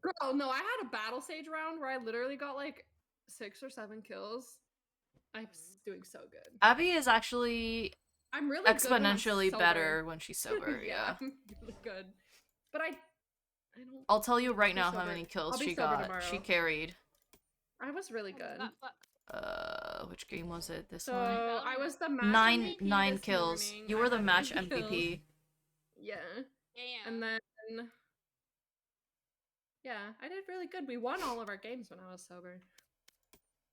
Girl, no, I had a battle stage round where I literally got like 6 or 7 kills. I'm doing so good. Abby is actually I'm really good when I'm exponentially sober. better when she's sober, Yeah, yeah. I'm really good. But I don't I'll tell you need right to be now how sober. many kills I'll be she sober got. She tomorrow. carried. I was really good. Which game was it? This So one? I was the match Nine MVP this kills. morning. You I were the had match 9 kills. MVP. Yeah. Damn. And then yeah, I did really good. We won all of our games when I was sober.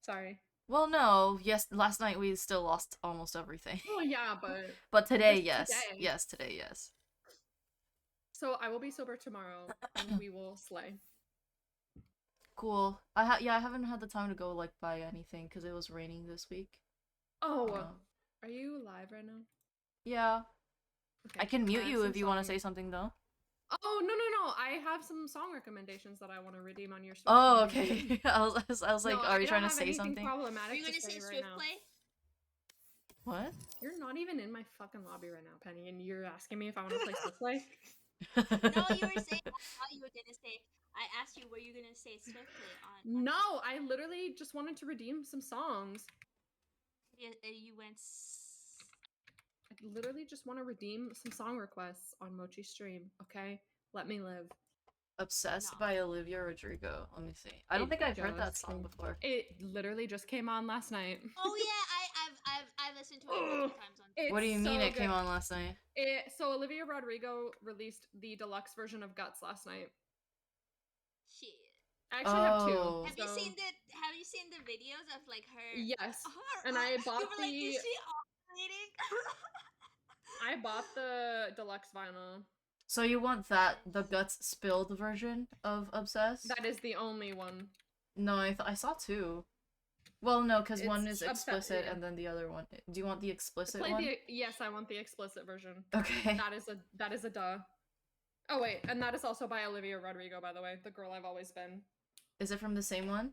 Sorry. Well, no. Yes, last night we still lost almost everything. Oh yeah, but But today, just yes. today. Yes, today, yes. So I will be sober tomorrow and we will slay. Cool. Yeah, I haven't had the time to go like buy anything because it was raining this week. Oh, are you live right now? Yeah. Okay. I can mute you if you want to say something though. Oh no! I have some song recommendations that I want to redeem on your. Oh, okay. I was like, no, are you trying to say something? Problematic are you gonna say Swift now. Play? What? You're not even in my fucking lobby right now, Penny, and you're asking me if I want to play Swift Play. No, you were saying. I thought you were gonna say. I asked you, were you gonna say Swift Play on? No, I literally just wanted to redeem some songs. Yeah, you went. I literally just want to redeem some song requests on Mochi stream. Okay, let me live. Obsessed by Olivia Rodrigo. Let me see. I don't think I've heard that song before. It literally just came on last night. Oh yeah, I've listened to it a few times on. What do you mean it came on last night? So Olivia Rodrigo released the deluxe version of Guts last night. Shit. I actually have 2. Have you seen the videos of like her? Yes. And I bought the. Like, is she operating? I bought the deluxe vinyl. So you want the Guts spilled version of Obsessed? That is the only one. No, I saw 2. Well, no, because one is explicit and then the other one. Do you want the explicit one? Yes, I want the explicit version. Okay. That is a duh. Oh wait, and that is also by Olivia Rodrigo, by the way, the girl I've always been. Is it from the same one?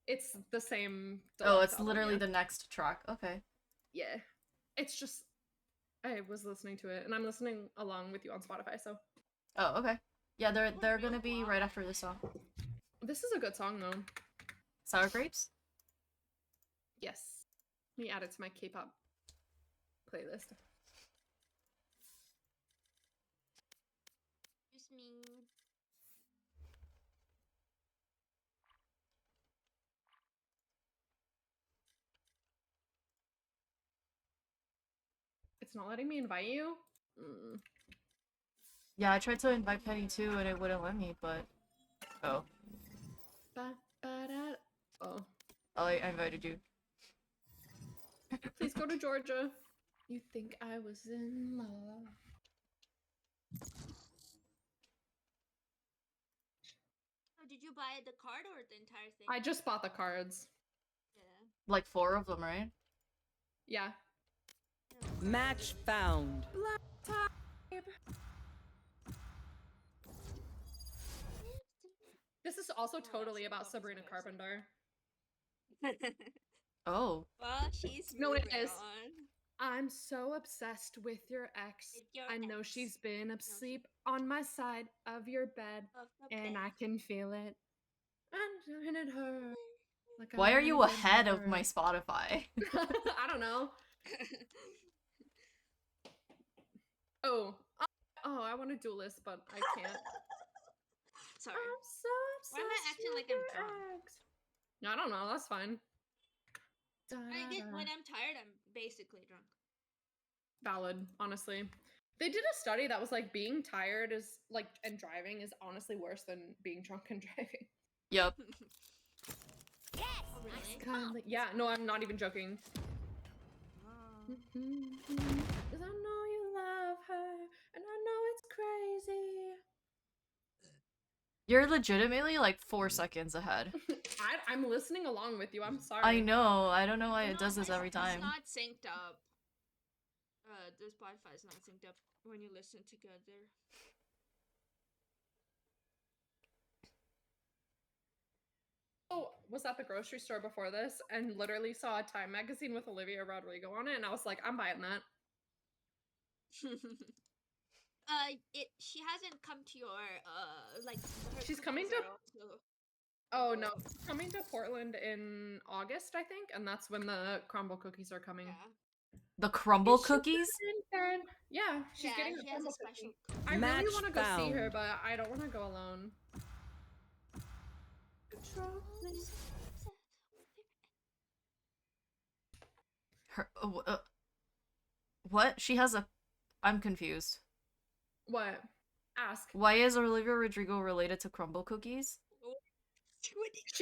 It's the same. Oh, it's literally the next track. Okay. Yeah, it's just I was listening to it, and I'm listening along with you on Spotify. So. Oh, okay. Yeah, they're gonna be right after this song. This is a good song though. Sour Grapes? Yes. Let me add it to my K-pop playlist. Just me. It's not letting me invite you? Yeah, I tried to invite Penny too and it wouldn't let me, but... Oh. Oh. I invited you. Please go to Georgia. You think I was in love. Oh, did you buy the card or the entire thing? I just bought the cards. Yeah. Like 4 of them, right? Yeah. Match found. This is also totally about Sabrina Carpenter. Oh. Well, she's no, it is. On. I'm so obsessed with your ex. I know she's been asleep on my side of your bed, and I can feel it. I'm doing it her. Like why are you ahead of my Spotify? I don't know. Oh, I want to do list, but I can't. Sorry. I'm so obsessed. Why am I acting like I'm drunk? No, I don't know. That's fine. When I'm tired, I'm basically drunk. Valid, honestly. They did a study that was like being tired is like and driving is honestly worse than being drunk and driving. Yep. Really? Yeah, no, I'm not even joking. Cause I know you love her, and I know it's crazy. You're legitimately like 4 seconds ahead. I'm listening along with you. I'm sorry. I know. I don't know why it does this every time. It's not synced up. The Spotify is not synced up when you listen together. Oh, was at the grocery store before this and literally saw a Time magazine with Olivia Rodrigo on it, and I was like, I'm buying that. She hasn't come to your like. She's coming to. Oh no, she's coming to Portland in August, I think, and that's when the crumble cookies are coming. Yeah. The crumble cookies? Yeah, she's getting the she has crumble a special. cookie. I really want to go see her, but I don't want to go alone. Her. What? She has a. I'm confused. What? Ask. Why is Olivia Rodrigo related to crumble cookies?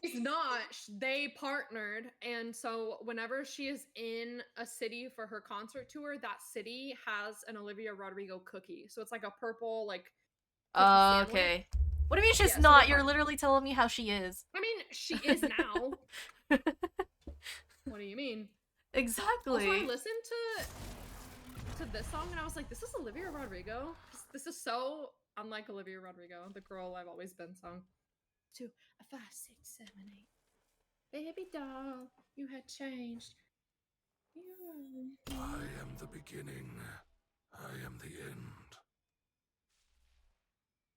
She's not. They partnered, and so whenever she is in a city for her concert tour, that city has an Olivia Rodrigo cookie. So it's like a purple, like. Okay. What do you mean she's not? You're literally telling me how she is. I mean, she is now. What do you mean? Exactly. Also, I listened to this song and I was like, this is Olivia Rodrigo? This is so unlike Olivia Rodrigo, the girl I've always been song. 2, 5, 6, 7, 8. Baby doll, you had changed. I am the beginning. I am the end.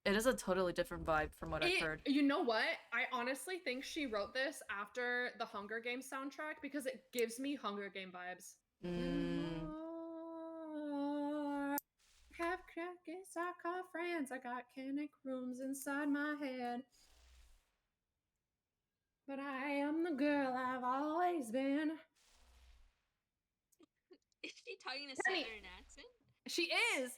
It is a totally different vibe from what I've heard. You know what? I honestly think she wrote this after the Hunger Games soundtrack because it gives me Hunger Game vibes. Have crackers I call friends. I got canic rooms inside my head. But I am the girl I've always been. Is she talking a Southern accent? She is.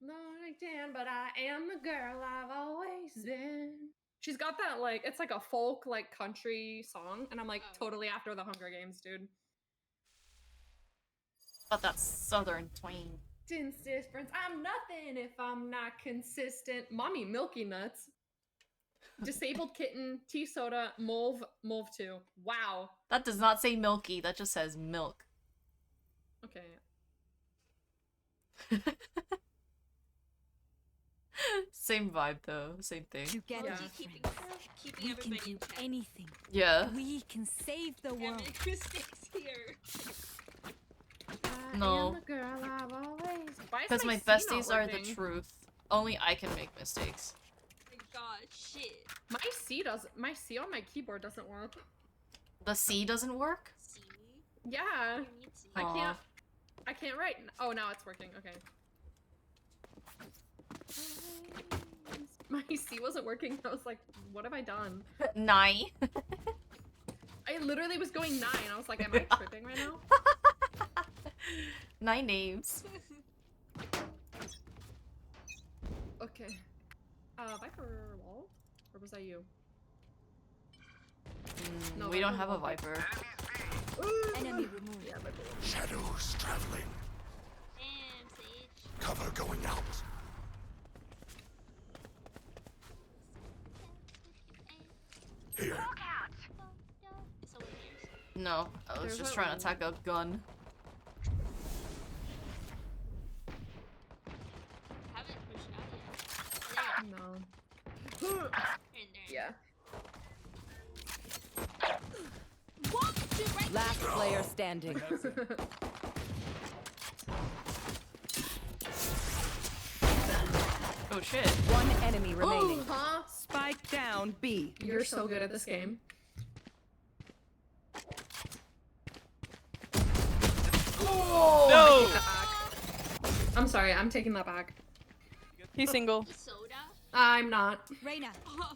No, I can, but I am the girl I've always been. She's got that, like, it's like a folk, like, country song, and I'm like, totally after the Hunger Games, dude. But that's Southern twang. Difference. I'm nothing if I'm not consistent. Mommy Milky Nuts. Disabled Kitten, Tea Soda, Mauve 2. Wow. That does not say milky, that just says milk. Okay. Same vibe though, same thing. Together, keeping everybody in check. Anything. Yeah. We can save the world. Mistakes here. No. Because my besties are the truth. Only I can make mistakes. Oh my god, shit. My C on my keyboard doesn't work. The C doesn't work? C? Yeah. I can't write. Oh, now it's working. Okay. My C wasn't working. I was like, what have I done? 9. I literally was going 9. I was like, am I tripping right now? 9 names. Okay. Viper wall? Or was that you? No, we don't have a Viper. Enemy removed. Yeah, Viper wall. Shadows traveling. Damn, Sage. Cover going out. Here. No, I was just trying to attack a gun. Haven't pushed out yet. No. There. Yeah. Last player standing. Oh shit. One enemy remaining. Huh? Spike down B. You're so good at this game. Oh! No! I'm sorry, I'm taking that back. He's single. Soda? I'm not. Reyna,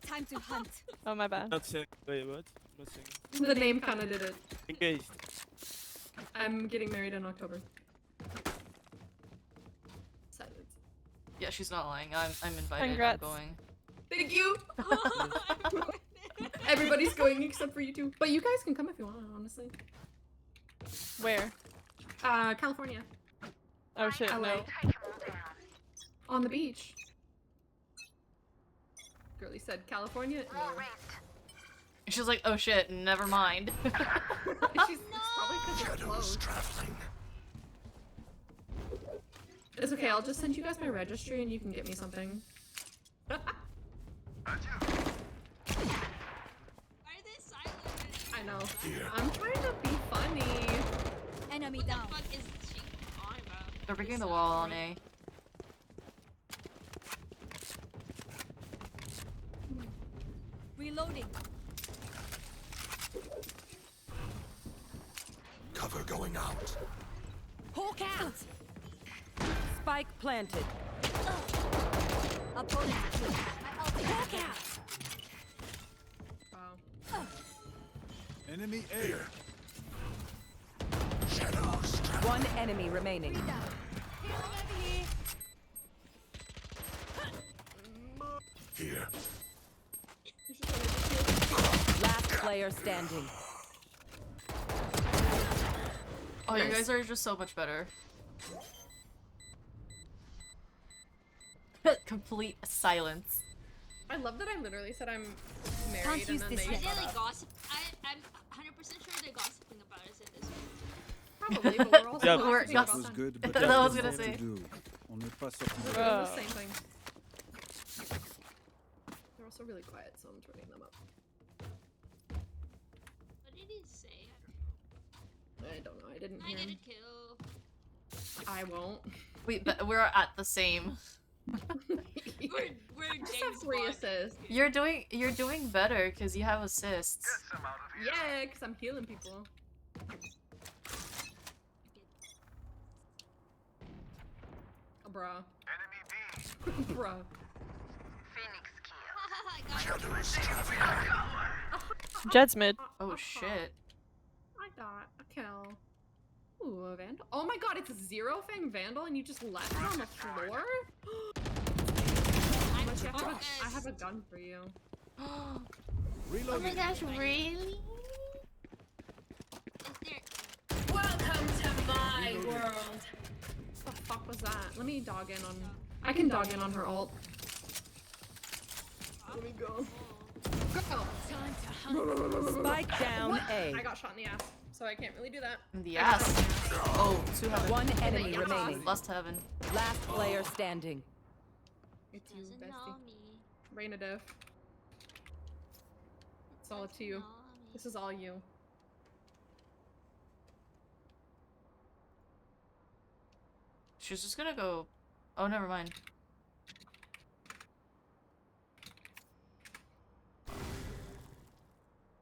time to hunt. Oh my bad. Not single. Wait, what? Not single. The name kind of did it. Engaged. I'm getting married in October. Silence. Yeah, she's not lying. I'm invited. Congrats. I'm going. Thank you! Everybody's going except for you two. But you guys can come if you want, honestly. Where? California. Oh shit, LA. no. On the beach. Girlie said California? No. She's like, oh shit, never mind. She's probably because it's Shadows closed. traveling. It's okay, I'll just send you guys my registry and you can get me something. Why are they silent? I know. Here. I'm trying to be funny. Enemy What down. the fuck is she on about? They're breaking the wall on A. Reloading. Cover going out. Hawk out. Spike planted. Opponent killed. My ultimate Hawk out. Wow. Enemy A. Here. Shadows travel. One enemy remaining. Here. Last player standing. Oh, you guys are just so much better. Complete silence. I love that I literally said I'm Can't married and use then this they yet. Are they shut like up. gossip? I'm 100% sure they're gossiping about us in this room. Probably, but we're also Yeah, gossiping we're about gossip- Was them. good, but That there's was more gonna to say. do. On n'est pas sorti de We're là. doing the same thing. They're also really quiet, so I'm turning them up. What did he say? I don't know. I didn't I hear get him. a kill. I won't. We're at the same. We're I just have James 3 Bond. assists. You're doing better because you have assists. Yeah, because I'm healing people. Oh, bruh. Bruh. I got Shadows travel. Jet's mid. Oh shit. I got a kill. Ooh, a Vandal. Oh my god, it's a Zero Fang Vandal and you just left it on the floor? I'm Much, focused. I have a gun for you. Oh Reloading. my gosh, really? Is there? Welcome to my Reloading. world. What the fuck was that? Let me dog in on... I can dog in on her ult. Let me go. Go! Spike down A. I got shot in the ass, so I can't really do that. In the ass. Oh, two heaven. One enemy Yeah. remaining. Lost heaven. Last player standing. It's you, Doesn't know bestie. me. Reina Dev. It's all up to you. Know me. This is all you. She's just gonna go. Oh, never mind.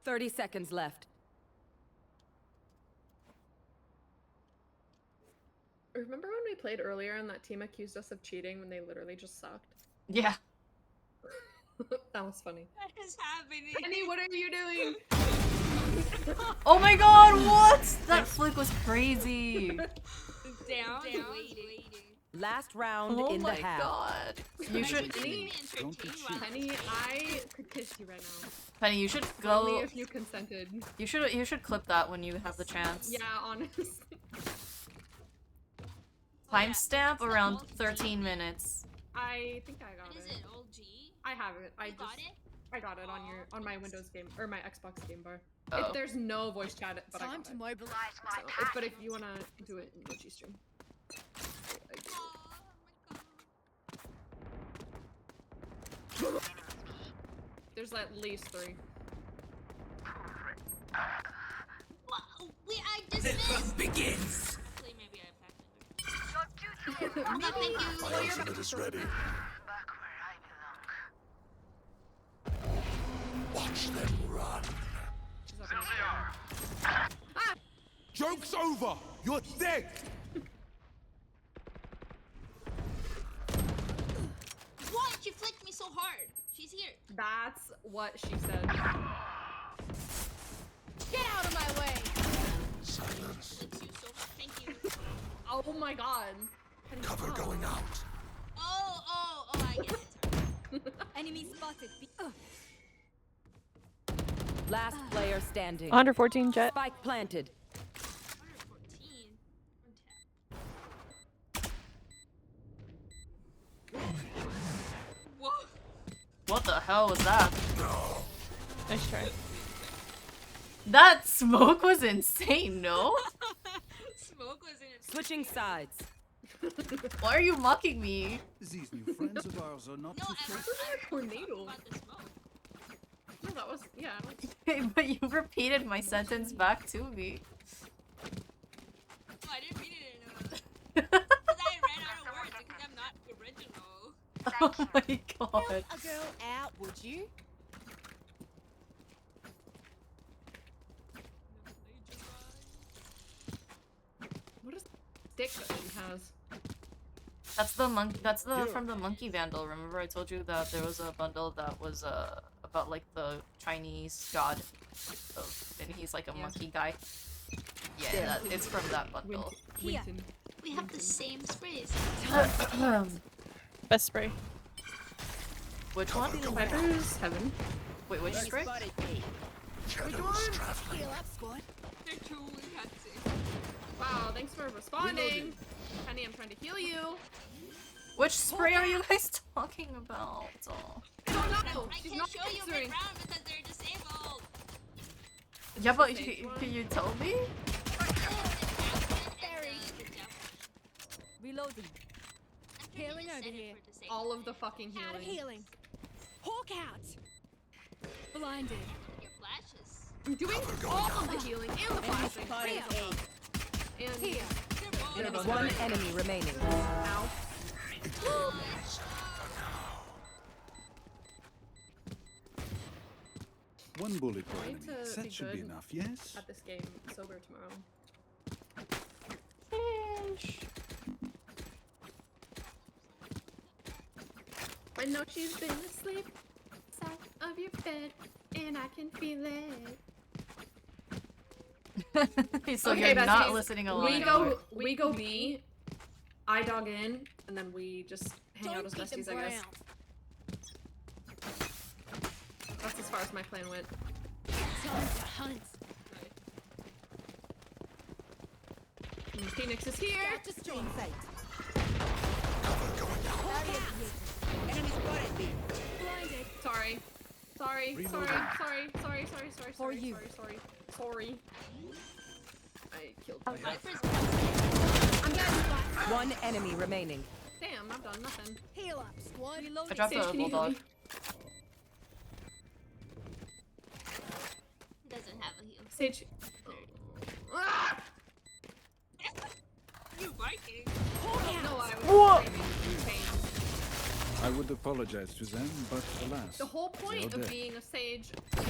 Thirty seconds left. Remember when we played earlier and that team accused us of cheating when they literally just sucked? Yeah. That was funny. What is happening? Penny, what are you doing? Oh my god, what? That flick was crazy. Down, waiting. Last round Oh in the my half. god. You should, Penny, Don't be cheap. Penny, I could kiss you right now. Penny, you should Only go. if you consented. You should clip that when you have the chance. Yeah, honestly. Timestamp around 13 minutes. I think I got What is it. it? Old G? I have it. You got it? I got it on my Windows game or my Xbox game bar. Oh. There's no voice chat, but I got it. mobilize So, but if you wanna do it in Mochi stream, I do. Oh my god. There's at least 3. What? Wait, I just missed. Begins. Actually, maybe I packed it. Oh, thank you. My ultimate is ready. Watch them run. She's up in the Joke's over. You're dead. What? She flicked me so hard. She's here. That's what she said. Get out of my way. Silence. Flicks you so hard. Thank you. Oh my god. Penny, Cover stop. going out. Oh, I get it. Enemy spotted. Last player standing. 114 Jet. Spike planted. 114. Whoa. What the hell was that? Nice try. That smoke was insane, no? Smoke was in it. Switching sides. Why are you mocking me? These new friends of ours are not No, too I'm fresh. a tornado. about the smoke. No, that was yeah. But you repeated my sentence back to me. Oh, I didn't mean it. Because I ran out of words because I'm not original. Oh my god. A girl out, would you? dick that she has. That's the from the Monkey Vandal. Remember I told you that there was a bundle that was about like the Chinese god, and he's like a monkey guy. Yeah, it's from that bundle. Here, we have the same sprays. Best spray. Which one? Viper's Heaven. Wait, which spray? Shadows traveling. They're truly cutsy. Wow, thanks for responding. Penny, I'm trying to heal you. Which spray are you guys talking about? Oh. I don't know. I She's can't not show you answering. mid-round because they're disabled. Yeah, but Stage one. can you tell me? Reloading. Healing over Healing here. All of the fucking Out of healing. healing. Hawk out. Blinded. Your flashes. I'm doing all of the healing and the flashing. Here. And Here. they're both One great. enemy remaining. Ow. One bullet per Trying enemy. to be That should be good enough, yes? At this game, sober tomorrow. I know she's been asleep side of your bed, and I can feel it. So Okay, you're not besties, listening alone We anymore. go B, I dog in, and then we just hang out as Don't keep besties, them I guess. brown. That's as far as my plan went. Time to hunt. Phoenix is here. Out to stream fate. Blinded. Sorry. Sorry. Reloading. Sorry. For you. Sorry. I killed my guy. Viper's I'm dead. One enemy remaining. Damn, I've done nothing. Heal up, squad. I Reloading. dropped Sage, a can you heal bulldog. me? doesn't have a heal. Sage. Ah! You barking. No, I was Whoa. screaming in pain. I would apologize to them, but alas. The whole point They're of dead. being a sage and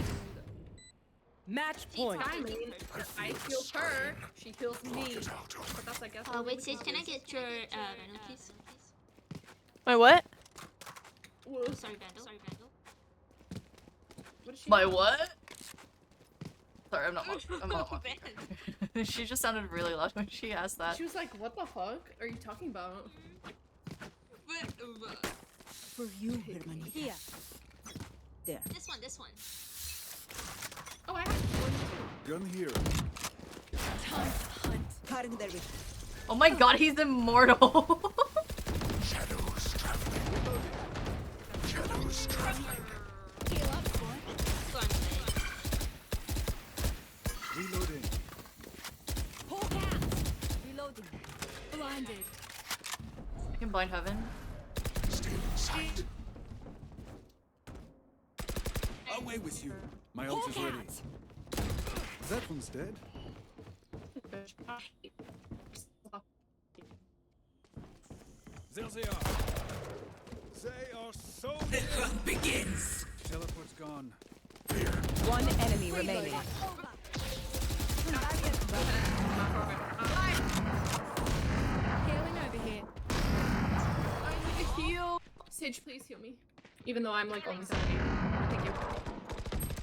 Match point. timing is I heal her, she heals me. But that's, I guess. Oh wait, Sage, can I get your Vandal, please? My what? Whoa, Oh, sorry, Vandal. what is she? My what? Sorry, I'm not. Ben. She just sounded really loud when she asked that. She was like, "What the fuck are you talking about?" For you, Hermione. Here. This one. Oh, I have one too. Gun here. Time to hunt. Oh my god, he's immortal. Shadows traveling. Shadows traveling. Heal up, squad. Go on, Sage. Reloading. Hawk out. Reloading. Blinded. I can blind heaven. Still in sight. Away with you. My ult is ready. That one's dead. There they are. They are so. The hunt begins. Teleport's gone. One enemy remaining. Healing over here. I need to heal. Sage, please heal me. Even though I'm like almost at 8. Thank you.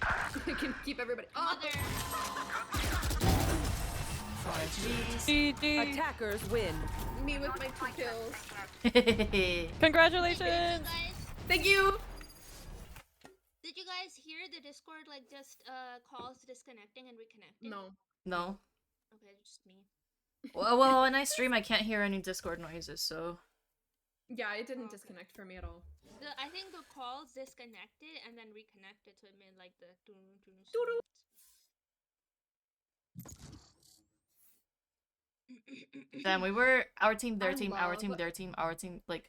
I can keep everybody. Oh, Mother. GG. Attackers win. me with my 2 kills. Congratulations. Thank you. Did you guys hear the Discord like just calls disconnecting and reconnecting? No. No. Okay, just me. Well, when I stream, I can't hear any Discord noises, so. Yeah, it didn't disconnect for me at all. I think the calls disconnected and then reconnected, so it made like the Doo-doo. Damn, we were our team, their I team, our team, love- their team, our team, like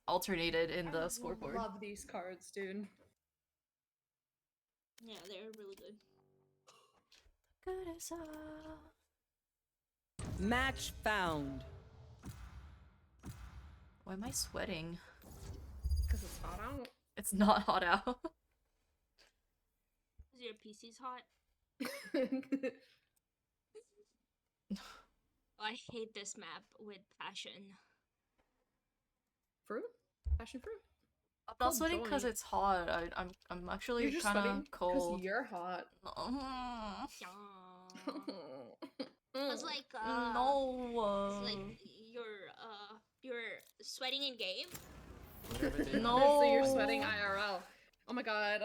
alternated in the I scoreboard. love these cards, dude. Yeah, they're really good. Match found. Why am I sweating? Because it's hot out. It's not hot out. Is your PC's hot? I hate this map with passion. Fruit? Passion fruit? I'm not Cold sweating because joint. it's hot. I'm actually You're just kind sweating of cold. you're hot. It's like No. it's like you're sweating in game. Whatever they No. So you're sweating IRL. Oh my god.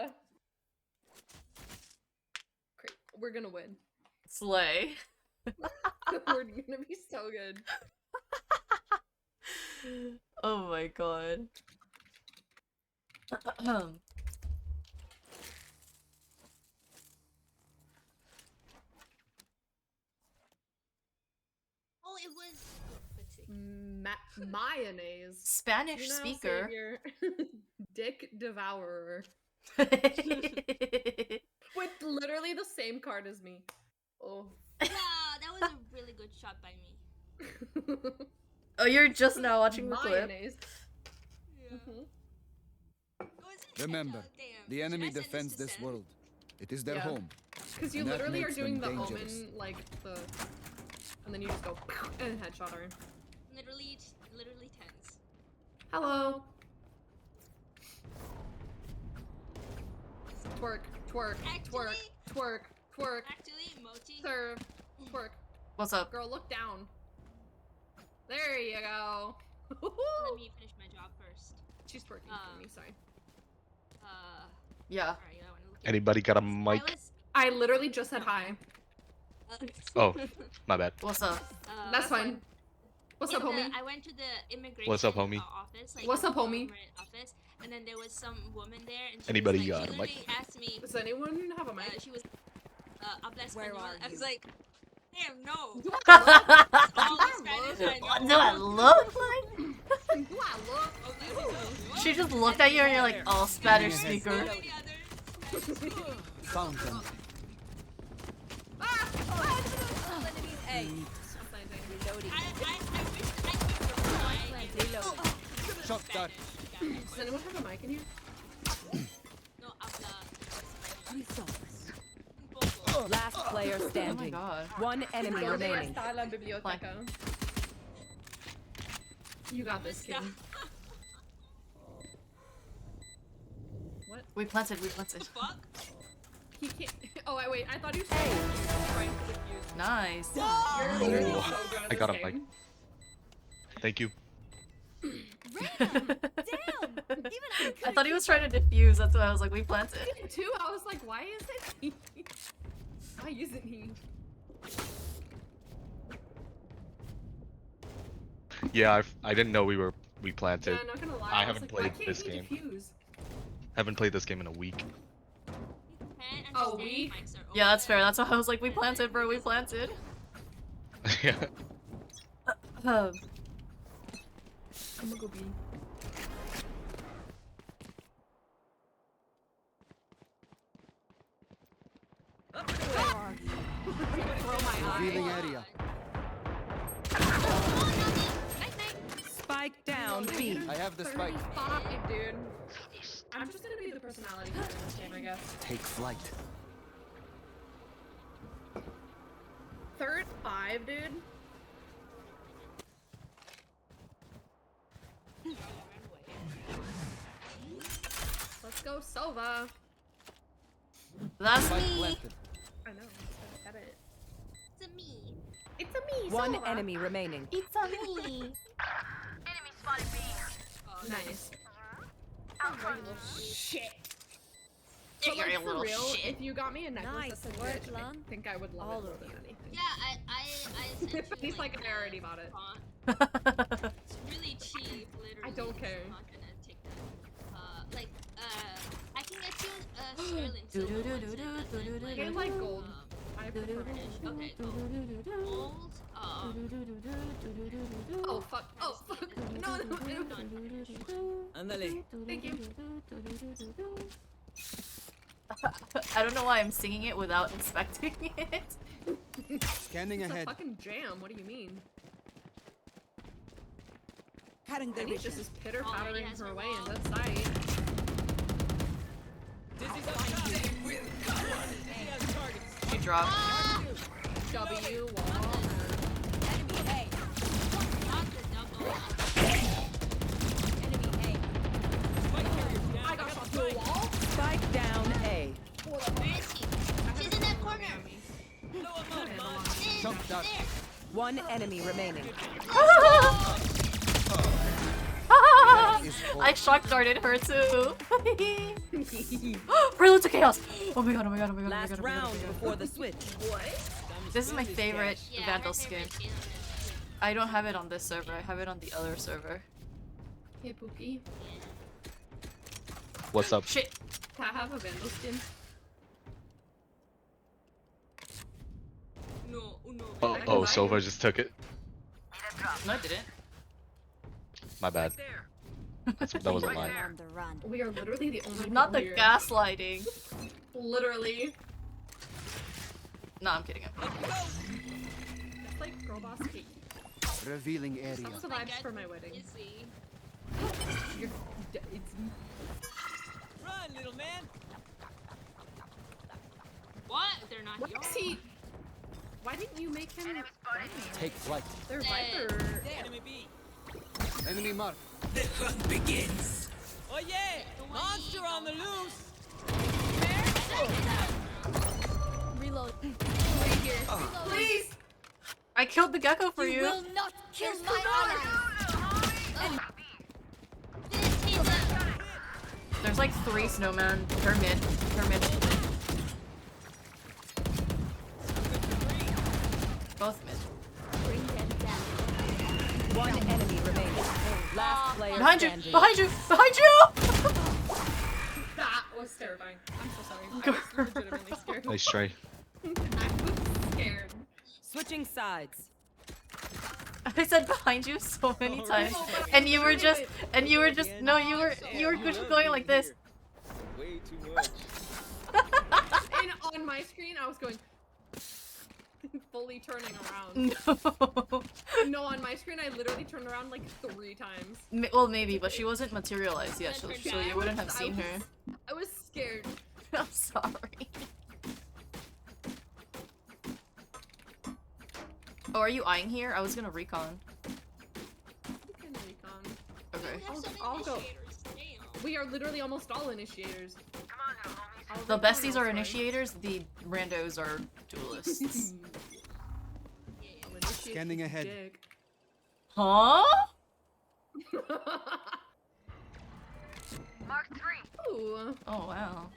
Great. We're gonna win. Slay. We're gonna be so good. Oh my god. Oh, it was. Let's see. Mayonnaise. Spanish You know, speaker. savior. Dick devourer. Oh With literally the same card as me. Oh. Yeah, that was a really good shot by me. you're just now watching the clip. Mayonnaise. Yeah. Mhm. Remember, Damn. the enemy Should I send defends to this Sen? world. It is their Yeah. home. Because you And that literally are makes doing the them dangerous. omen, like the. And then you just go and headshot her. Literally tens. Hello. Twerk, twerk, twerk, Actually- twerk, twerk, Actually, Mochi. serve, twerk. What's up? Girl, look down. There you go. Let me finish my job first. She's twerking for me, sorry. Yeah. Alright, I wanna look at Anybody got a mic? I literally just said hi. Oh, my bad. What's up? That's fine. What's up, homie? I went to the immigration What's up, homie? office. Like, What's the up, homie? government Office, and then there was some woman there, and she Anybody was like, got she a mic? literally asked me. Does anyone have a mic? She was, habla Where español. are I was you? like, damn, no. Do All I the Spanish I know. What do I look like? look? Do I look? She just looked at you and you're like, oh, Spanish speaker. So many others. Found them. Enemies A. Reloading. I wish I could reply. Reloading. Shot that. Does anyone have a mic in here? No, habla Last player Oh my standing. god. One enemy ¿Dónde remaining. está la biblioteca? You got this, kid. What? We planted. fuck. He can't. Oh, wait. I thought he was trying to defuse. Nice. You're literally Oh, so good at I got this a mic. game. Thank you. Damn. Even I I thought he was trying to defuse. That's why I was like, we planted. Me too. I was like, why isn't he? Why isn't he? Yeah, I didn't know we planted. Yeah, not gonna lie. I was haven't like, played why can't this he game. Defuse? Haven't played this game in a week. Can't Oh, understand we? mics are Yeah, that's fair. open. That's why I was like, we planted, bro. We planted. Yeah. Um, I'm gonna go B. Throw my eye. Revealing area. Spike down B. I have the spike. 35, dude. I'm just gonna be the personality in this game, I guess. Take flight. Third 5, dude. Let's go, Sova. that's Spike me. planted. I know. I said it. It's a me. It's a me, One Sova. enemy remaining. It's a me. Nice. Shit. But You're like, a for little real, shit. if you got me a necklace Nice that said work, bitch, I Lan. think I would love All it more of than you. anything. Yeah, I sent you, He's like, I already bought it. font. It's really cheap, literally. I don't care. I'm not gonna take that. I can get you sterling silver ones and then, like, I like gold. I prefer British. Okay, gold. Oh fuck! Oh fuck! No, no, no! Ándale. Thank you. I don't know why I'm singing it without inspecting it. Scanning It's a ahead. fucking jam. What do you mean? Cutting I think this is pitter Already pattering has her her way wall. into that site. She dropped. W wall. Where is she? She's in that corner. Jump that. One enemy remaining. I shock darted her too. Prelude to chaos. Oh my god, oh my god, oh my god. Last round before the switch. This is my favorite Yeah, Vandal my skin. favorite skin on this. I don't have it on this server, I have it on the other server. Hey, Pookie. What's up? Shit! Can I have a Vandal skin? No, no. Oh, Sova just took it. No, I didn't. My bad. That wasn't mine. On the run. We are literally the only Not the people here. gaslighting. Literally. No, I'm kidding. It's like girl boss Kate. Revealing area. That's the vibes for my wedding. Izzy. You're it's Run, little man. What? They're not here. Roxy. Why didn't you make him? Take flight. They're Viper. Enemy B. Enemy mark. Oh yeah! Monster on the loose! Reload. Please. I killed the gecko for you. Will not kill my allies. This team left. There's like 3 snowmen. They're mid. They're mid. Both mid. Bring them down. One enemy remaining. Last player Behind you! standing. Behind you! Behind you! That was terrifying. I'm so sorry. I was legitimately scared. Nice try. I was scared. Switching sides. I said behind you so many times, and you were just, no, you were just going like this. Way too much. And on my screen, I was going fully turning around. No. No, on my screen, I literally turned around like 3 times. Well, maybe, but she wasn't materialized yet, so you wouldn't have seen her. I was scared. I'm sorry. Oh, are you eyeing here? I was gonna recon. You can recon. Okay. We have so many I'll go. initiators. Damn. We are literally almost all initiators. I'll The recon besties are also. initiators, the randos are duelists. I'll initiate Scanning you, ahead. dick. Huh? Ooh, Oh, wow.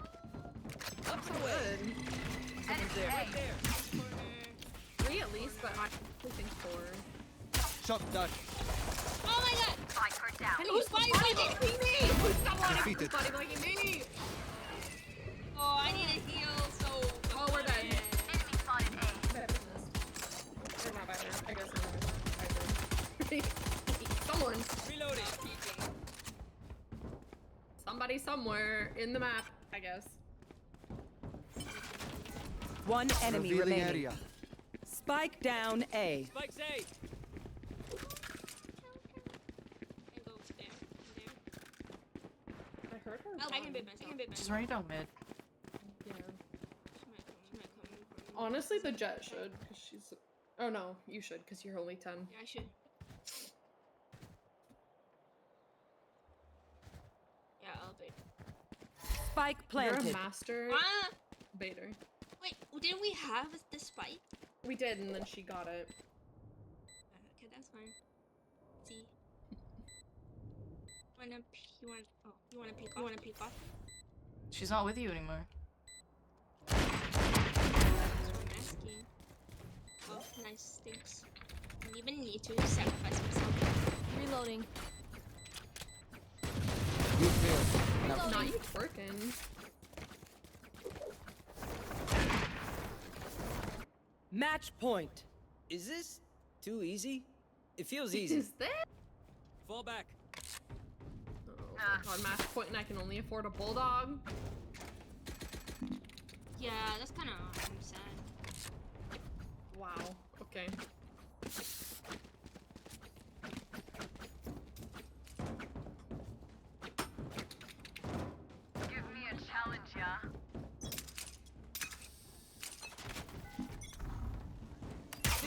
that's so good. Someone's there. Right there. 3 at least, but I think 4. Shot that. Oh my god! Who's body blanking me? Stop Defeated. body blanking me! Oh, I need a heal, so. Oh, we're dead. Yeah. We're not Viper. I guess we're Viper. Someone. Reloading. Somebody somewhere in the map, I guess. One enemy Revealing remaining. area. Spike down A. Spike's A. I go there. I heard her. Oh, I can bid myself. I can bid She's myself. running down mid. Yeah. She might come for me. Honestly, the Jet should, because she's. Oh no, you should, because you're only 10. Yeah, I should. Yeah, I'll bait. Spike You're a planted. master Ah! baiter. Wait, didn't we have the spike? We did, and then she got it. Okay, that's fine. See. You wanna peek off? You wanna peek off? She's not with you anymore. That's what I'm asking. Oh, nice, thanks. I don't even need to sacrifice myself. Reloading. You failed. Now Not you twerking. Match point. Is this too easy? It feels easy. Is that? Fall back. Oh my god, match point, and I can only afford a bulldog. Yeah, that's kind of sad. Wow. Okay.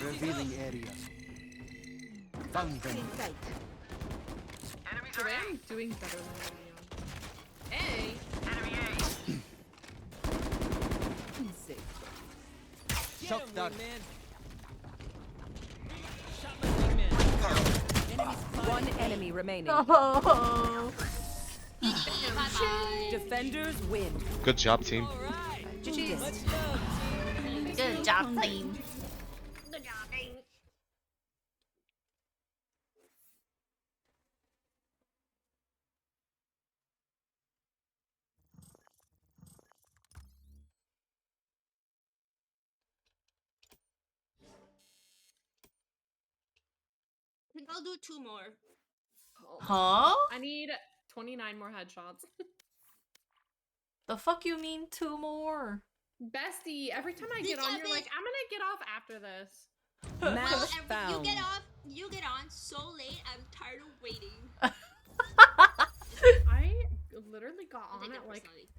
revealing area. Found them. So I am doing better than Leon. Hey! Shock him, that. wingman. Shot my wingman. One enemy remaining. Oh. Bye-bye. Defenders win. Good job, team. All right. GG's. Much love, team. Good job, team. Good job, Dane. I think I'll do 2 more. Oh. Huh? I need 29 more headshots. The fuck you mean 2 more? Bestie, every time I Did get on, you you're have like, I'm gonna get off after this. Match Well, found. you get on so late, I'm tired of waiting. I literally got I'll on take it at like personally.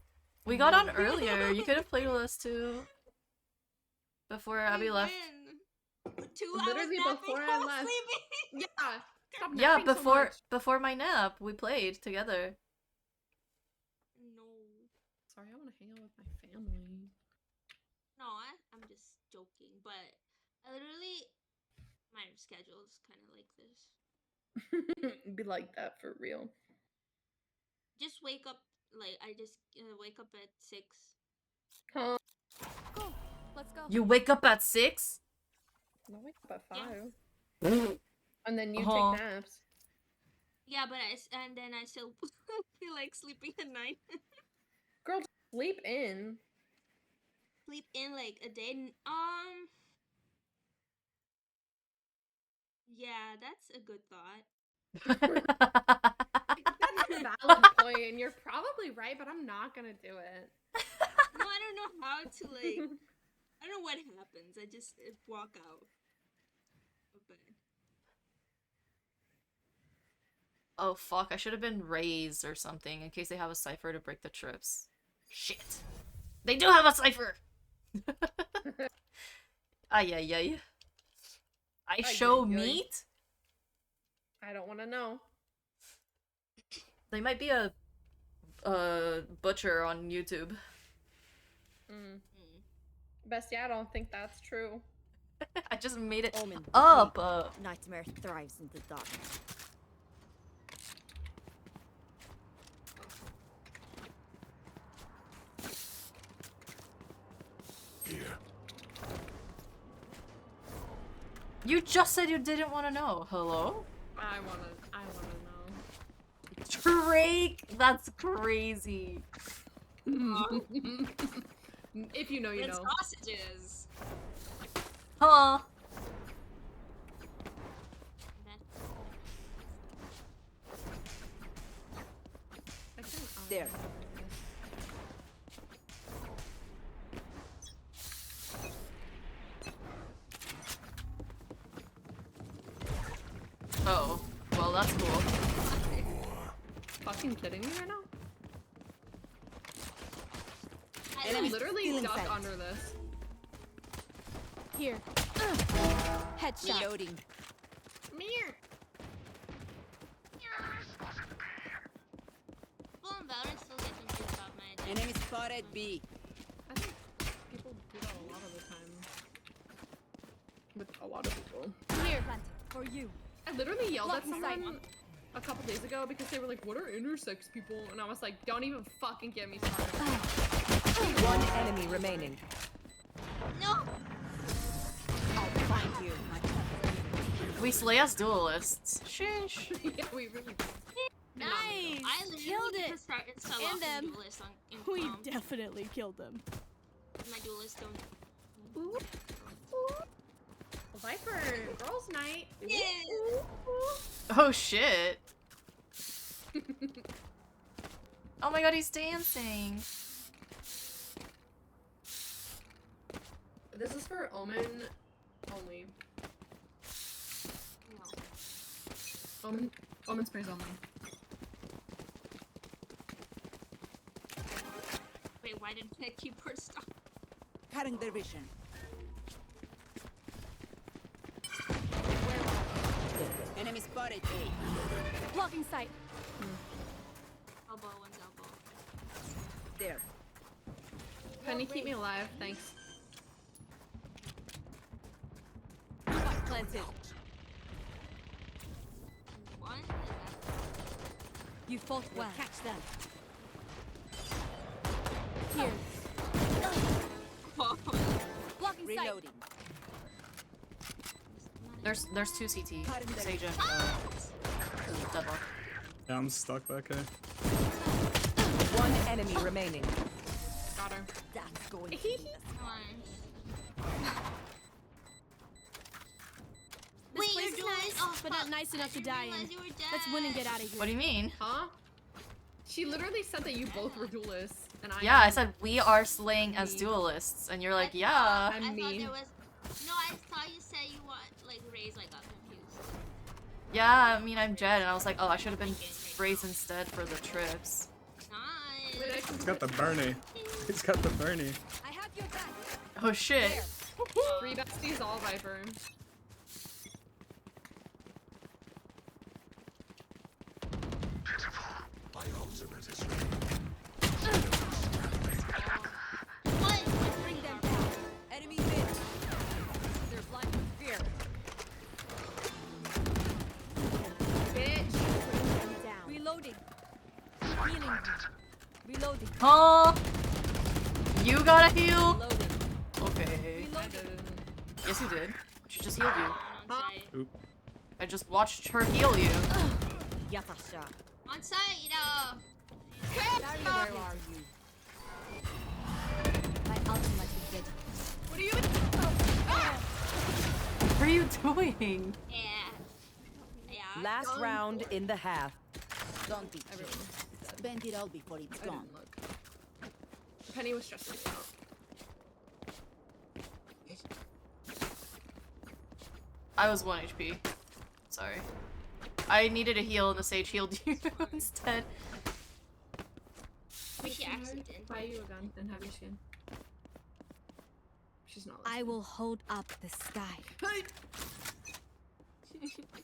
We got on earlier. You could have played with us too. Before Abby left. When? 2 hours literally napping, before I I was left. sleeping. Yeah. Stop Yeah, napping so before much. before my nap, we played together. No. Sorry, I want to hang out with my family. No, I'm just joking, but I literally, my schedule is kind of like this. Be like that for real. Just wake up, like, I just wake up at 6. Huh? Go. Let's go. You wake up at 6? I wake up at 5. Yeah. And then you Uh-huh. take naps. Yeah, but and then I still feel like sleeping at night. Girl, just sleep in. Sleep in like a day. Yeah, that's a good thought. That's a valid point, and you're probably right, but I'm not gonna do it. No, I don't know how to like. I don't know what happens. I just walk out of bed. Oh fuck, I should have been raised or something in case they have a cipher to break the trips. Shit. They do have a cipher! Ay ay ay. I show ay, ay. meat? I don't want to know. They might be a butcher on YouTube. Bestie, I don't think that's true. I just made it Omen, up. Nightmare thrives in the dark. Here. You just said you didn't want to know. Hello? I wanna know. Drake! That's crazy. If you know, you Red know. sausages. Huh? There. Oh. Well, that's cool. Fucking kidding me right now? I And I like literally feeling ducked sight. under this. Here. Headshot. Reloading. Mirror. People in Valorant still get confused about my Enemy spotted B. I think people do that a lot of the time. With a lot of people. Here. Plant. For you. I literally yelled at Blocking sight. someone a couple days ago because they were like, what are intersex people? And I was like, don't even fucking get me started. One enemy remaining. No! I'll find you. We slay as duelists. Sheesh. Yeah, we really Nice. I literally Killed it. just start install And off them. in Duelist on in We Chrome. definitely killed them. My Duelist don't. Ooh. Viper, girls' night. Yeah. Oh shit. Oh my god, he's dancing. This is for Omen only. No. Omen sprays only. Wait, why did my keyboard stop? Cutting their vision. Enemy spotted A. Blocking sight. Elbow, one's elbow. There. Penny, keep me alive. Thanks. planted. One. You fought well. Catch them. Here. Blocking sight. Reloading. There's two CT. Sage and Deadlock. Yeah, I'm stuck back here. One enemy remaining. Got her. That's going to Wait, place you're is doing nice, but not nice enough to die in. You were dead. Let's win and get out of here. What do you mean? Huh? She literally said that you both were duelists, and Yeah, I said we are slaying as duelists, and you're like, yeah. I I thought mean- there was. No, I thought you said you want like Raze. I got confused. Yeah, I mean, I'm Jed, and I was like, oh, I should have been Raze instead for the trips. Nice. He's got the Bernie. He's got the Bernie. I have your back. Oh shit. 3 besties, all Viper. My ultimate is What? Bring them down. Enemy mid. They're blind with fear. Bitch! Bring them down. Reloading. Healing. Reloading. Huh? You gotta heal? Reloading. Okay. Reloading. Yes, you did. She just healed you. On site. Oop. I just watched her heal you. Yatasha. On site. Barry, where are you? My ultimate is ready. What are you What are you doing? Yeah. Yeah. Last Done. round in the half. Don't be Everyone. Spend it all before it's I gone. didn't look. Penny was stressing me out. I was 1 HP. Sorry. I needed a heal and the sage healed you instead. We should actually didn't. Buy you a gun and have your skin. She's not I listening. will hold up the sky.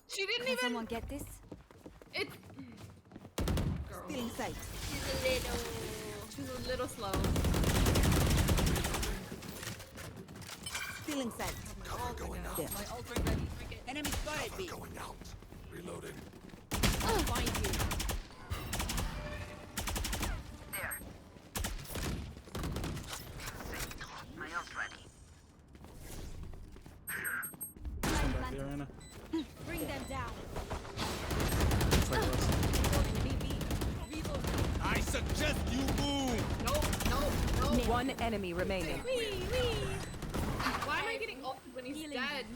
She didn't Can even. someone get this? It. Girl. Still in sight. She's a little. She's a little slow. Still in sight. cover going out. There. My ult ready. Enemy spotted B. Going out. Reloading. Find you. Come back here, Anna. Bring them down. It's like this. I suggest you move. Nope, nope, nope. One enemy remaining. Why am I getting ulted when he's Healing. dead?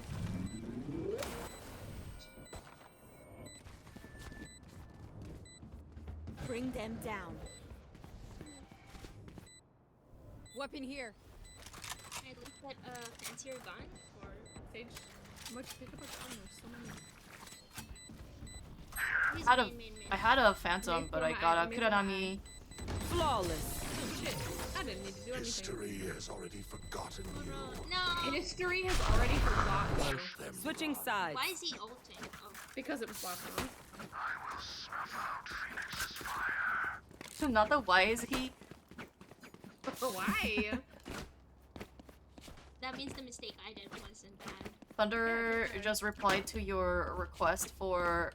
Bring them down. Weapon here. I looked at fancier gun or Sage, much pick up a gun. There's so many. He's Had a- main. I had a phantom, but I got a Kuranami. Flawless. Oh shit! I didn't need to do anything. History has already forgotten you. No. History has already forgotten you. Them Switching sides. Why is he ulting? Oh. Because it was last round. Not the why is he? Why? That means the mistake I did wasn't bad. Thunder just replied to your request for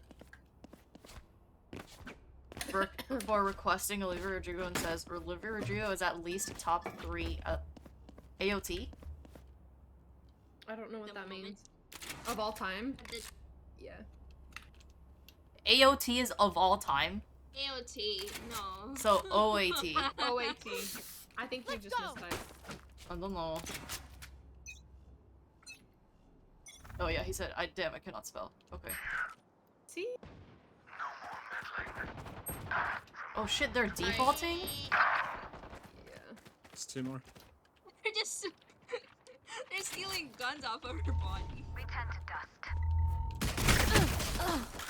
requesting Olivia Rodrigo and says Olivia Rodrigo is at least top 3 AOT. I don't know what The that moment. means. Of all time? The Yeah. AOT is of all time, AOT, no. so OAT. OAT. I think you just mistyped. I don't know. Oh yeah, he said, damn, I cannot spell. Okay. See? Oh shit, they're defaulting? Yeah. It's 2 more. They're just they're stealing guns off of her body.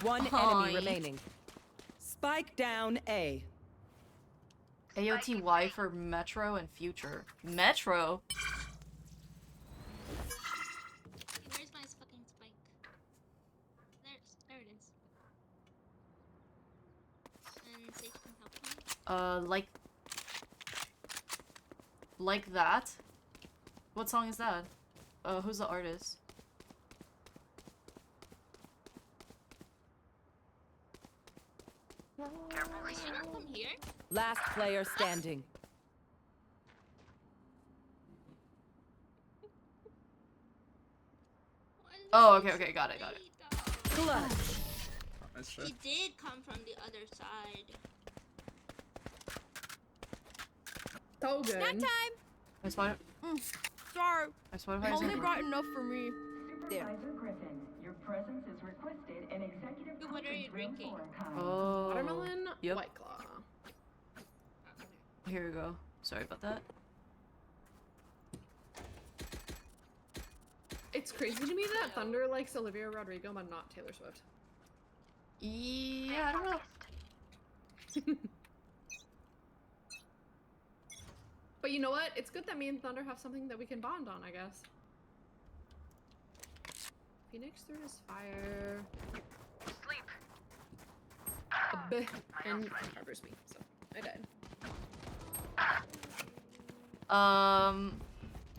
One Hi. enemy remaining. Spike down A. AOTY for Metro and Future. Metro? Where's my fucking spike? There it is. And Sage can help me. Like that? What song is that? Who's the artist? Did she not come here? Last player standing. Oh, okay, okay, got it, got it. Clutch. She did come from the other side. So good. Snack time. I spotted. Sorry. I spotted. I only brought enough for me. There. Your presence is requested in executive What are you drinking? Oh. Watermelon, Yep. White Claw. Here we go. Sorry about that. It's crazy to me that Thunder likes Olivia Rodrigo but not Taylor Swift. Yeah, I don't know. But you know what? It's good that me and Thunder have something that we can bond on, I guess. Phoenix threw his fire. Sleep. And harbors me, so I died.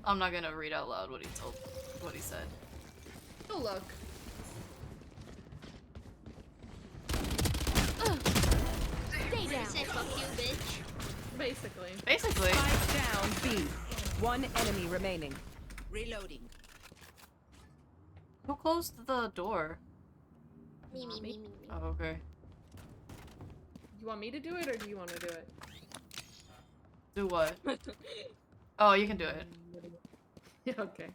I'm not gonna read out loud what he said. Oh look. Stay down. Say fuck you, bitch. Basically. Basically. Spike down B. One enemy remaining. Reloading. Who closed the door? Me. Oh, okay. You want me to do it or do you want to do it? Do what? Oh, you can do it. Yeah, okay.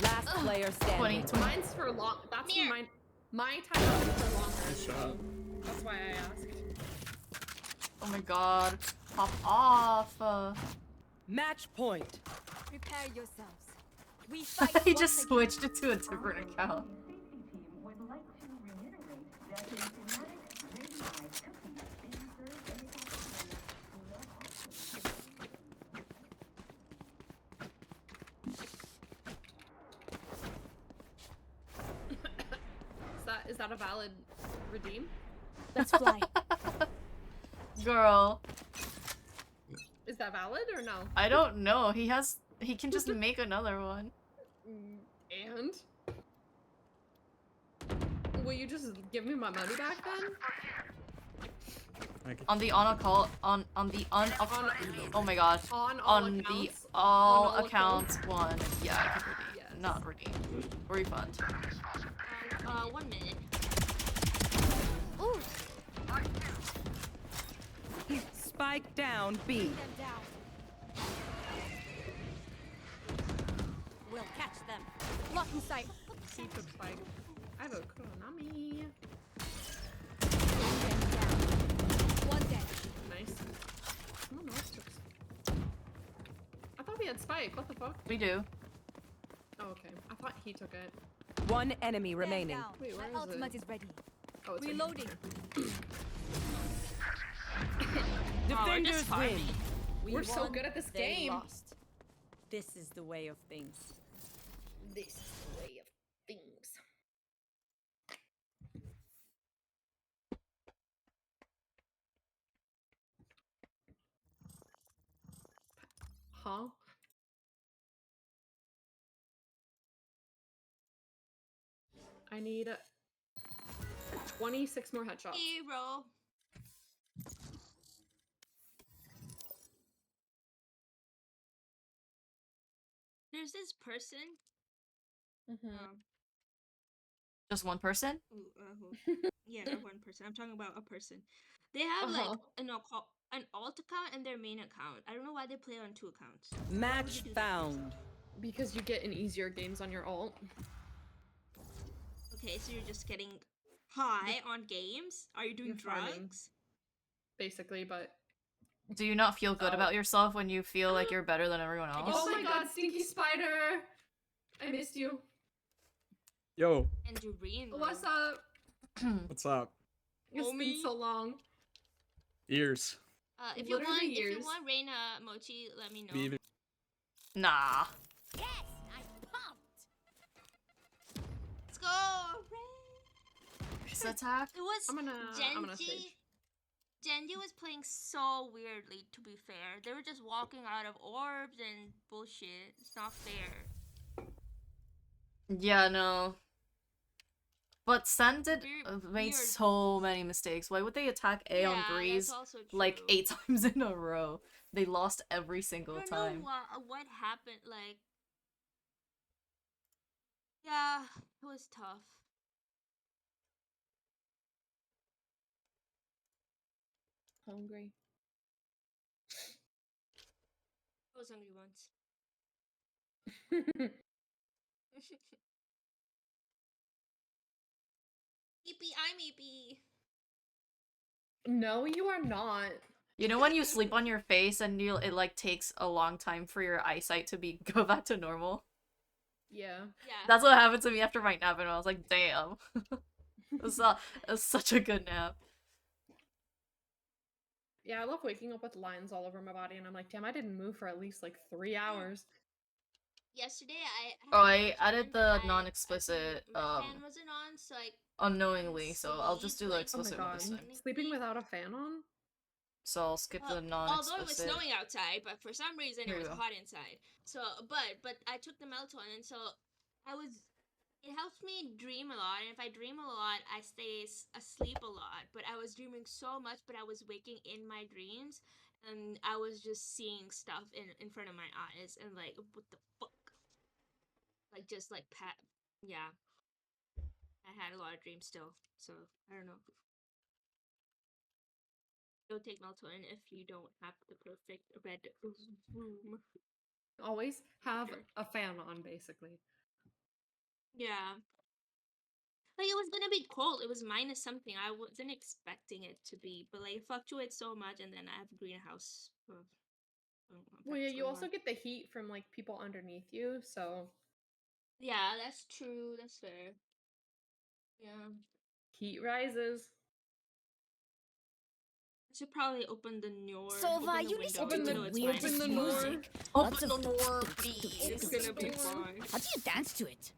Last player standing. 20. Mine's for long. That's Here. my time is for longer. So that's why I asked. Oh my god. Pop off. Match point. Prepare yourselves. We fight. He just switched it to a different account. would like to reiterate that the thematic radii cookies being served in the Is that a valid redeem? Let's fly. Girl. Is that valid or no? I don't know. He can just make another one. And? Will you just give me my money back then? On the oh my god. On all accounts? accounts one. Yeah, I can redeem. Yes. Not redeem. Refund. 1 minute. Ooh. Spike down B. Them down. We'll catch them. Lock in sight. He took spike. I have a Konami. One dead. Nice. Someone else took I thought we had spike. What the fuck? We do. Oh, okay. I thought he took it. One enemy remaining. Down. Wait, where My is ultimate it? is ready. Oh, it's right Reloading. Defenders win. We're so good at this They game. lost. This is the way of things. This is the way of things. Huh? I need 26 more headshots. Hero. There's this person. Just one person? Yeah, one person. I'm talking about a person. They have like an alt account and their main account. I don't know why they play on 2 accounts. Match found. Because you get in easier games on your alt. Okay, so you're just getting high on games? Are you doing You're farming. drugs? Basically, but... Do you not feel good about yourself when you feel like you're better than everyone else? Oh my god, Stinky Spider! I missed you. Yo, And Doreen. What's up? what's up? It's been so long. Ears. If you Literally want, years. Reina Mochi, let me know. Be even. Nah. Yes, I'm pumped. Let's go! This attack? It was I'm gonna stage. Genji was playing so weirdly, to be fair. They were just walking out of orbs and bullshit. It's not fair. Yeah, no. But Sen did made weird. so many mistakes. Why would they attack A on Yeah, Breeze that's also like true. 8 times in a row? They lost every I single don't time. know what happened. Like, yeah, it was tough. Hungry. I was hungry once. Eepy, I'm Eepy. No, you are not. You know when you sleep on your face and it like takes a long time for your eyesight to go back to normal? Yeah. Yeah. That's what happened to me after my nap, and I was like, damn. it was such a good nap. Yeah, I love waking up with lines all over my body, and I'm like, damn, I didn't move for at least like 3 hours. Yesterday I Oh, had I added melatonin, the but non-explicit my fan wasn't on, so I unknowingly, so I'll just do the like, explicit Oh my one this god. time. Sleeping without a fan on? So I'll skip the although it was non-explicit. snowing outside, but for some reason Here it you was go. hot inside. So, but I took the melatonin, so it helps me dream a lot, and if I dream a lot, I stay asleep a lot. But I was dreaming so much, but I was waking in my dreams, and I was just seeing stuff in front of my eyes, and like, what the fuck? Like, just like, yeah. I had a lot of dreams still, so I don't know. Don't take melatonin if you don't have the perfect red room. Always have a fan on, basically. Yeah. Like, it was gonna be cold. It was minus something. I wasn't expecting it to be, but like, it fluctuates so much, and then I have a greenhouse. Well, yeah, you also get the heat from like people underneath you, so Yeah, that's true. That's fair. Yeah. heat rises. I should probably open the door. Sova, open the you window, listen even to though it's weirdest fine. music. Open Lots of the door, It's gonna be fine. How do you dance to it?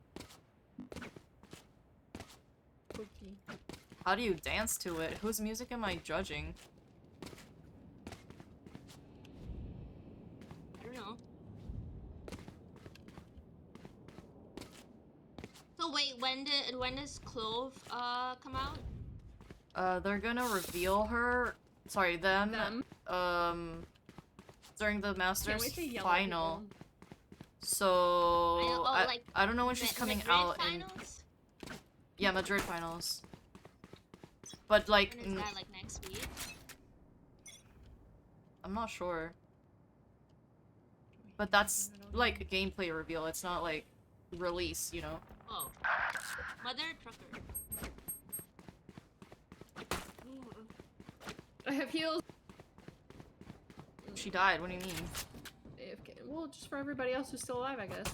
How do you dance to it? Whose music am I judging? I don't know. So wait, when does Clove come out? They're gonna reveal her. Sorry, them. During the Masters wait to yell at final. people. So like, I don't know when she's coming Madrid out in. finals? Yeah, Madrid finals. But like, When is that, like, next week? I'm not sure. But that's like a gameplay reveal. It's not like release, you know. Oh, Mother Trucker. I have heals. She died. What do you mean? AFK. Well, just for everybody else who's still alive, I guess.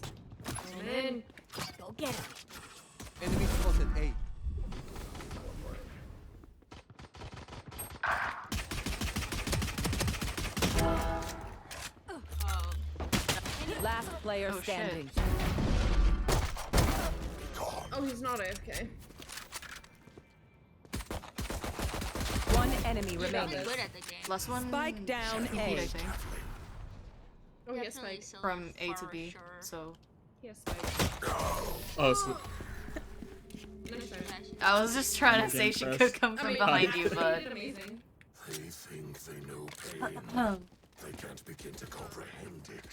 And then, go get it. Enemy spotted A. Last player Oh, shit. standing. Oh, he's not AFK. One enemy You're probably remaining. good at the game. Last one. Spike down she A. beat, I think. Oh, he has Definitely spike. still From A to for B. sure. So He has spike. Oh, so I was just trying to say she could come from behind you, but He did amazing. They think they know pain. They can't begin to comprehend it.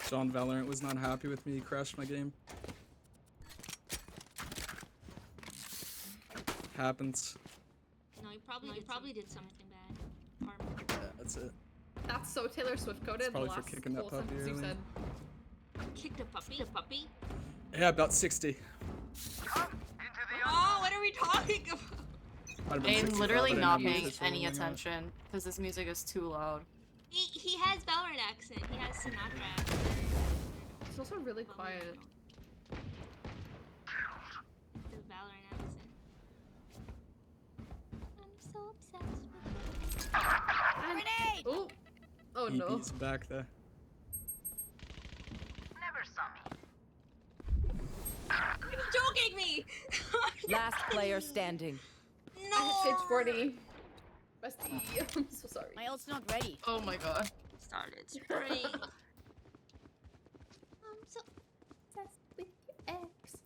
John Valorant was not happy with me. He crashed my game. Happens. No, you probably did something bad. Karma. Yeah, that's it. That's so Taylor Swift coded. The probably for last kicking that full puppy sentence you early. said. Kicked a puppy? A puppy? Yeah, about 60. Oh, what are we talking about? Might have been I'm 65, literally I didn't not know paying this any rolling out. attention because this music is too loud. He has Valorant accent. He has Sinatra accent. It's also really quiet. The Valorant accent. I'm so obsessed with Grenade! Oh. Oh no. EB's back there. Are you joking me? Last player standing. No! I hit stage 40. Bestie, I'm so sorry. My ult's not ready. Oh my god. Started spraying. I'm so obsessed with your ex.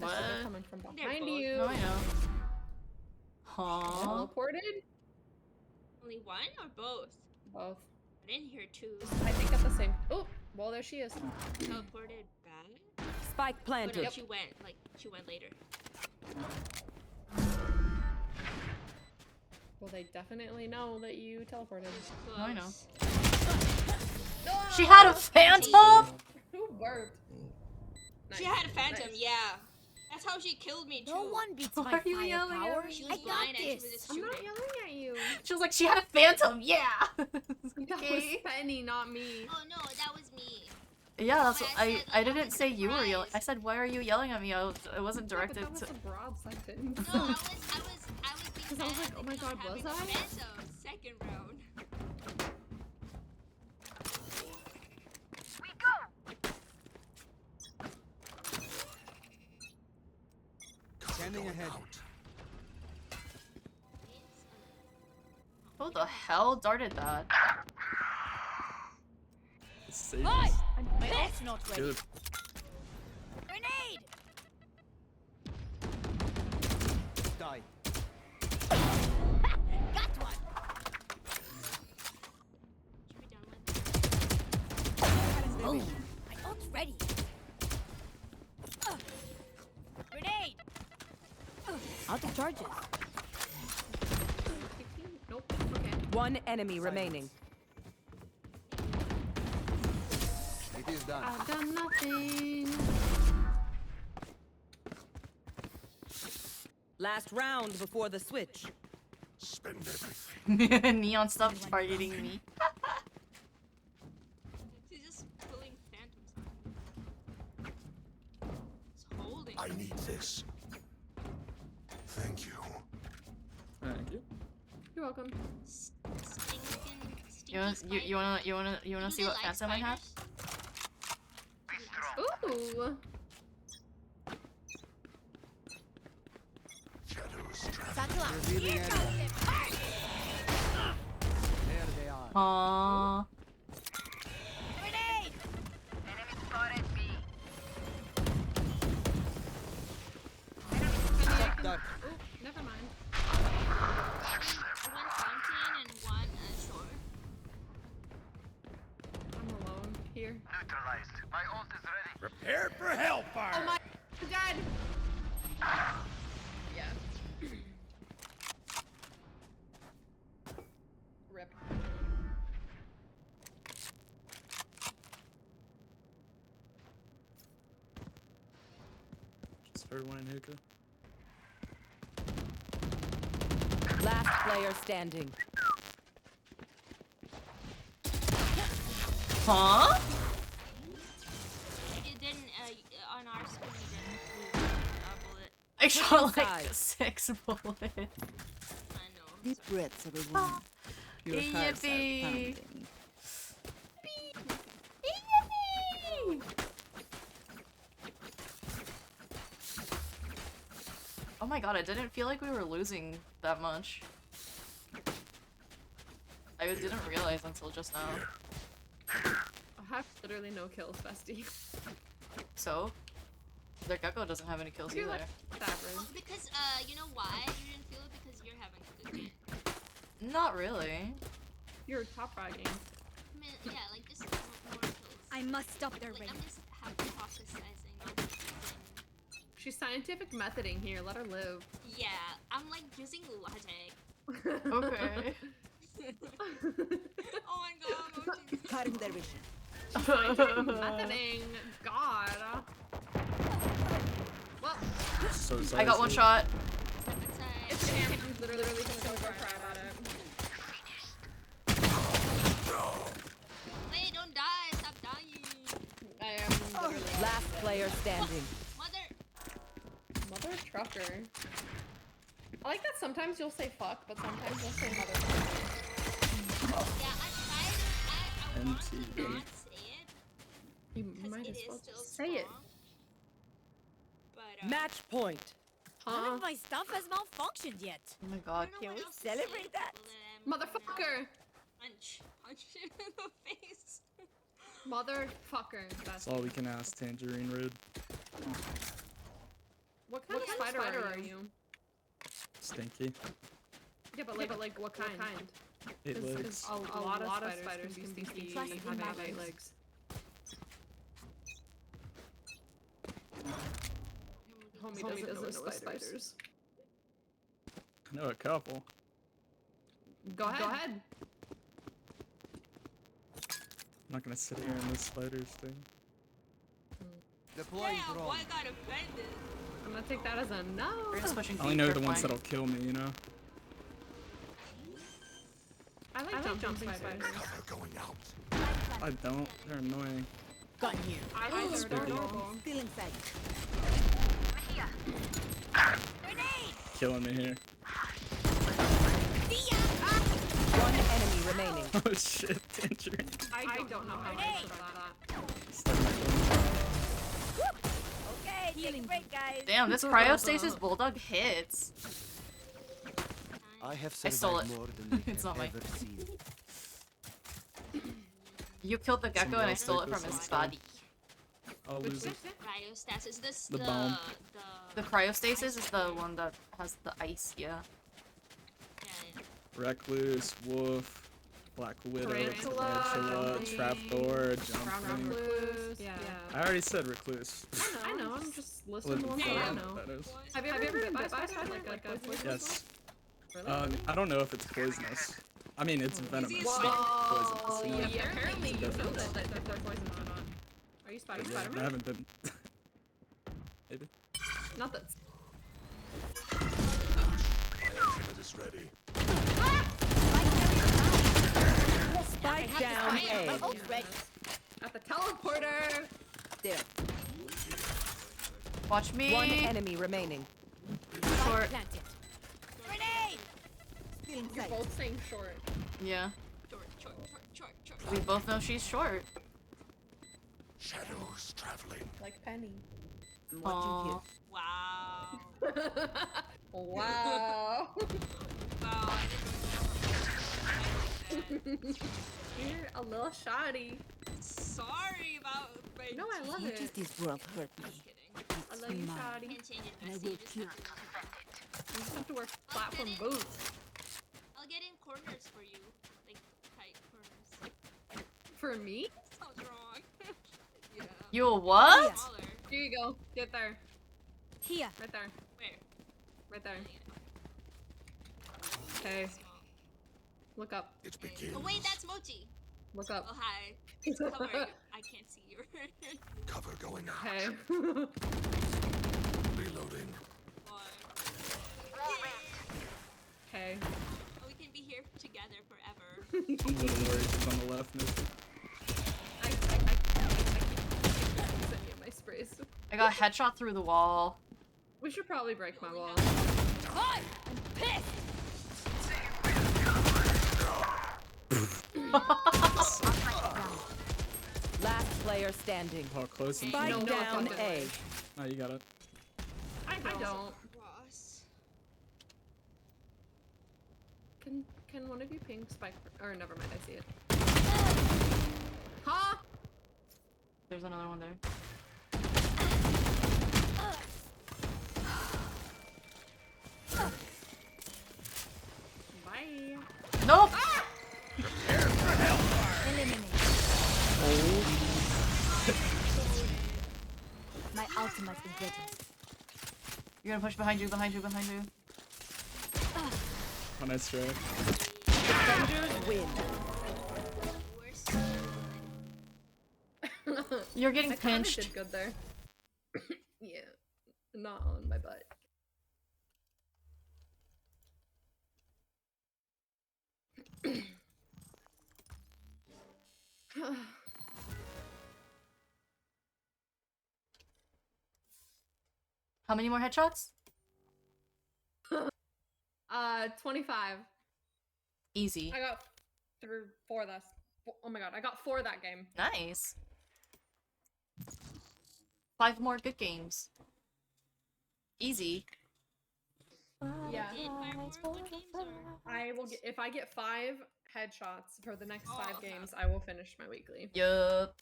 They're What? coming from They're behind both. you. No, I know. Huh? Teleported? Only one or both? Both. I didn't hear two. I think at the same. Oh, well, there she is. Teleported back? Spike Oh, no, planted. she went. Like, she went later. Well, they definitely know that you teleported. Close. No, I know. No! She had a phantom? Who burped? She Nice, had a phantom, nice. yeah. That's how she killed me, too. No one beats Why my are you yelling at firepower. me? She I was got blind and she was this. just I'm shooting. not yelling at you. She was like, she had a phantom, yeah! That was Penny, not me. Oh no, that was me. Yeah, that's But what I I said, I like, didn't say you were yelling. I surprised. said, why are you yelling at me? It wasn't Yeah, but directed that was to. a broad sentence. No, I was being 'Cause I was mad like, oh my because I'm God, was having a I? phantom. Second round. Standing ahead. Who the hell darted that? Save My us. ult's not ready. Good. Grenade! Die. Got one. Should be done with. Oh, my ult's ready. Grenade! Out of charges. Nope. Okay. One enemy remaining. It is done. I've done nothing. Last round before the switch. Spend everything. Neon, stop targeting me. She's just pulling phantoms. It's holding. I need this. Thank you. Thank you. You're welcome. You wanna see what phantom I have? Ooh. Shadows travel. Satchel out. Revealing Here enemy. comes it. There they are. Aww. Grenade! Duck, duck. Oh, never mind. One fountain and one shore. I'm alone here. Neutralized. My ult is ready. Prepare for hellfire. Oh my God. Yeah. Rip. Just heard one in hookah. Last player standing. Huh? It didn't, on our screen, it didn't move a bullet. I shot like Inside. 6 bullets. I know. Deep breaths, everyone. Your hearts are Yippee. pounding. Oh my god, I didn't feel like we were losing that much. I didn't realize until just now. I have literally no kills, bestie. So? Their Gecko doesn't have any kills You're either. like average. Well, because, you know why you didn't feel it? Because you're having a good game. Not really. You're top fragging. I mean, yeah, like, just more kills. I must stop their Like, rain. I'm just hypothesizing on the She's scientific methoding here. Let her live. Yeah, I'm like using logic. Okay. Oh my god, Mochi. Harm their vision. Scientific methoding. God. Well, So sorry. I got one shot. it's him. He's literally gonna go cry about it. Wait, don't die. Stop dying. I am literally. Last player standing. Mother. Mother trucker. I like that sometimes you'll say fuck, but sometimes you'll say motherfucker. Yeah, I tried. I want to MTV. not say it. You Because might it as is well still just say it. strong. But, Match point. None Huh? of my stuff has malfunctioned yet. Oh my I god. don't know Can what we else to say celebrate to that? people that I'm gonna Motherfucker. Punch him in the face. Motherfucker. That's That's all we can ask, Tangerine Rude. What kind of spider are you? Stinky. Yeah, but like what kind? 8 legs. A lot of spiders can be stinky having 8 legs. Homie doesn't know spiders. I know a couple. Go ahead. I'm not gonna sit here in this spiders thing. Damn, boy got offended. I'm gonna take that as a no. We're just pushing I only B know for the ones flank. that'll kill me, you know? I like jumping spiders. Cover going out. I don't. They're annoying. Gun here. I like them. They're adorable. Still inside. Killing me here. One enemy remaining. Oh shit, tangerine. I don't know how to answer that. Okay, healing break, guys. Damn, this cryostasis bulldog hits. I have I stole it. more than they It's have not mine. ever seen. You killed the gecko and I stole it from his body. I'll lose it. Cryostasis. This The bomb. The cryostasis is the one that has the ice, yeah. Recluse, wolf, black widow, Tarantula, trapdoor, Brown jumping. recluse. Yeah. I already said recluse. I know. I'm just listening to Well, ones I that I don't know. what that is. Have you ever been bit by a spider? Like a poisonous Yes. one? Really? I don't know if it's poisonous. I mean, it's venomous. Whoa. Not Oh, poisonous. yeah, you know? apparently you It's know different. that they're poisonous or not. Are you I Spider-Man? haven't been. Maybe. Not that. My ultimate is ready. Spike down A. At the teleporter. There. Watch me. One enemy remaining. Short. Grenade. Still You're inside. both saying short. Yeah. Short. We both know she's short. Shadows traveling. Like Penny. Aww. Wow. Wow. Wow. You're a little shoddy. Sorry about my No, I love it. This world hurt me. Just kidding. I love you, shoddy. Can't change it. And I Bessie. will You just cure have to- You just have to wear platform boots. I'll get in corners for you. Like tight corners. For me? Sounds wrong. Yeah. You a what? Smaller. Here you go. Get there. Here. Right there. Where? Right there. Okay. Look up. It begins. Oh wait, that's Mochi. Look up. Oh hi. How are you? I can't see you. Cover going out. Okay. Reloading. Okay. Oh, we can be here together forever. I'm a little worried she's on the left. Maybe. I keep sending you my sprays. I got headshot through the wall. We should probably break my wall. I'm pissed. Last player standing. Oh, close and Spike No, no, down fucking A. way. Oh, you got it. I don't. Ross. Can one of you ping Spike? Or never mind, I see it. Huh? There's another one there. Bye. Nope. Eliminate. My ultimate is ready. You're gonna push behind you, behind you, behind you. Oh, nice try. Defenders win. You're getting I kinda pinched. did good there. Yeah. Not on my butt. How many more headshots? 25. Easy. I got 4 that. Oh my god, I got 4 that game. Nice. 5 more good games. Easy. Yeah. Did 5 more good games or? I will get if I get 5 headshots for the next 5 Oh, okay. games, I will finish my weekly. Yup.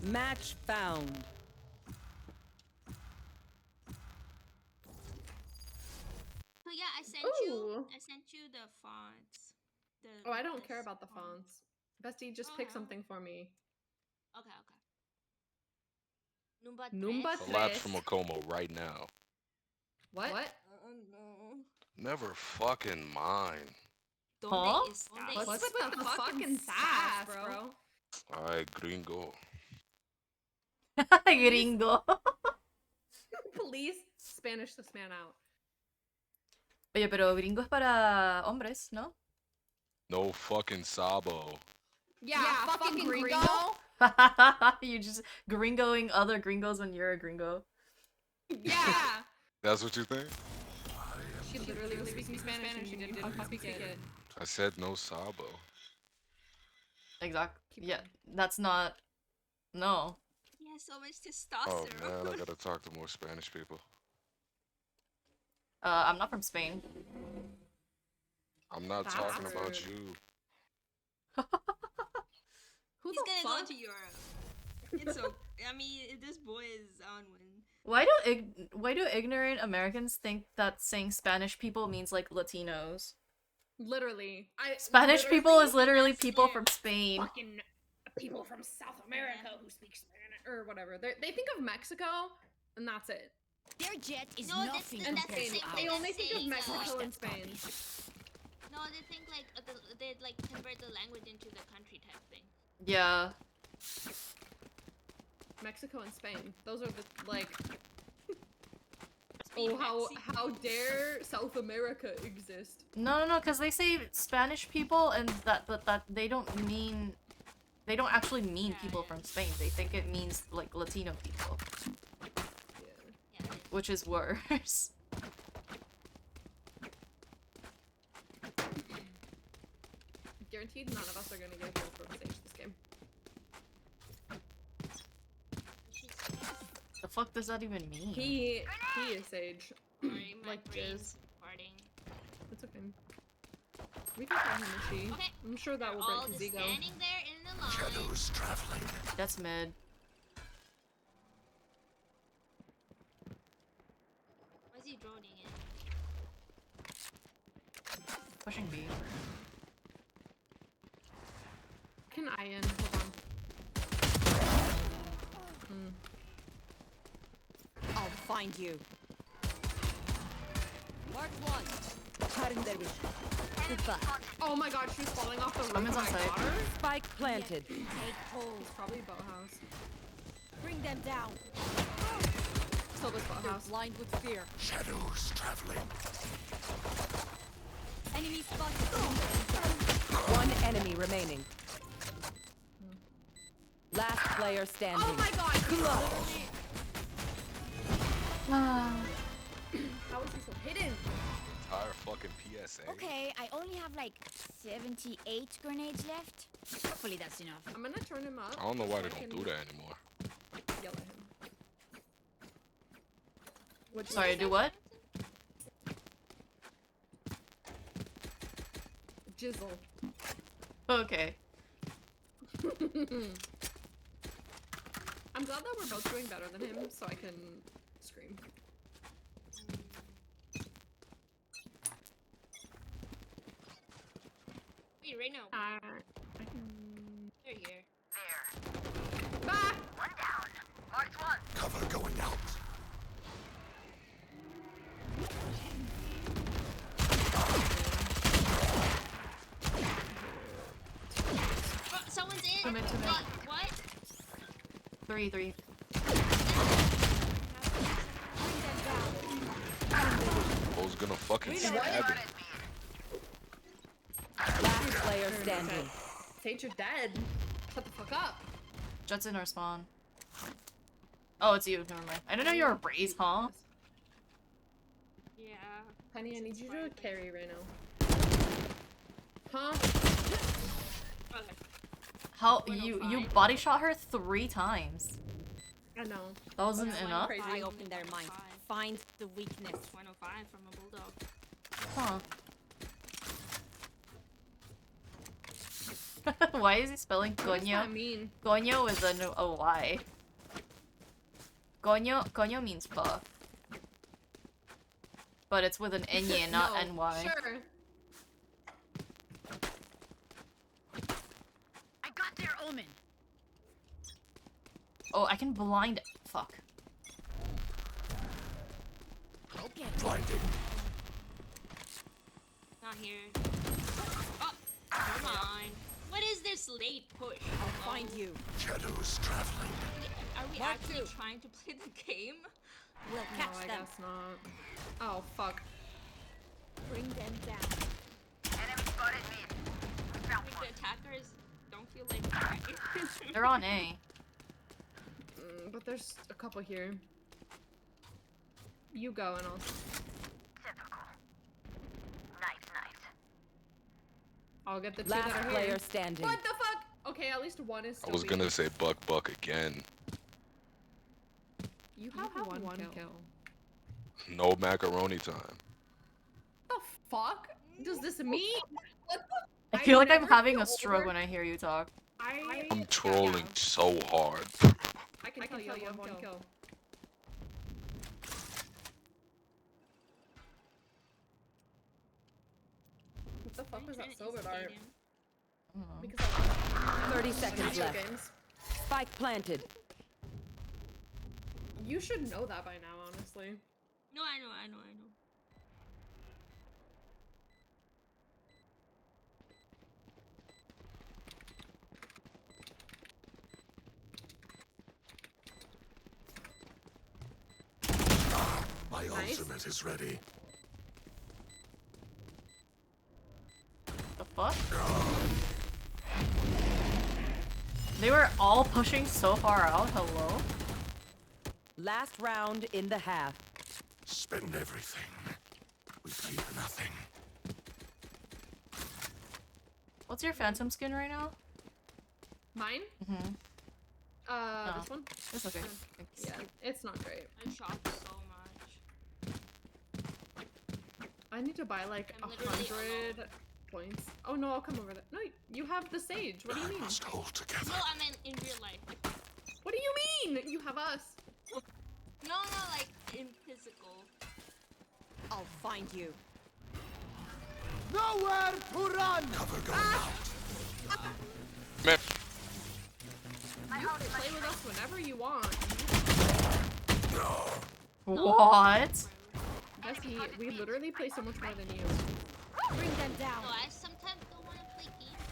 Match found. Oh yeah, I sent Ooh. you the fonts. Oh, I don't care about the fonts. Bestie, just pick Okay. something for me. Okay, okay. Numba Numba tres? Collapse tres. from Okomo right now. What? No. Never fucking mind. Donde Huh? estás? What's with the fucking sass, bro? Ay, gringo. Gringo. Please Spanish this man out. Oye, pero gringo es para hombres, ¿no? No fucking sabo. Yeah, fucking gringo. You just gringoing other gringos when you're a gringo. Yeah. That's what you think? She literally was speaking Spanish and you didn't speak it. I said no sabo. Exactly. Yeah, that's not. No. Yeah, so much Oh testosterone. man, I gotta talk to more Spanish people. I'm not from Spain. I'm not That's talking rude. about you. Who He's the gonna fuck? go to Europe. It's so. I mean, this boy is on one. Why do ignorant Americans think that saying Spanish people means like Latinos? Literally. Spanish people is literally that's people their from Spain. Fucking people from South America who speak Spanish or whatever. They think of Mexico and that's it. Their jet is No, nothing And that's the Spain. same They thing only as think of saying, Mexico and Spain. No, they think like they like convert the language into the country type thing. Yeah. Mexico and Spain. Those are the like. Speak Oh, Mexican. how dare South America exist? No, because they say Spanish people and that they don't actually mean people from Spain. They think it means like Latino people, Yeah. Yeah. which is worse. Guaranteed none of us are gonna get killed from stage this game. The fuck does that even mean? He is Sage. Sorry, my Like brain's farting. It's okay. We can call him a she. Okay. I'm sure that will All break his just ego. standing there in the line. Shadows traveling. That's mid. Why is he droning in? Pushing B. Can I in? Hold on. I'll find you. Mark one. Cutting their vision. Goodbye. Oh my god, she was falling off the roof. Someone's on My site. daughter? Spike planted. Take hold. It's probably boathouse. Bring them down. Still this They're boathouse. blind with fear. Shadows traveling. Enemy spotted. One enemy remaining. Last player standing. Oh my god! He literally... How is he so hidden? Entire fucking PSA. Okay, I only have like 78 grenades left. Hopefully that's enough. I'm gonna turn him up. I don't know why so they I don't can do that anymore. Yell at him. What'd you Sorry, say? do what? Jizzle. Okay. I'm glad that we're both doing better than him, so I can scream. Wait, right now. I They're here. Ah! Cover going out. Oh, someone's in. Two mid. Wait, what? 3. I was gonna fucking stab him. Last player standing. Sage, you're dead. Shut the fuck up. Jets in our spawn. Oh, it's you. Never mind. I didn't know you were a Braze, huh? Yeah. Penny, I need you to carry right now. Huh? Okay. How you body shot her 3 times? I know. That wasn't That's enough. crazy. I open their mind. Find the weakness. 105 from a bulldog. Huh. Why is he spelling What does coño? that mean? Coño is a Y. Coño means fuck. But it's with an N, not No, NY. Sure. I got their omen. Oh, I can blind. Fuck. Okay. Blinding. Not here. Oh, come on. What is this late push? I'll find you. Shadows traveling. Are we Mark actually two. trying to play the game? We'll No, catch I them. guess not. Oh, fuck. Bring them down. Like the attackers don't feel like trying. They're on A. But there's a couple here. You go and I'll... I'll get the two Last that are player here. standing. What the fuck? Okay, at least one is still I was gonna say buck again. You have one kill. No macaroni time. The fuck does this mean? What I the... feel like I'm never having feel a stroke over- when I hear you talk. I'm trolling so hard. I can tell you have one kill. What the fuck was that silver dart? Because I 30 seconds video left. games. Spike planted. You should know that by now, honestly. No, I know. My Nice. ultimate is ready. The fuck? They were all pushing so far out. Hello? Last round in the half. Spend everything. We keep nothing. What's your phantom skin right now? Mine? Mm-hmm. This one? It's okay. Yeah, it's not great. I shopped so much. I need to buy like I'm literally 100 points. Oh no, I'll come over there. No, you have the sage. What do you I mean? must hold together. No, I mean in real life. What do you mean? You have us. No, like in physical. I'll find you. Nowhere to run. Cover going out. Man, You can play with us whenever you want. What? Bessie, we literally play so much more than you. Bring them down. No, I sometimes don't want to play games.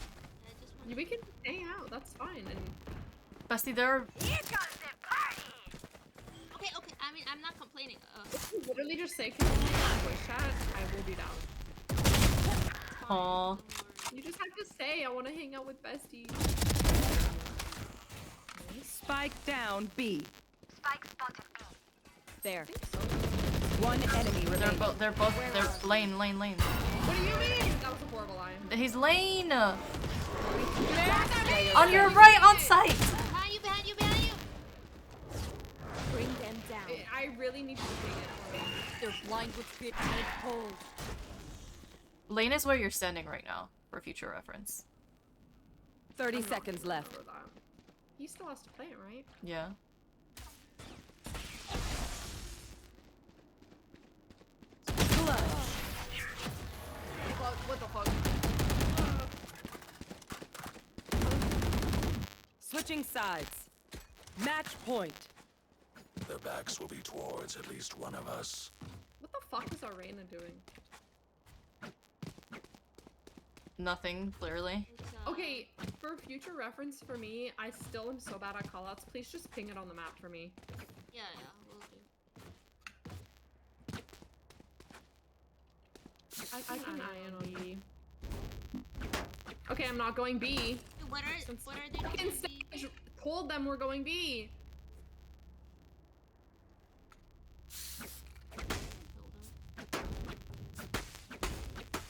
I just want We can hang out. That's fine. And Bestie, there are... Okay, I mean, I'm not complaining. if you literally just say, "Can you voice chat?" I will be down. Aw. You just have to say, "I want to hang out with Bestie." Spike down B. There. One enemy remaining. They're lane. What do you mean? That was a horrible line. He's lane! On On your right, on site! behind you. Bring them down. I really need to take it. They're blind with fit and cold. Lane is where you're standing right now, for future reference. 30 seconds left. For that. He still has to play it, right? Yeah. What the fuck? Switching sides. Match point. Their backs will be towards at least one of us. What the fuck is Arena doing? Nothing, clearly. Okay, for future reference for me, I still am so bad at callouts. Please just ping it on the map for me. Yeah, we'll do. I can iron on B. Okay, I'm not going B. What are they Fucking doing? Sage told them we're going B.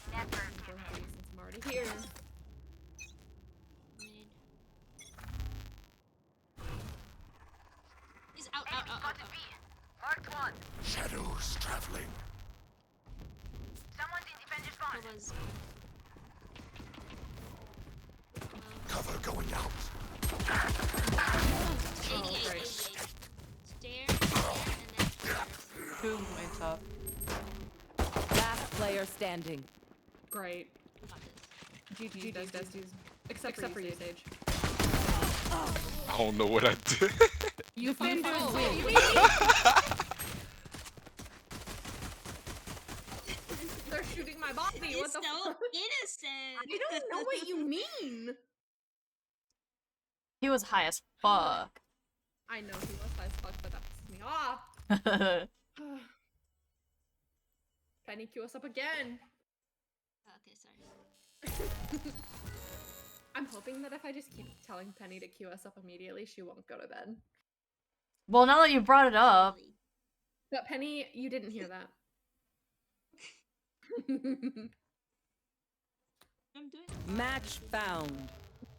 Since I'm already here. He's out. Marked one. Shadows traveling. Someone's in defender spawn. It was. Cover going out. 88. great. Stairs, and then stairs. Two went up. player standing. Great. Got this. GG, besties. Except for you, Sage. I don't know what I did. You fucking Defenders win. win. They're shooting my body. What It's the so fuck? innocent. I don't know what you mean. He was high as fuck. I know he was high as fuck, but that pissed me off. Penny, queue us up again. Okay, sorry. I'm hoping that if I just keep telling Penny to queue us up immediately, she won't go to bed. Well, now that you brought it up, But Penny, you didn't hear that. I'm doing Match found.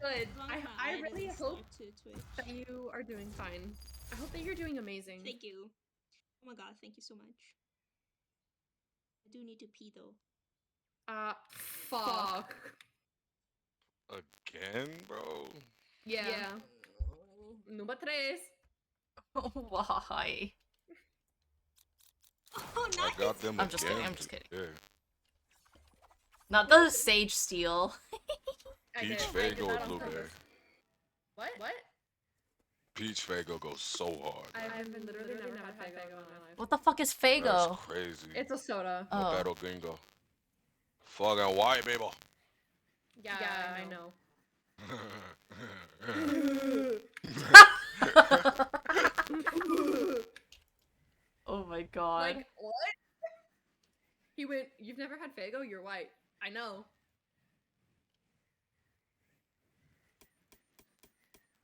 Good. As long I as my I eye really doesn't hope snap to Twitch. that you are doing fine. I hope that you're doing amazing. Thank you. Oh my god, thank you so much. I do need to pee though. Fuck. Again, bro? Yeah. Número 3. why? Oh, I got them I'm just again. kidding, I'm just kidding. Yeah. Not the Sage steal. Peach, I Fago, did or that on Blueberry? purpose. What? Peach Fago goes so hard. I've been literally never had Fago in my life. What the fuck is That's Fago? crazy. It's a soda. Oh. Roberto Gringo. Fucking white people. Yeah, I know. Oh my god. Like, what? He went, you've never had Fago? You're white. I know.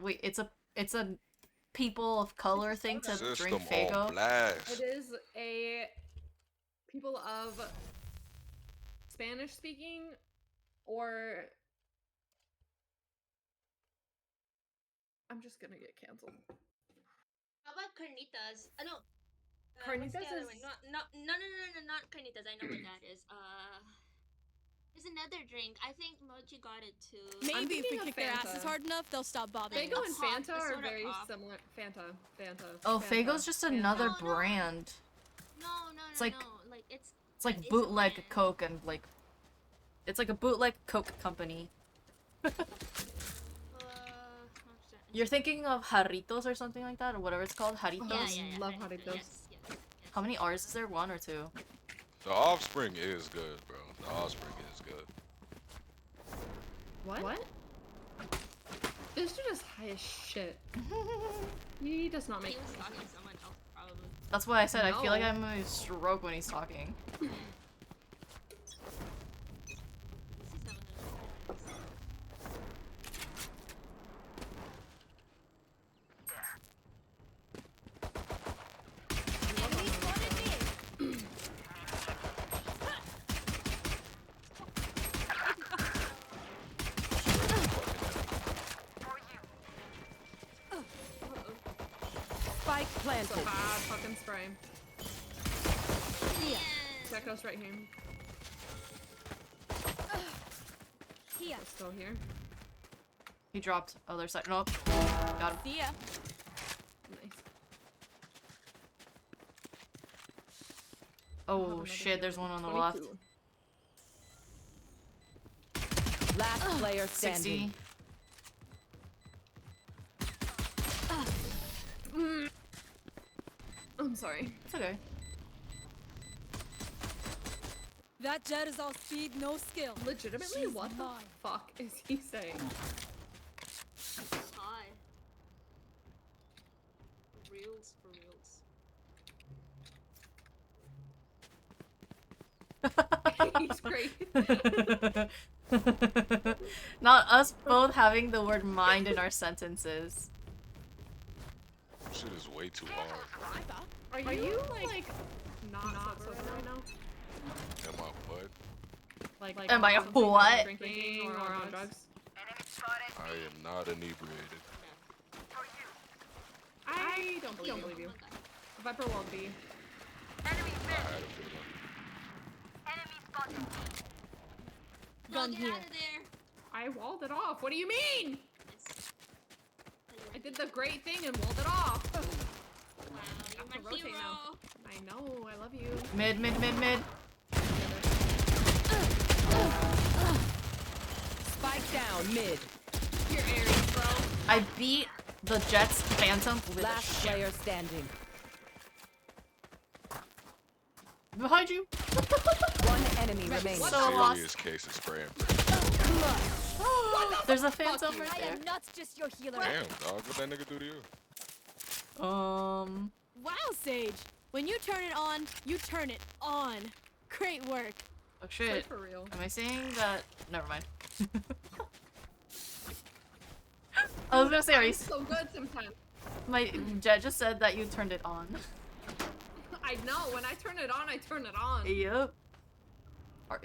Wait, it's a people of color thing to System drink on Fago? blast. It is a people of Spanish speaking or I'm just gonna get canceled. How about carnitas? No. Carnitas what's the other is- one? No, not carnitas. I know what that is. There's another drink. I think Mochi got it too. Maybe if we thinking of kick their asses Fanta. hard enough, they'll stop bothering Fago us. and Pop, Fanta the are soda very pop. similar. Fanta. Oh, Fanta, Fago's just Fanta. another No, no. brand. No. It's like- no. Like it's like it's a bootleg brand. Coke and like... It's like a bootleg Coke company. I'm certain. You're thinking of Jarritos or something like that? Or whatever it's called? Jarritos? Yeah. Love Jarritos. Jarritos. Yes. How many R's is there? 1 or 2? The Offspring is good, bro. The Offspring is good. What? This dude is high as shit. He does not He make was talking to someone else probably. That's why I said I feel like No. I'm gonna stroke when he's talking. This is someone else. Enemy spotted me. Spike It's a planted. bad fucking spray. Yeah. Checkos right here. Here. It's still here. He dropped other side. Nope. Got him. See ya. Nice. Oh shit, there's one on the left. 22. Last player standing. 60. I'm sorry. It's okay. That jet is all speed, no skill. Legitimately, She's what mine. the fuck is he saying? Hi. For reals. He's great. Not us both having the word mind in our sentences. Shit is way too hard. Are you like not sober right now? Am I what? Like Am I on something, what? like drinking or on drugs? I am not inebriated. I don't believe you. Viper won't be. I had a feeling. Gun Get here. out of there. I walled it off. What do you mean? Yes. I did the great thing and walled it off. Wow, Have you're to my rotate hero. now. I know. I love you. Mid. Together. down mid. Your Ares, bro. I beat the Jets Phantom with Last a shit. player standing. Behind you. One enemy remaining. So lost. Serious case of spraying. There's a Phantom right I there. am not just your healer. Damn, dog. What that nigga do to you? Wow, Sage. When you turn it on, you turn it on. Great work. Oh shit. Like, for real. Am I saying that? Never mind. I was gonna say, are you? I'm so good sometimes. My Jet just said that you turned it on. I know. When I turn it on, I turn it on. Yep.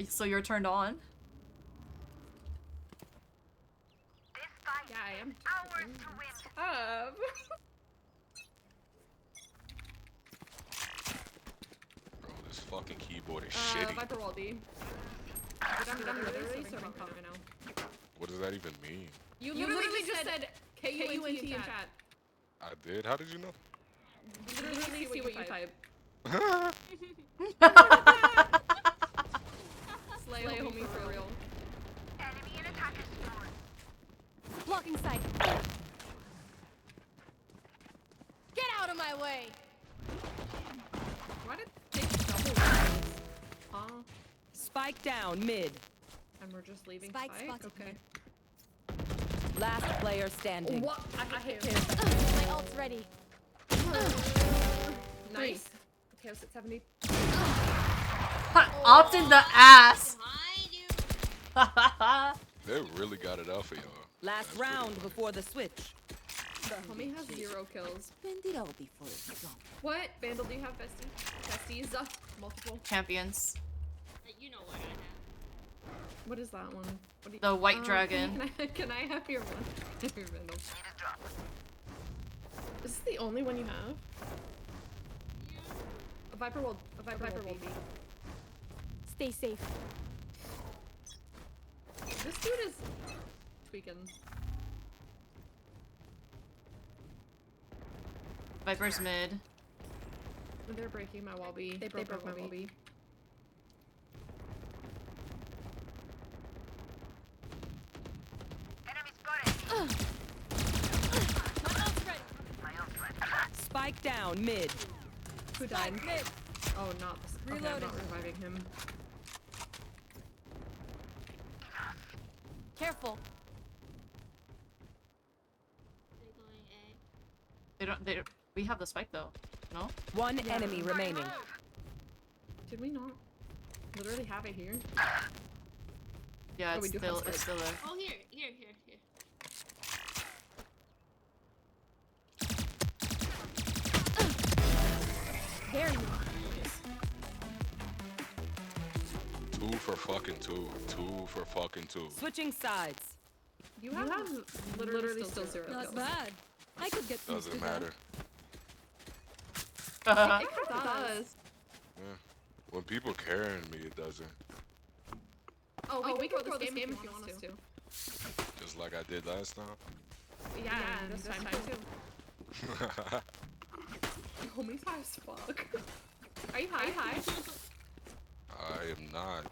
So you're turned on? Yeah, I am. Up. Bro, this fucking keyboard is Viper shitty. wall D. I'm literally serving coffee now. What does that even mean? You literally just said KUNT in chat. I did? How did you know? Literally see what you type. Slay homie for real. Blocking sight. Get out of my way. Why did they double rounds? Huh? Spike down mid. And we're just leaving Spike Spike? spotted. Okay. Last player standing. What? I hit him. My ult's ready. Nice. Okay, I was at 70. Opt in the ass. Behind you. They really got it out for y'all. Last That's round pretty before the switch. The homie has 0 kills. When did all be full? What? Vandal, do you have bestie? Besties? Multiple. Champions. You know what I have. What is that one? What do you, The white dragon. Can I have your one? Your Vandal. Is this the only one you have? A Viper will. A Viper will be. Stay safe. This dude is tweaking. Viper's mid. They're breaking my wall B. They broke my wall B. Spike down mid. Who died? Oh, not this. Okay, I'm not reviving him. Careful. They're going A. They don't. We have the spike though. No. One enemy remaining. Did we not literally have it here? Yeah, Oh, we it's do have still spike. there. Oh, here. There you are. 2 for fucking 2. 2 for fucking 2. Switching sides. You have literally still 0 Not kills. bad. I could get things Doesn't together. matter. It kind of does. Yeah. When people carrying me, it doesn't. Oh, we can throw this game if you want us to. Just like I did last time. Yeah, this time too. Homie's high as fuck. Are you high? I am not.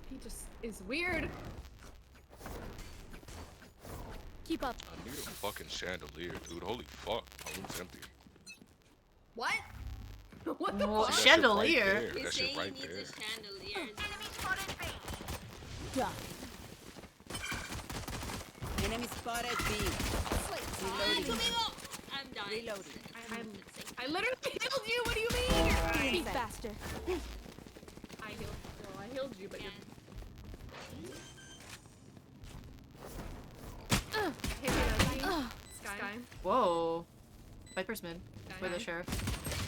He just is weird. Keep up. I need a fucking chandelier, dude. Holy fuck. My room's empty. What? What the Well, fuck? See, that shit chandelier. Right there. He's That saying shit right he needs there. a chandelier. Duh. Enemy spotted B. I'm done. Reloading. I literally healed you. What do you mean? Be faster. I healed. Well, I healed you, but you're. Hey, Sky. Whoa. Viper's mid. Sky. With the sheriff.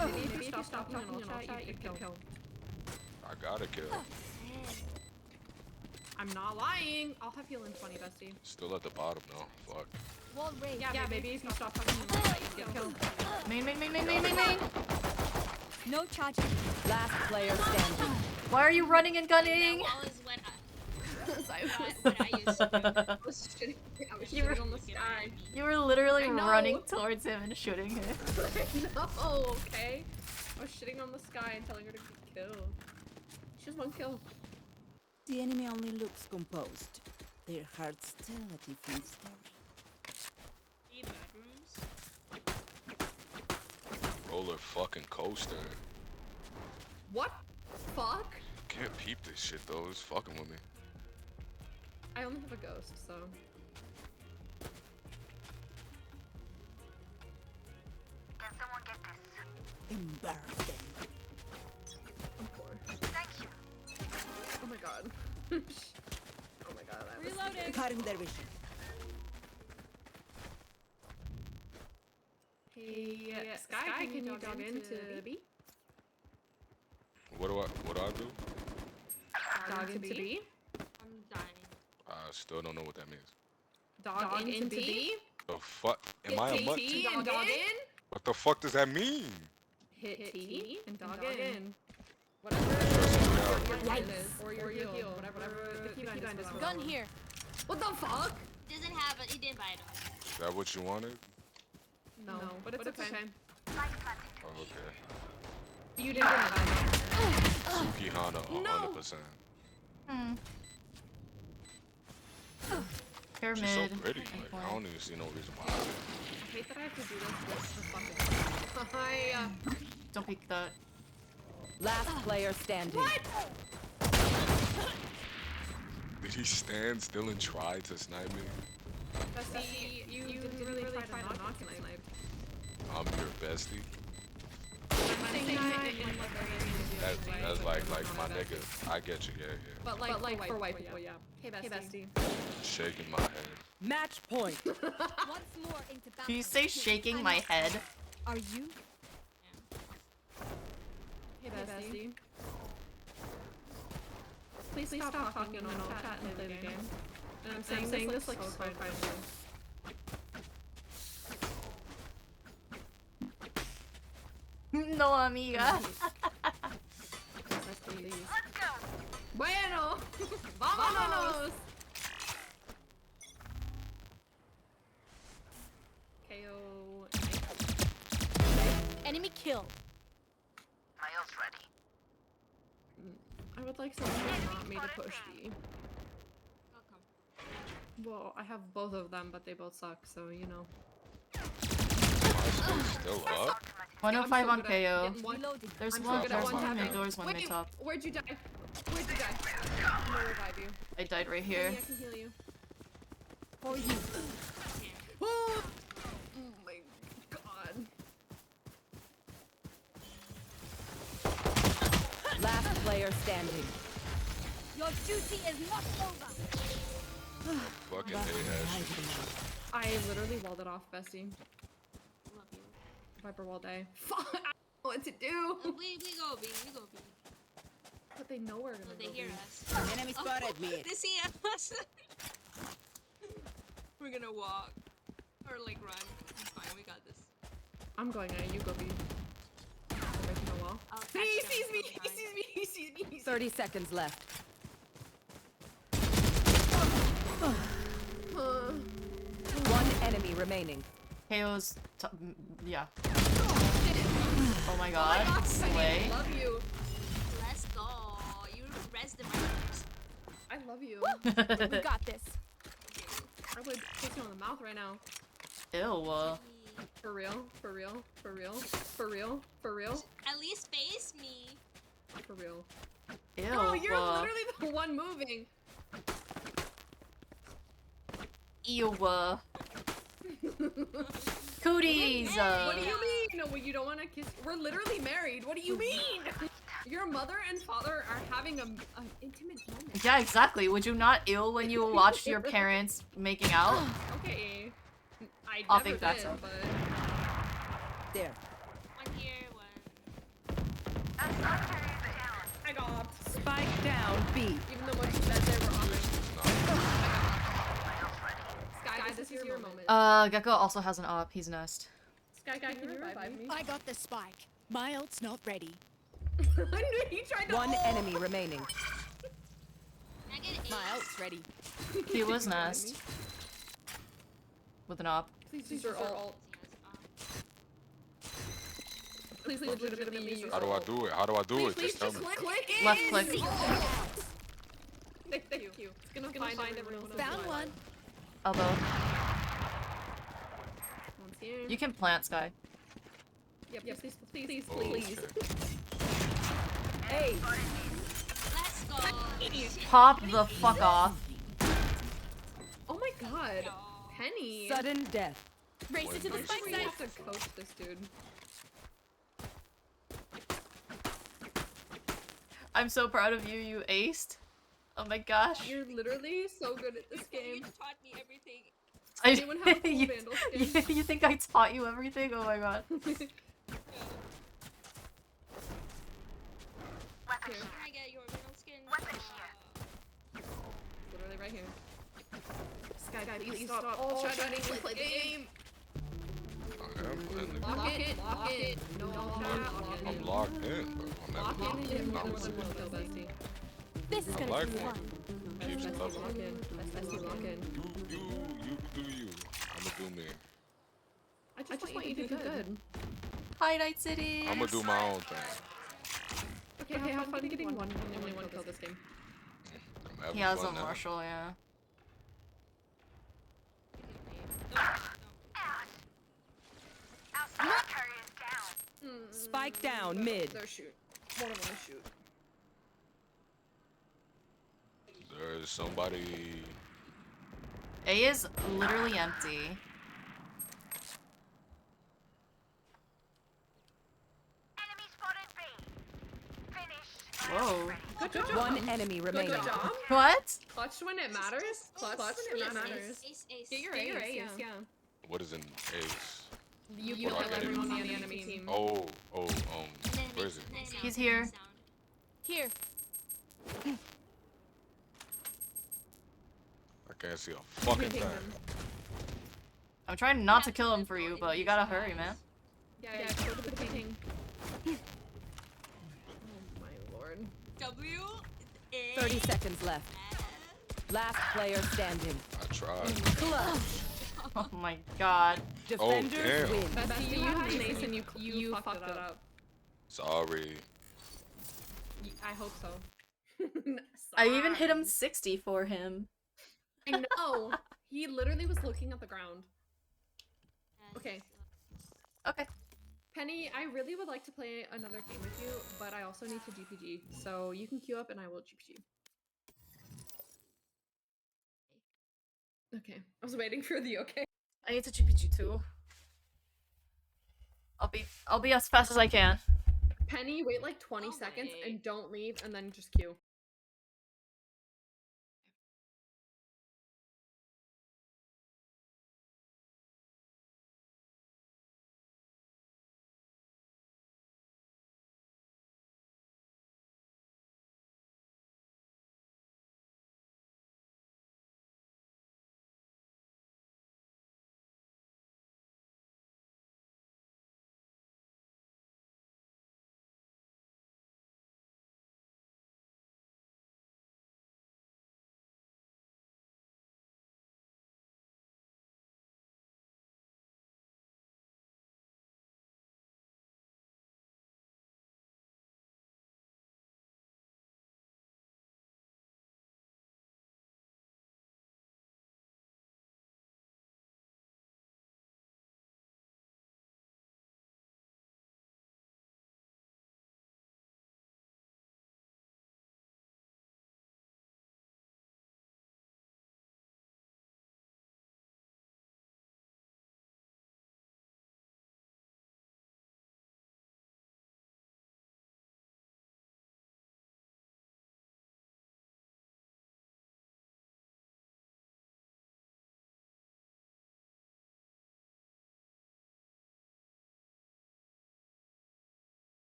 Maybe if you stop talking and I'll chat, you can kill. I gotta kill. I'm not lying. I'll have heal in 20, bestie. Still at the bottom, though. Fuck. Wall raised. Yeah, maybe if you stop talking and I'll chat, you can kill. Main. No charging. Last player standing. Why are you running and gunning? That was what I used to do. I was shitting on the sky. You were literally I know. running towards him and shooting him. No, okay. I was shitting shitting on the sky and telling her to kill. She has 1 kill. The enemy only looks composed. Their hearts tell a different story. 3 bedrooms. Roller fucking coaster. What? Fuck? Can't peep this shit though. It's fucking with me. I only have a ghost, so. Can someone get this? Embarrassing. I'm poor. Thank you. Oh my god. Oh my god. I was Reloading. Cutting their vision. Hey, Sky, can you dog into B? What do I do? Dog into B? I'm dying. I still don't know what that means. Dog into B? The fuck? Am I a mutt? T and dog in? What the fuck does that mean? Hit T and dog in. Whatever your line is, or your heel, whatever the keybind is. Gun here. What the fuck? Doesn't have it. He didn't buy it. Is that what you wanted? No, but it's okay. Oh, okay. You didn't buy it. Sukihana, 100%. Pyramid. She's so pretty. I think Like, I don't even see no reason why. I hate that I have to do this just for fucking. Don't peek that. Last player standing. What? Did he stand still and try to snipe me? Bessie, you didn't really try to knock and snipe. I'm your bestie. I'm saying that in like a very That's like my nigga. I get you, yeah. But like for white people, yeah. Hey bestie. Shaking my head. Match point. Once more into battle. Do you say shaking my head? Are you? Hey bestie. Please stop talking and I'll chat and play the game. And I'm saying this like so quietly. No, amiga. Bueno, vámonos. KO. Enemy kill. My ult's ready. I would like someone to not me to push B. Welcome. Well, I have both of them, but they both suck, so you know. Still up? 105 on KO. Reloading. There's I'm so one. good at There's one one-tapping. mid doors, one mid Wait, top. where'd you die? Where'd you die? I'm gonna revive you. I died right here. Maybe I can heal you. For you. Oh my god. Last player standing. Your duty is not over. Fucking hate that shit. I literally walled it off, Bestie. Love you. Viper wall day. Fuck! I don't know what to do. We go B. We go B. But they know we're gonna So they go hear B. us. Enemy spotted me. They see us. We're gonna walk. Or like run. It's fine, we got this. I'm going A, you go B. I'm making a wall. I'll catch He them sees me! from He behind. sees me! He sees me! He sees 30 seconds left. One enemy remaining. KO's. Yeah. Oh Oh my god. Slay. I love you. Let's go. You rest the miners. I love you. We got this. I would kiss you on the mouth right now. Ew. For real? For real? For real? For real? For real? At least face me. For real. Ew. Girl, you're literally the one moving. Ew. Cooties. What do you mean? No, you don't want to kiss. We're literally married. What do you mean? Your mother and father are having an intimate moment. Yeah, exactly. Would you not ill when you watched your parents making out? Okay. I I'll never think that's did, it. but There. One here, one. I got. Spike down B. Even though what you said they were on it. Sky, this is your moment. Gecko also has an op. He's nest. Sky, can you revive me? I got the spike. My ult's not ready. I knew he tried to. One enemy remaining. Can I get My eight? ult's ready. He was nest. With an op. Please use your ult. Please legitimately use How do I do it? How do I do it? Just tell me. click it. Left click. Thank you. It's gonna find everyone else. Found one. Elbow. One's here. You can plant, Sky. Yep, please. Okay. Hey, Let's go. Pop the fuck off. Oh my god. Penny. Sudden death. race it to the Wait, spike We site. have to coach this dude. I'm so proud of you. You aced. Oh my gosh. You're literally so good at this You game. taught me everything. Does anyone have a cool you, Vandal skin? you think I taught you everything? Oh my god. Here. Can I get your middle skin? Literally right here. Sky, please stop all chatting and play the game. I am in the Lock it. No, I'm locked in, but I'm Lock never in. You have more I'm than one kill, bestie. This is I gonna like be one. fun. Keeps Bestie, covered. lock in. Bestie, lock in. You do you. I'ma do me. I just want you to do good. Hi, Night City. I'ma do my own thing. Okay, have fun getting only one kill this game. I'm having He has a fun now. Marshall, yeah. Spike down mid. They're shoot. One of them is shoot. There's somebody. A is literally empty. Whoa. Good job. One enemy remaining. Good job. What? Clutch when it matters. Clutch when it matters. Ace. Get your ace, yeah. What is an ace? You What kill do I get? everyone on the enemy team. Oh, where is it? He's here. Here. I can't see a fucking thing. I'm trying not to kill him for you, but you gotta hurry, man. Yeah, go to the painting. Oh my lord. W. 30 seconds left. Last player standing. I tried. Clutch. Oh my god. Defenders damn. win. Bestie, you had an ace and you fucked it up. Sorry. I hope so. I even hit him 60 for him. I know. He literally was looking at the ground. Okay. Okay. Penny, I really would like to play another game with you, but I also need to GPG. So you can queue up and I will GPG. Okay. I was waiting for the okay. I need to GPG too. I'll be as fast as I can. Penny, wait like 20 seconds and don't leave and then just queue.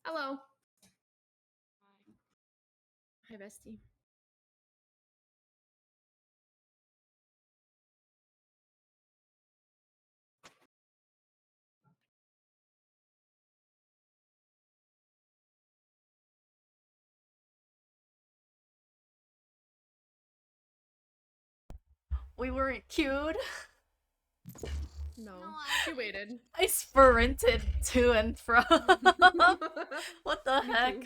Hello. Hi, bestie. we weren't queued. No, she waited. I sprinted to and from. What the heck?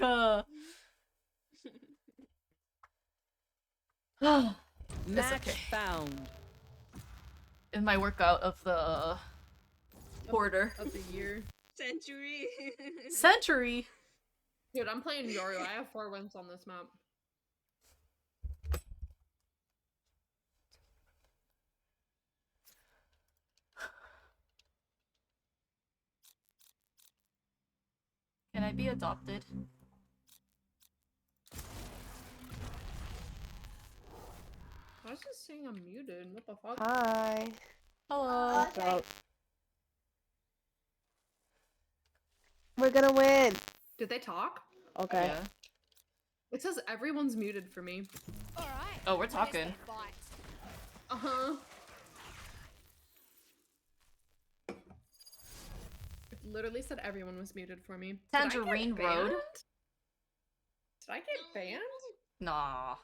Match okay. found. In my workout of the quarter. Of the year. Century. Century? Dude, I'm playing Yoru. I have 4 wins on this map. Can I be adopted? I was just saying I'm muted. What the fuck? Hi. Hello. What's up? We're gonna win. Did they talk? Okay. Yeah. It says everyone's muted for me. Alright. Oh, we're talking. Uh-huh. It literally said everyone was muted for me. Tangerine Road? Did I get banned? Nah.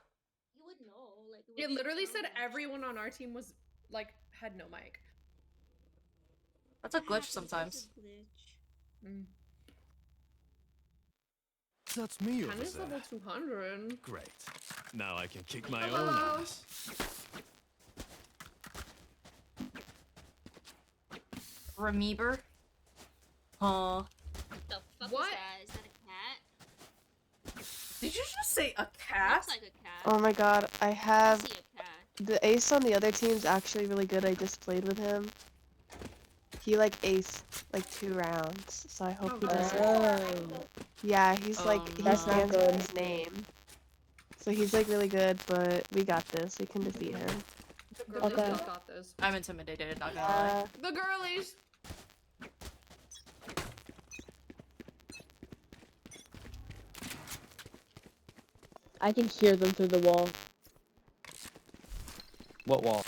You would know. Like It literally said everyone on our team was like had no mic. That's a glitch sometimes. Mm. That's me over Tennis there. level 200. Great. Now I can kick my Hello. own ass. Remeeber? Huh. The fuck What? is that? Is that a cat? Did you just say a cat? Looks like a cat. Oh my god, I I have see a cat. the ace on the other team's actually really good. I just played with him. He like aced like 2 rounds, so I hope he doesn't. Yeah, he's like he no. stands with his name. So he's like really good, but we got this. We can defeat him. The girlies Okay. just got this. I'm intimidated, not gonna lie. The girlies. I can hear them through the wall. What wall?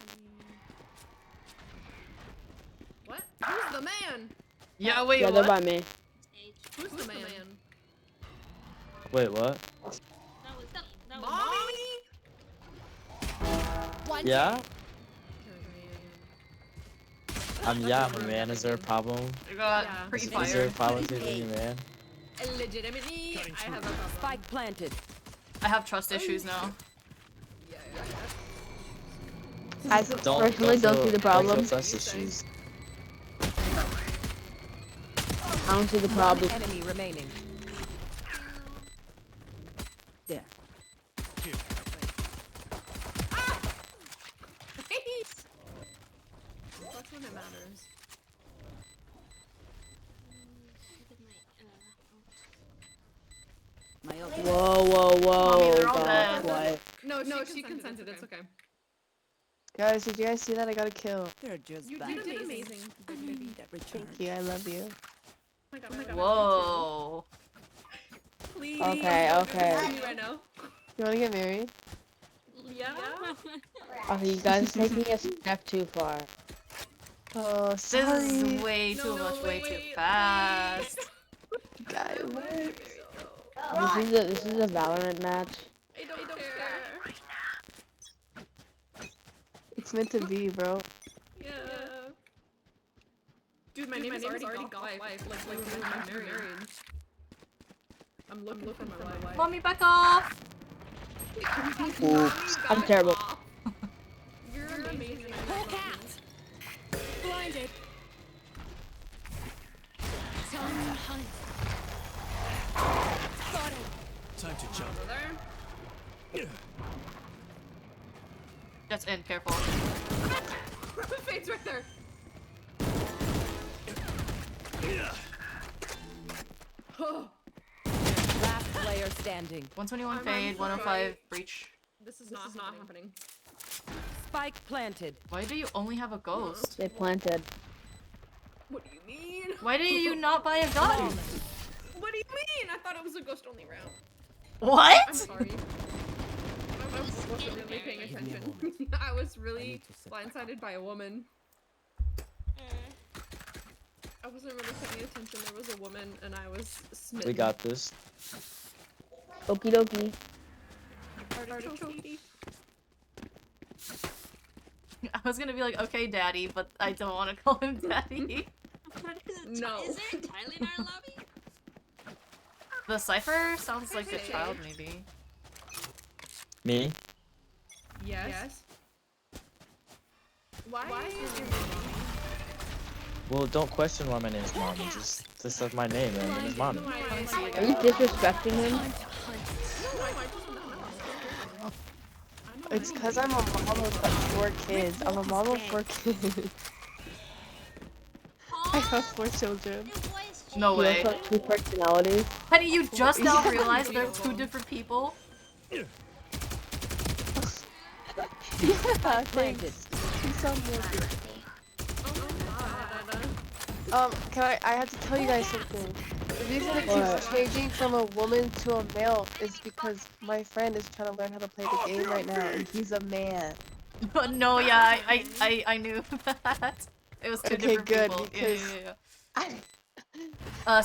What? Who's the man? Yeah, wait, Yeah, what? they're by me. Who's the man? Wait, what? That was Mommy? Yeah? Yeah, I'm a man. Is there a problem? I got Yeah. pretty Is there a fired. problem with being a man? Legitimately, I have a problem. Spike planted. I have trust issues now. I personally don't see the problem. Trust issues. I don't see the problem. One enemy remaining. There. That's when it matters. Whoa, whoa, whoa. they're all God, dead. quiet. No, she consented. It's okay. Guys, did you guys see that? I got a kill. They're just You bad. did amazing. Thank you, I love you. Oh my god, Whoa. Please. Okay, okay. Right now. You wanna get married? Yeah. Okay, you guys are taking a step too far. Oh, This sorry. is way too much, way too fast. Guys, this is a Valorant match. I don't care. It's meant to be, bro. Yeah. Dude, my name is already got life. Like we're married. I'm looking for my life. Mommy, back off! Oops, I'm terrible. You're amazing. Whole cat. Blinded. Time to hunt. Got it. Time to jump. There. Just in, careful. Fade's right there. Last player standing. 121 I'm fade, sorry. 105 breach. This is not happening. Spike planted. Why do you only have a ghost? They planted. What do you mean? Why did you not buy a gun? What do you mean? I thought it was a ghost only round. What? I'm sorry. I wasn't really paying attention. I was really blindsided by a woman. I wasn't really paying attention. There was a woman and I was smitten. We got this. Okie dokie. Artichoke. I was gonna be like, okay, daddy, but I don't want to call him daddy. No. Is there a child in our lobby? The Cypher sounds like a child, maybe. Me? Yes. Why is your name Mommy? Well, don't question why my name is Mommy. Just that's my name, and my name is Mommy. Are you disrespecting him? It's because I'm a mom of like 4 kids. I'm a mom of 4 kids. I have 4 children. No You way. also have 2 personalities. Honey, you just now realized they're 2 different people? Yeah, thanks. You sound more good. Can I have to tell you guys something. The reason it keeps changing from a woman to a male is because my friend is trying to learn how to play the game right now, and he's a man. No, yeah, I knew that. It was 2 different good, people. because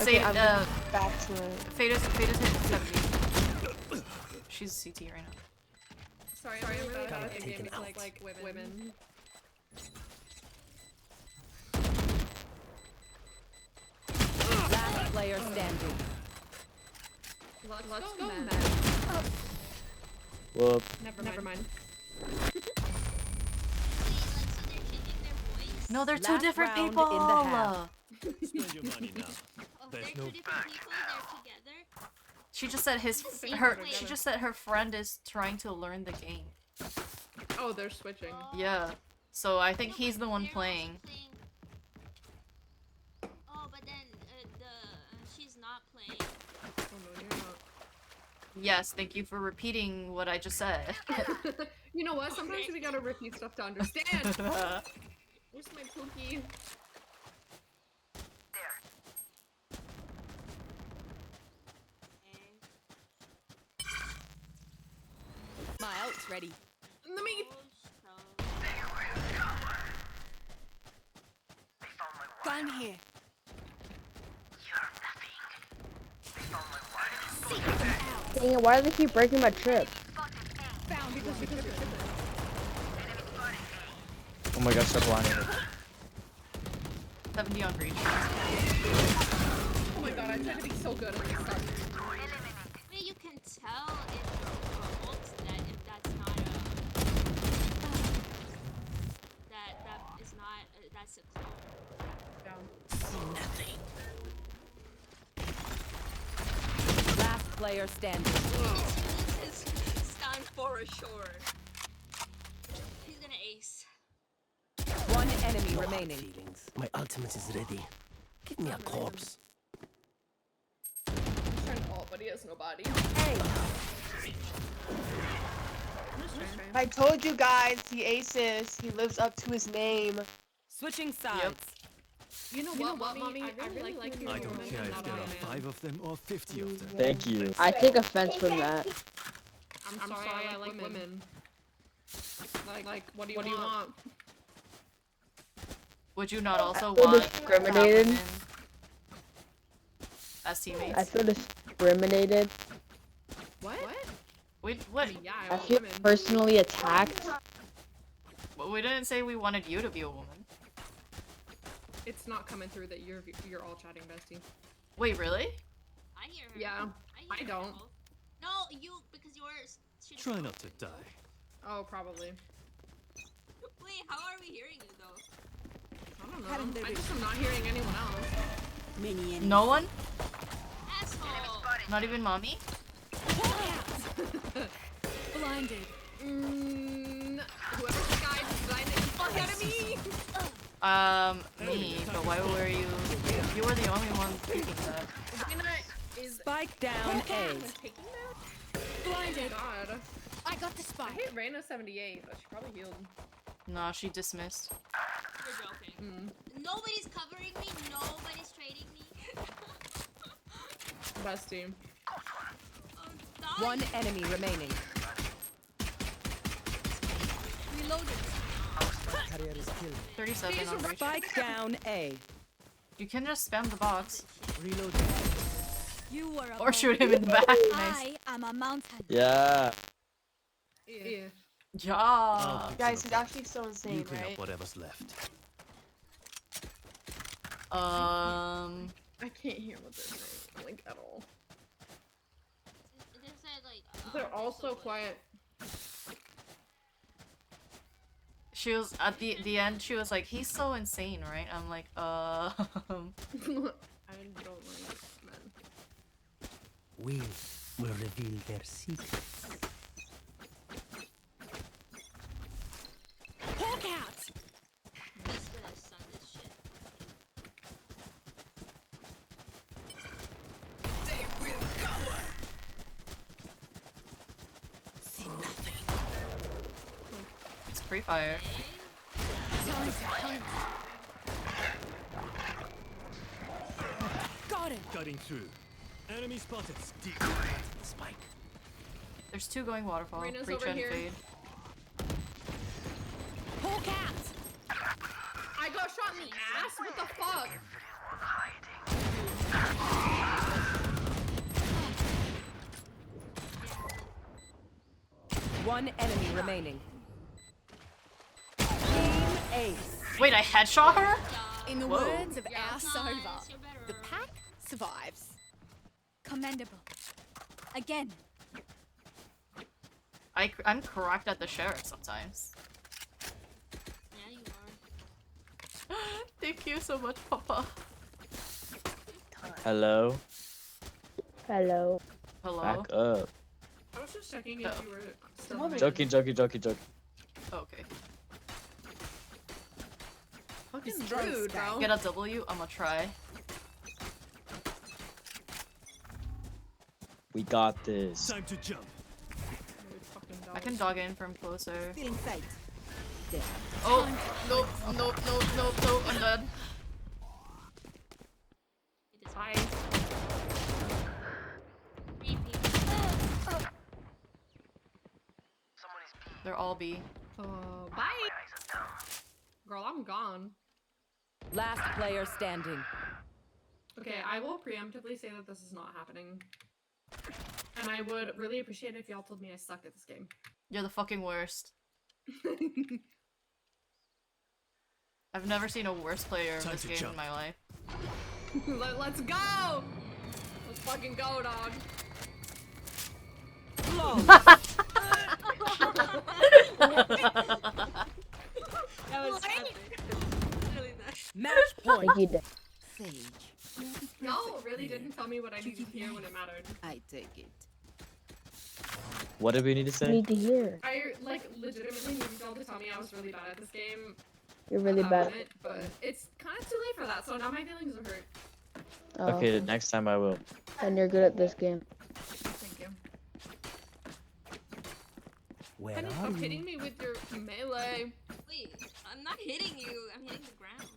Say, I'm back to it. Fada's hit 70. She's CT right now. Sorry, I'm really bad at the game because like women. Last player standing. Let's go, man. Whoop. Never mind. No, they're 2 Last different round people. in the half. Spend your money now. There's no She just said she just said her friend is trying to learn the game. Oh, they're switching. Yeah. So I think he's the one playing. Oh, but then she's not playing. Oh no, you're not. Yes, thank you for repeating what I just said. You know what? Sometimes we gotta repeat stuff to understand. Where's my Pookie? My out's ready. Let me. Gun here. Dang it, why do they keep breaking my trip? Found because Oh my gosh, stop lying. 70 on breach. Oh my god, I tried to be so good at this stuff. Maybe you can tell if your ult that if that's not that is not that's a clone. Nothing. Last player standing. Stand for a shore. He's gonna ace. 1 enemy remaining. My ultimate is ready. Give me a corpse. He's trying to ult, but he has no body. Hey. I told you guys, he aces. He lives up to his name. Switching sides. Yep. You know what, Mommy? I really like you. I don't care if there are 5 of them or 50 of them. Thank you. I take offense from that. I'm sorry, I like women. Like, what do you want? Would you not also feel want discriminated. women as teammates? I feel discriminated. What? Wait, what? Yeah, I I want feel women. personally attacked. Well, we didn't say we wanted you to be a woman. It's not coming through that you're all chatting, bestie. Wait, really? I hear her. Yeah, I hear don't. her. No, you because yours. Try not to die. Oh, probably. Wait, how are we hearing you though? I don't know. I just am not hearing anyone else. No one? Asshole. Not even mommy? Blinded. Whoever's the guy designed it the fuck out of me! Me, but why were you? You were the only one thinking that. Spike down A. Blinded. God. I got the I spike. hit Reyna 78, but she probably healed. No, she dismissed. You're joking. Nobody's covering me. Nobody's trading me. Bestie. Oh, 1 enemy remaining. Reloaded. 37 on breach. Spike down A. You can just spam the box. You were a Or shoot him in the back. Nice. I am a mountain. Yeah. Yeah. Ja. Guys, he's actually so insane, clean right? up whatever's left. I can't hear what they're saying, like, at all. They said like. They're all so quiet. She was at the end. She was like, "He's so insane, right?" I'm like, I don't like men. We will reveal their secrets. Hawk out! He's gonna sun this shit. They will cover. See nothing. it's free fire. Got him. Cutting through. Enemy spotted. Deep. Spike. There's two going waterfall. Reina's Breach over and here. fade. Hawk out! I got shot in the ass? What the fuck? One enemy remaining. Team Ace. Wait, I headshot her? In the Whoa. words of our Nice, Sova, you're better. the pack survives. Commendable. Again. I'm correct at the sheriff sometimes. Yeah, you are. Thank you so much, Papa. Hello. Hello. Hello. Back up. I was just checking if you were still Joking. Okay. Fucking Destroy rude, Sky. bro. Get a W. I'ma try. We got this. Time to jump. I can dog in from closer. Feeling sight. There. Oh, nope, I'm dead. Hi. They're all B. Bye. Girl, I'm gone. Last player standing. Okay, I will preemptively say that this is not happening. And I would really appreciate it if y'all told me I suck at this game. You're the fucking worst. I've never seen a worse player of Time this to game jump. in my life. Let's go! Let's fucking go, dog. That was epic. Really nice. Match point. Thank you, Dad. Sage. Y'all really didn't tell me what I needed to hear when it mattered. I take it. What did we need to I say? need to hear. I, like, legitimately needed y'all to tell me I was really bad at this game. You're really about bad. it, but it's kind of too late for that, so now my feelings are hurt. Oh, Okay, the next time I will. and you're good at this game. Thank you. Where Penny, are stop you? hitting me with your melee. Wait, I'm not hitting you. I'm hitting the ground.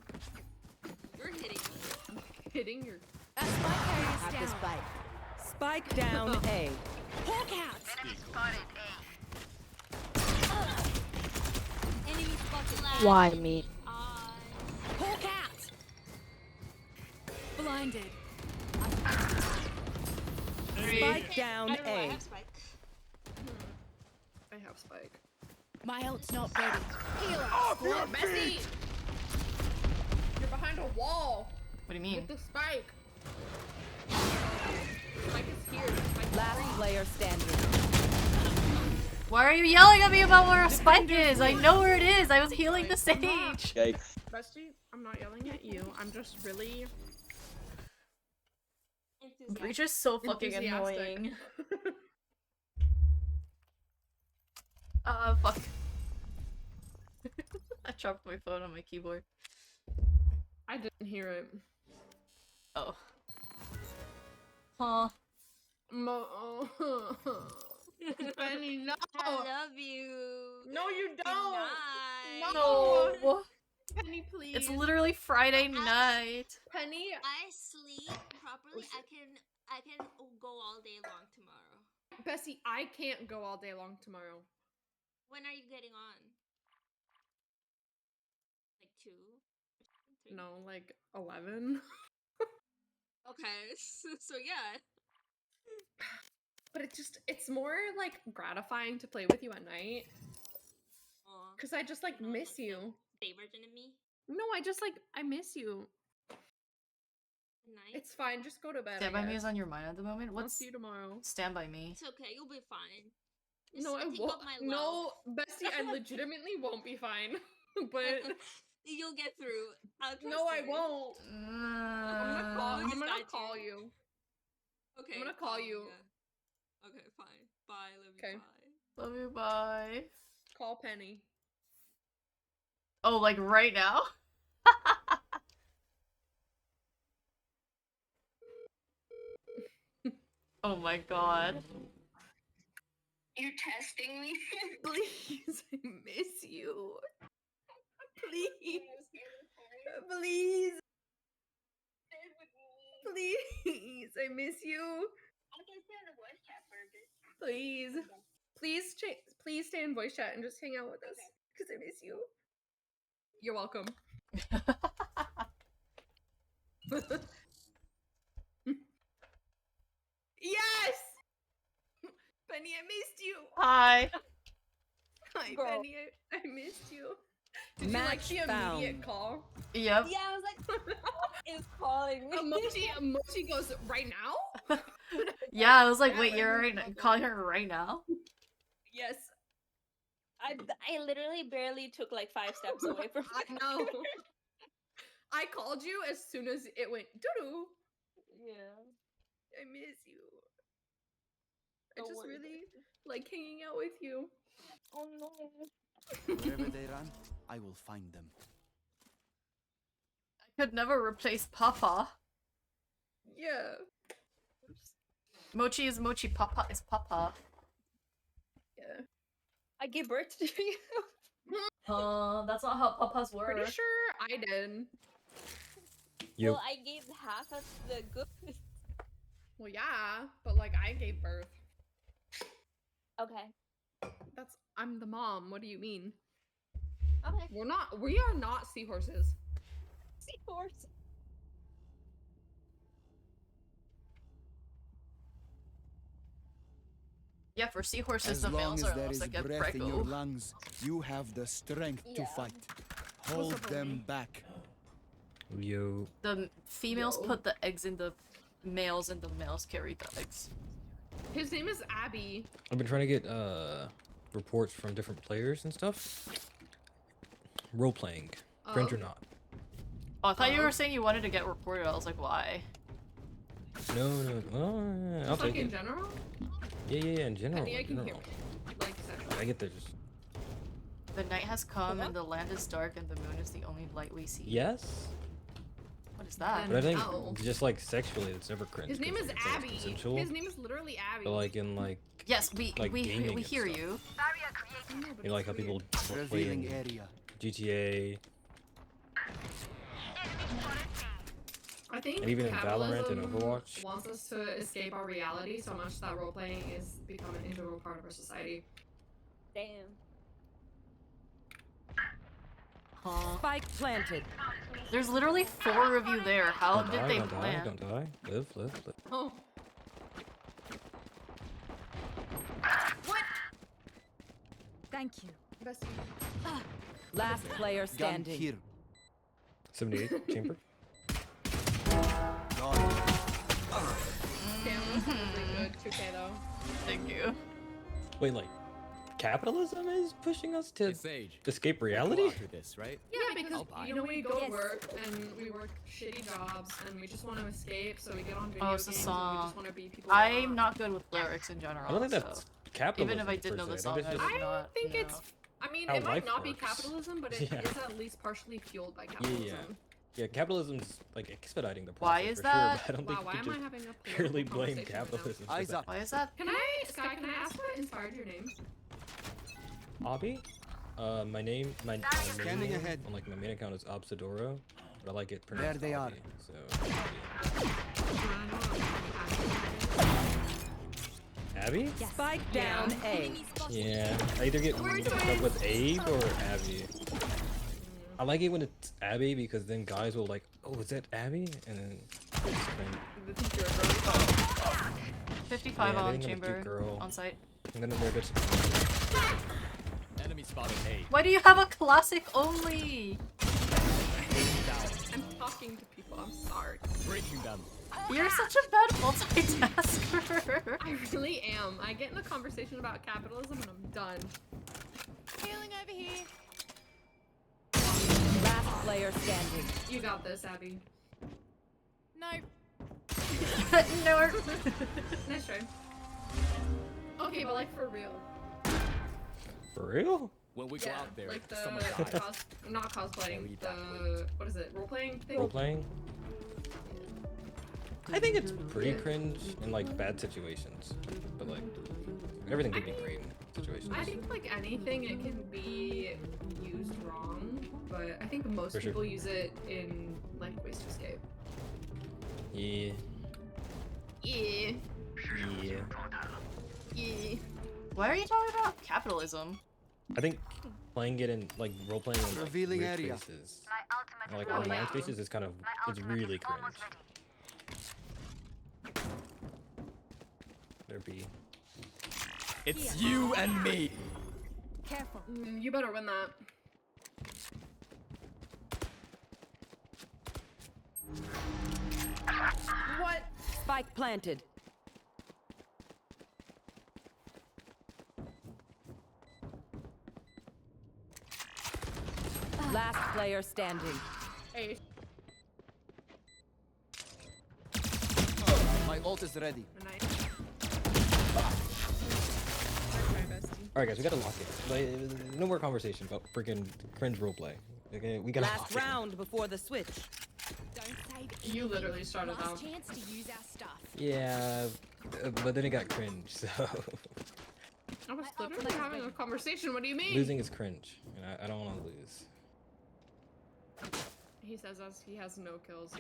You're hitting me. Hitting your... A spike Have carrier's the down. spike. Spike down A. Hawk out! Enemy spotted. Why me? Hawk out! Blinded. Spike down I don't know, I A. have spike. I have spike. My ult's not ready. Heal up. Oh, you're Bessie! You're behind a wall What do you mean? with the spike. Spike is here. Spike is Last free. player standing. Why are you yelling at me about where a spike is? I know where it is. I was healing the sage. Yikes. Bestie, I'm not yelling at you. I'm just really Breach is so fucking enthusiastic. annoying. Fuck. I dropped my phone on my keyboard. I didn't hear it. Oh. Huh. Benny, no! I love you. No, you Good don't! night. No. Penny, please. It's literally Friday night. Penny, I sleep properly. I can go all day long tomorrow. Bessie, I can't go all day long tomorrow. When are you getting on? Like 2? 3? No, like 11. Okay, so yeah. But it's more like gratifying to play with you at night. Cause I just like miss you. Stay version of me. No, I just like I miss you. Nice. It's fine. Just go to bed. Stand I by Me guess. is on your mind at the moment? I'll What's see you tomorrow. Stand By Me? It's okay. You'll be fine. Just No, I think won't. of my No, love. bestie, I legitimately won't be fine. But You'll get through. I'll trust no, I you. won't. I'm gonna Got call you. you. Okay. I'm gonna call you. Yeah. Okay, fine. Bye. Love you. Okay. Bye. Love you, bye. Call Penny. Oh, like right now? Oh my god. You're testing me? Please, I miss you. Please. Please. Please, I miss you. I can stay on the voice chat for a bit. Please. Please stay in voice chat and just hang out with us. Because I miss you. You're welcome. Yes! Penny, I missed you. Hi. Hi, Bro. Penny, I missed you. Did you like the immediate call? Yep. Yeah, I was like, is calling me. Mochi goes, right now? Yeah, I was like, Yeah, wait, right you're now. calling her right now? Yes. I literally barely took like 5 steps away from I know. I called you as soon as it went doo-doo. Yeah. I miss you. I Don't just worry, really like hanging out with you. Oh no. Wherever they run, I will find them. I could never replace Papa. Yeah. Mochi is Mochi, Papa is Papa. Yeah. I gave birth to you. That's not how Papas work. Pretty sure I did. You. Well, I gave half of the good. Well, yeah, but like I gave birth. Okay. I'm the mom. What do you mean? Okay. We are not seahorses. Seahorse. Yeah, for seahorses, As the long males as are the there ones is that get breath in your preggo. lungs, you have the strength to Yeah. fight. Hold them back. You. The females Yo. put the eggs in the males, and the males carry the eggs. His name is Abby. I've been trying to get reports from different players and stuff. Role playing, cringe or Oh. not. Oh, I thought you were saying you wanted to get reported. I was like, why? No, well, I'll Just like take in it. general? Yeah, in general. Penny, I in can hear general. me. Like sexually. I get there's. The night has come, and the land is dark, and the moon is the only light we see. Yes. What is that? But I think No. just like sexually, it's never cringe. His name 'cause, is like, it's always Abby. consensual. His name is literally Abby. But like in like. Yes, we like gaming and hear stuff. you. You know, like how people play Revealing in area. GTA, I think and even in Valorant and capitalism Overwatch. wants us to escape our reality so much that role playing is become an integral part of our society. Damn. Spike planted. There's literally 4 of you there. How Don't did die, they don't plan? die, don't die. Live, live, live. Oh. Thank you. Bestie. Last player Gun standing. here. 78 chamber. Gone. Damn, that's really good. 2K though. Thank you. Wait, like capitalism is pushing us to Sage. escape We'll reality? go after this, right? Yeah, because I'll buy you know we go to Yes. work and we work shitty jobs and we just want to escape, so we get on video Oh, it's a games and we song. just want to be people. we I'm want. not good with lyrics in general. I don't think so that's capitalism. even if I did per know the se. song, think I it's would just not. think know. it's. I mean, how it might life not be works. capitalism, but Yeah. it's at least partially fueled by capitalism. Yeah, capitalism's like expediting the process. Why is for that? Sure, but I don't Wow, think why you am can I just having a purely political blame conversation right now? capitalism. for Eyes that. up. Why is that? Sky, can I ask what inspired your name? Obby? My name, my main Scanning name ahead. on like my main account is Obsidoro, but I like it pronounced There they are. Obby, so Abby? Spike down A. Yeah, I either get mixed up with Abe or Abby. I like it when it's Abby because then guys will like, oh, is that Abby? And then they just kind 55 Yeah, I on think I'm a cute chamber girl. on site. I'm gonna nerve it. Enemy spotted A. Why do you have a classic only? I'm talking to people. I'm sorry. Breaking them. You're such a bad multitasker. I really am. I get in a conversation about capitalism and I'm done. Healing over here. Last player standing. You got this, Abby. No. No. Nice try. Okay, but like for real. For real? When we go out there, like the someone dies. not cosplaying. The what is it? Role playing thing. Role playing? I think it's pretty cringe in like bad situations, but like everything could be great in situations. I think like anything, it can be used wrong, but I think most For sure. people use it in like ways to escape. Yeah. Yeah. Yeah. Yeah. Why are you talking about capitalism? I think playing it in like role playing in like, Revealing weird area. spaces, or, like online spaces, is kind of it's really cringe. There be. It's you and me. Careful. You better win that. What? Spike planted. Last player standing. Hey. My ult is ready. Nice. All right, guys, we gotta lock it. Like, no more conversation about freaking cringe roleplay. Okay, we gotta lock Last it. round before the switch. Don't save You literally started Last out. chance to use our stuff. Yeah, but then it got cringe. So I was literally having a conversation. What do you mean? losing is cringe, and I don't want to lose. He says as he has no kills.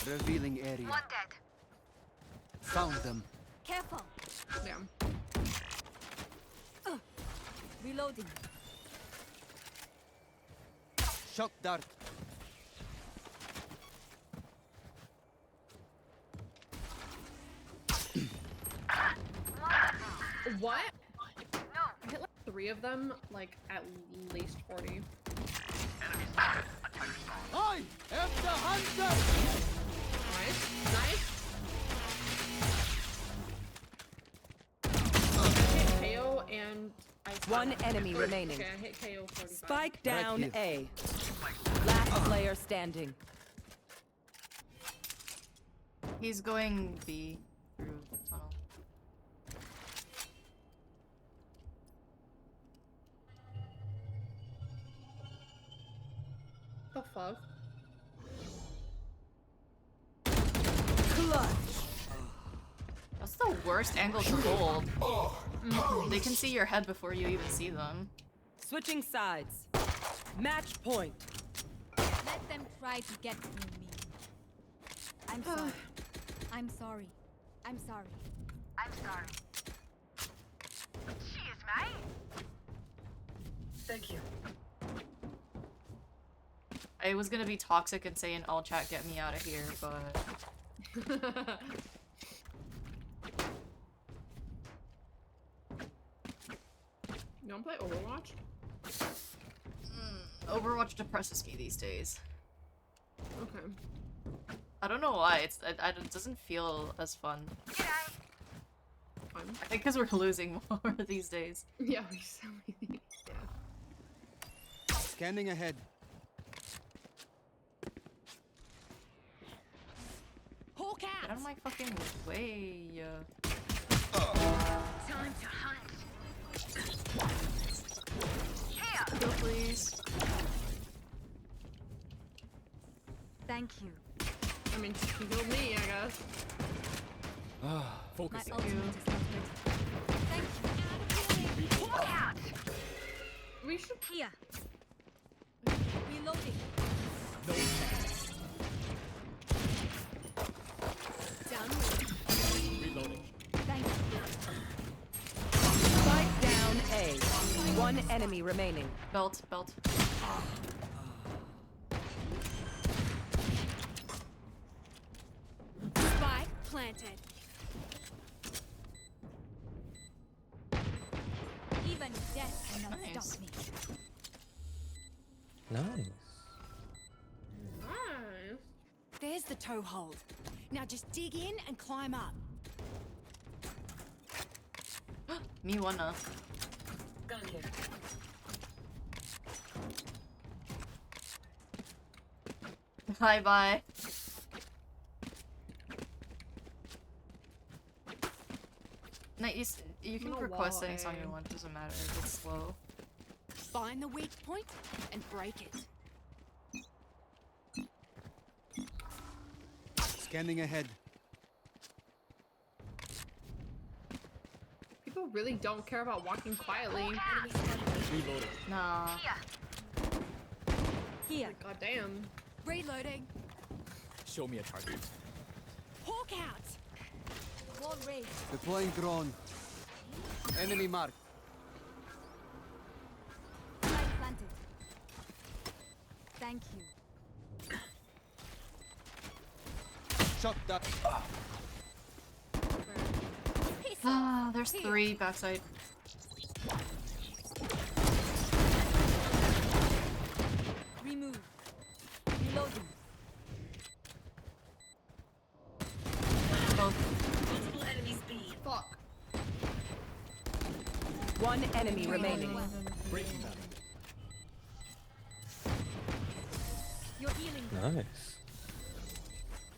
Revealing area. One dead. Found them. Careful. Damn. Reloading. Shock dart. What? I hit like 3 of them, like at least 40. I am the hunter. Nice. Nice. I hit KO and I One enemy remaining. Okay, I hit KO 45. Spike down Right A. Last player standing. He's going B through the tunnel. The fuck? Clutch. That's the worst angle to hold. They can see your head before you even see them. Switching sides. Match point. Let them try to get through me. I'm sorry. I'm sorry. I'm sorry. I'm sorry. She is mine. Thank you. I was gonna be toxic and say in all chat, get me out of here, but You wanna play Overwatch? Overwatch depresses me these days. Okay. I don't know why. It doesn't feel as fun. Fine. I think because we're losing more these days. Yeah, yeah. Scanning ahead. Hawk out. Get out of my fucking way. Time to hunt. Heal, please. Thank you. I mean, you killed me, I guess. Focus. My ultimate is not ready. Thank you. Hawk out. We should. Here. Reloading. No chance. Done. Reloading. Thank you. One enemy remaining. Belt. Spike planted. Even death cannot Nice. stop me. Nice. Nice. There's the toe hold. Now just dig in and climb up. Me wanna. Gun here. Bye. No, you can No request wall any song you aim. want, doesn't matter if it's slow. Find the weak point and break it. Scanning ahead. People really don't care about walking quietly. Reloading. Nah. Here. God damn. Reloading. Show me a target. Hawk out. Wall raised. Deploying drone. Enemy marked. Flag planted. Thank you. Shot that. Ah, there's 3 backside. Remove. Reloading. Multiple enemies B. Fuck. One enemy remaining. Breaking them. You're healing. Nice.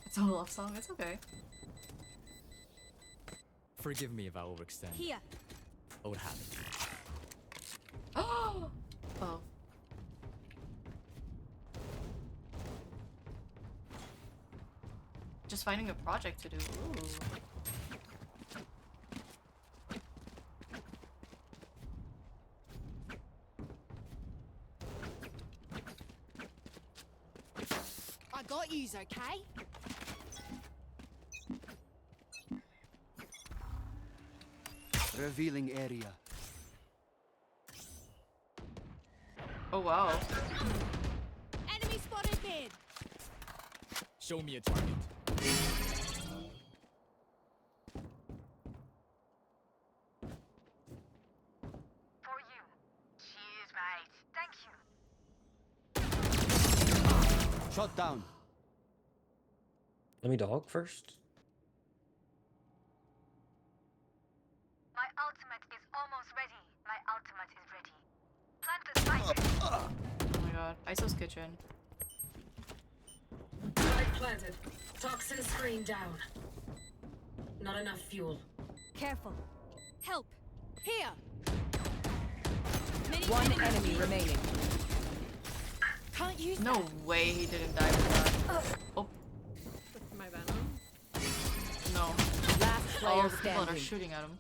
It's a love song, it's okay. Forgive me if I overextend. Here. I would have it. Oh. Just finding a project to do. Ooh. I got yous, okay? Revealing area. Oh wow. Enemy spotted mid. Show me a target. For you. Cheers, mate. Thank you. Shot down. Let me dog first. My ultimate is almost ready. My ultimate is ready. Plant the spike. Oh my god. ISO's kitchen. Spike planted. Toxin screen down. Not enough fuel. Careful. Help. Here. One enemy remaining. Can't use No way he didn't die for that. Oh, With my venom. no. Last All player the people that are standing. shooting at him.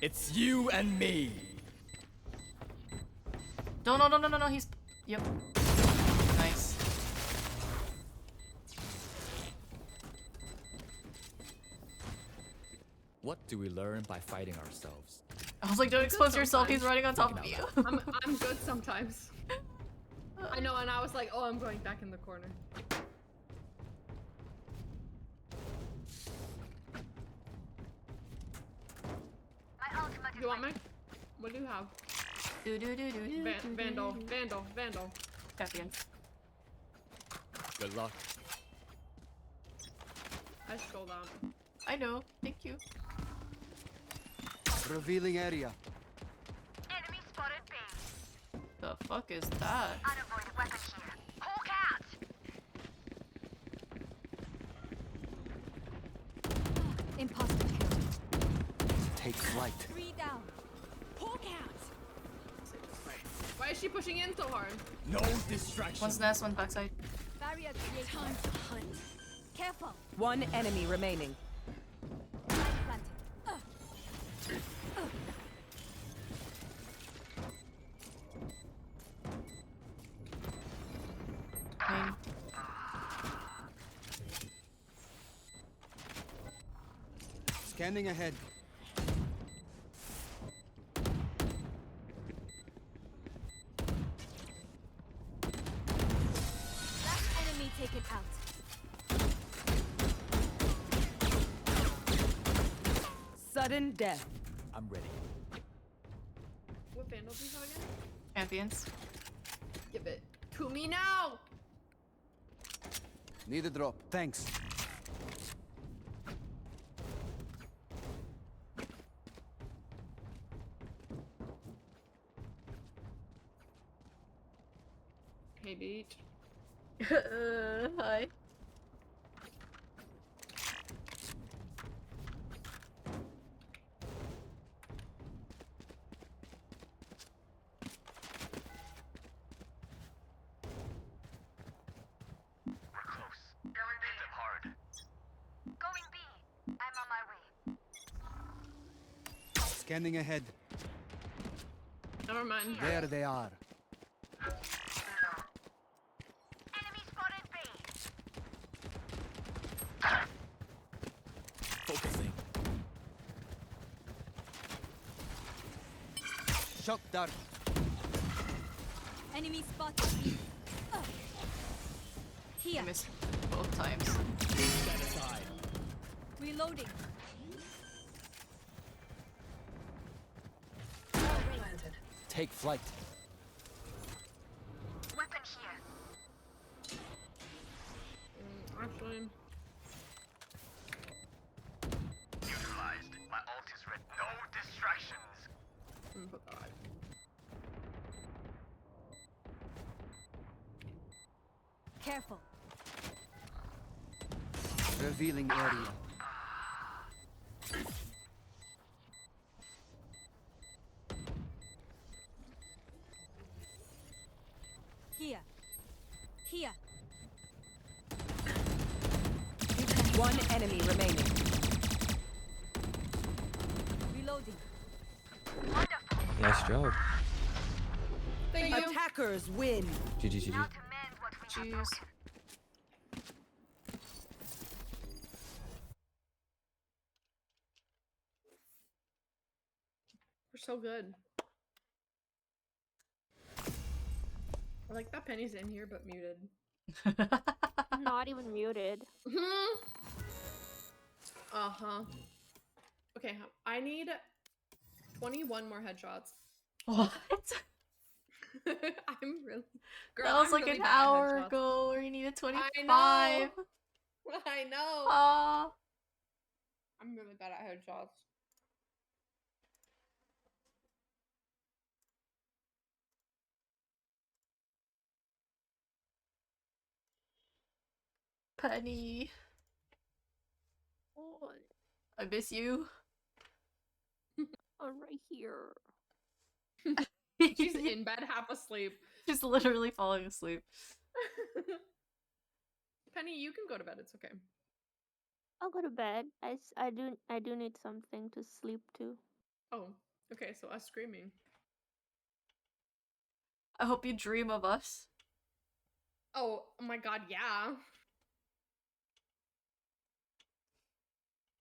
It's you and me. No, he's... Yep. Nice. What do we learn by fighting ourselves? I was like, don't expose yourself, he's running on top of you. I'm good sometimes. I know, and I was like, oh, I'm going back in the corner. My ultimate is You want ready. me? What do you have? Do. Vandal. Champion. Good luck. I scroll down. I know. Thank you. Revealing area. Enemy spotted B. The fuck is that? Unavoided weapon here. Hawk out. Imposter kill. Take flight. 3 down. Hawk out. Why is she pushing in so hard? No distraction. One's nest, one backside. Barrier created. Time to hunt. Careful. One enemy remaining. Planted. Main. Scanning ahead. sudden death. I'm ready. What vandal do you have again? Champions. Give it to me now! Need a drop. Thanks. Hey, Beach. Hi. Going B. I'm on my way. Scanning ahead. Never mind. There they are. Enemy spotted B. Focusing. Shock dart. Enemy spotted. I missed both times. Set aside. Reloading. Take flight. Weapon here. Actually, Neutralized. My ult is ready. No distractions. I'm gonna put that. Careful. Revealing area. Here. Here. One enemy remaining. Reloading. Nice job. Thank you. Attackers win. GG, GG. Choose. We're so good. I like that Penny's in here but muted. Not even muted. Uh-huh. Okay, I need 21 more headshots. What? I'm really... Girl, That was I'm like really an bad at hour headshots. ago where you needed 25. I know. I know. Aw. I'm really bad at headshots. Penny. Oh, I miss you. I'm right here. She's in bed, half asleep. She's literally falling asleep. Penny, you can go to bed. It's okay. I'll go to bed. I do need something to sleep to. Oh, okay. So us screaming. I hope you dream of us. Oh my god, yeah.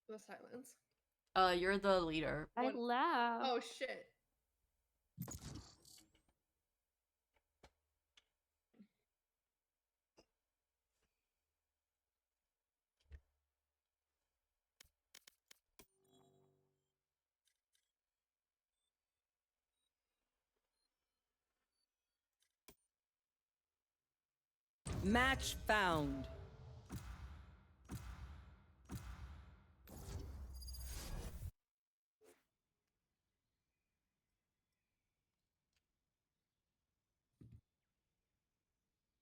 The silence. You're the leader. I What? laugh. Oh shit. Match found.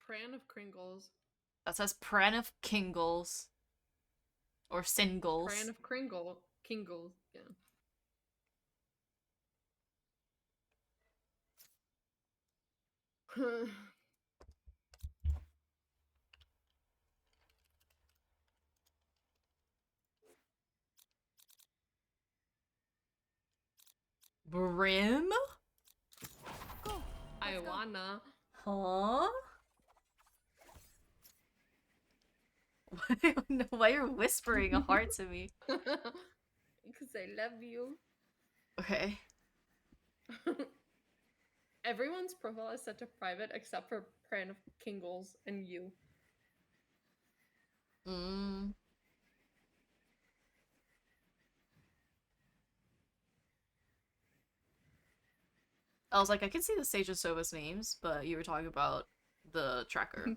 Pran of Kringles. That says Pran of Kingles. Or Singles. Pran of Kingles. Yeah. Brim? I wanna. Huh? Why you're whispering a heart to me? Because I love you. Okay. Everyone's profile is set to private except for Pran of Kingles and you. I was like, I can see the Sage and Sova's names, but you were talking about the tracker.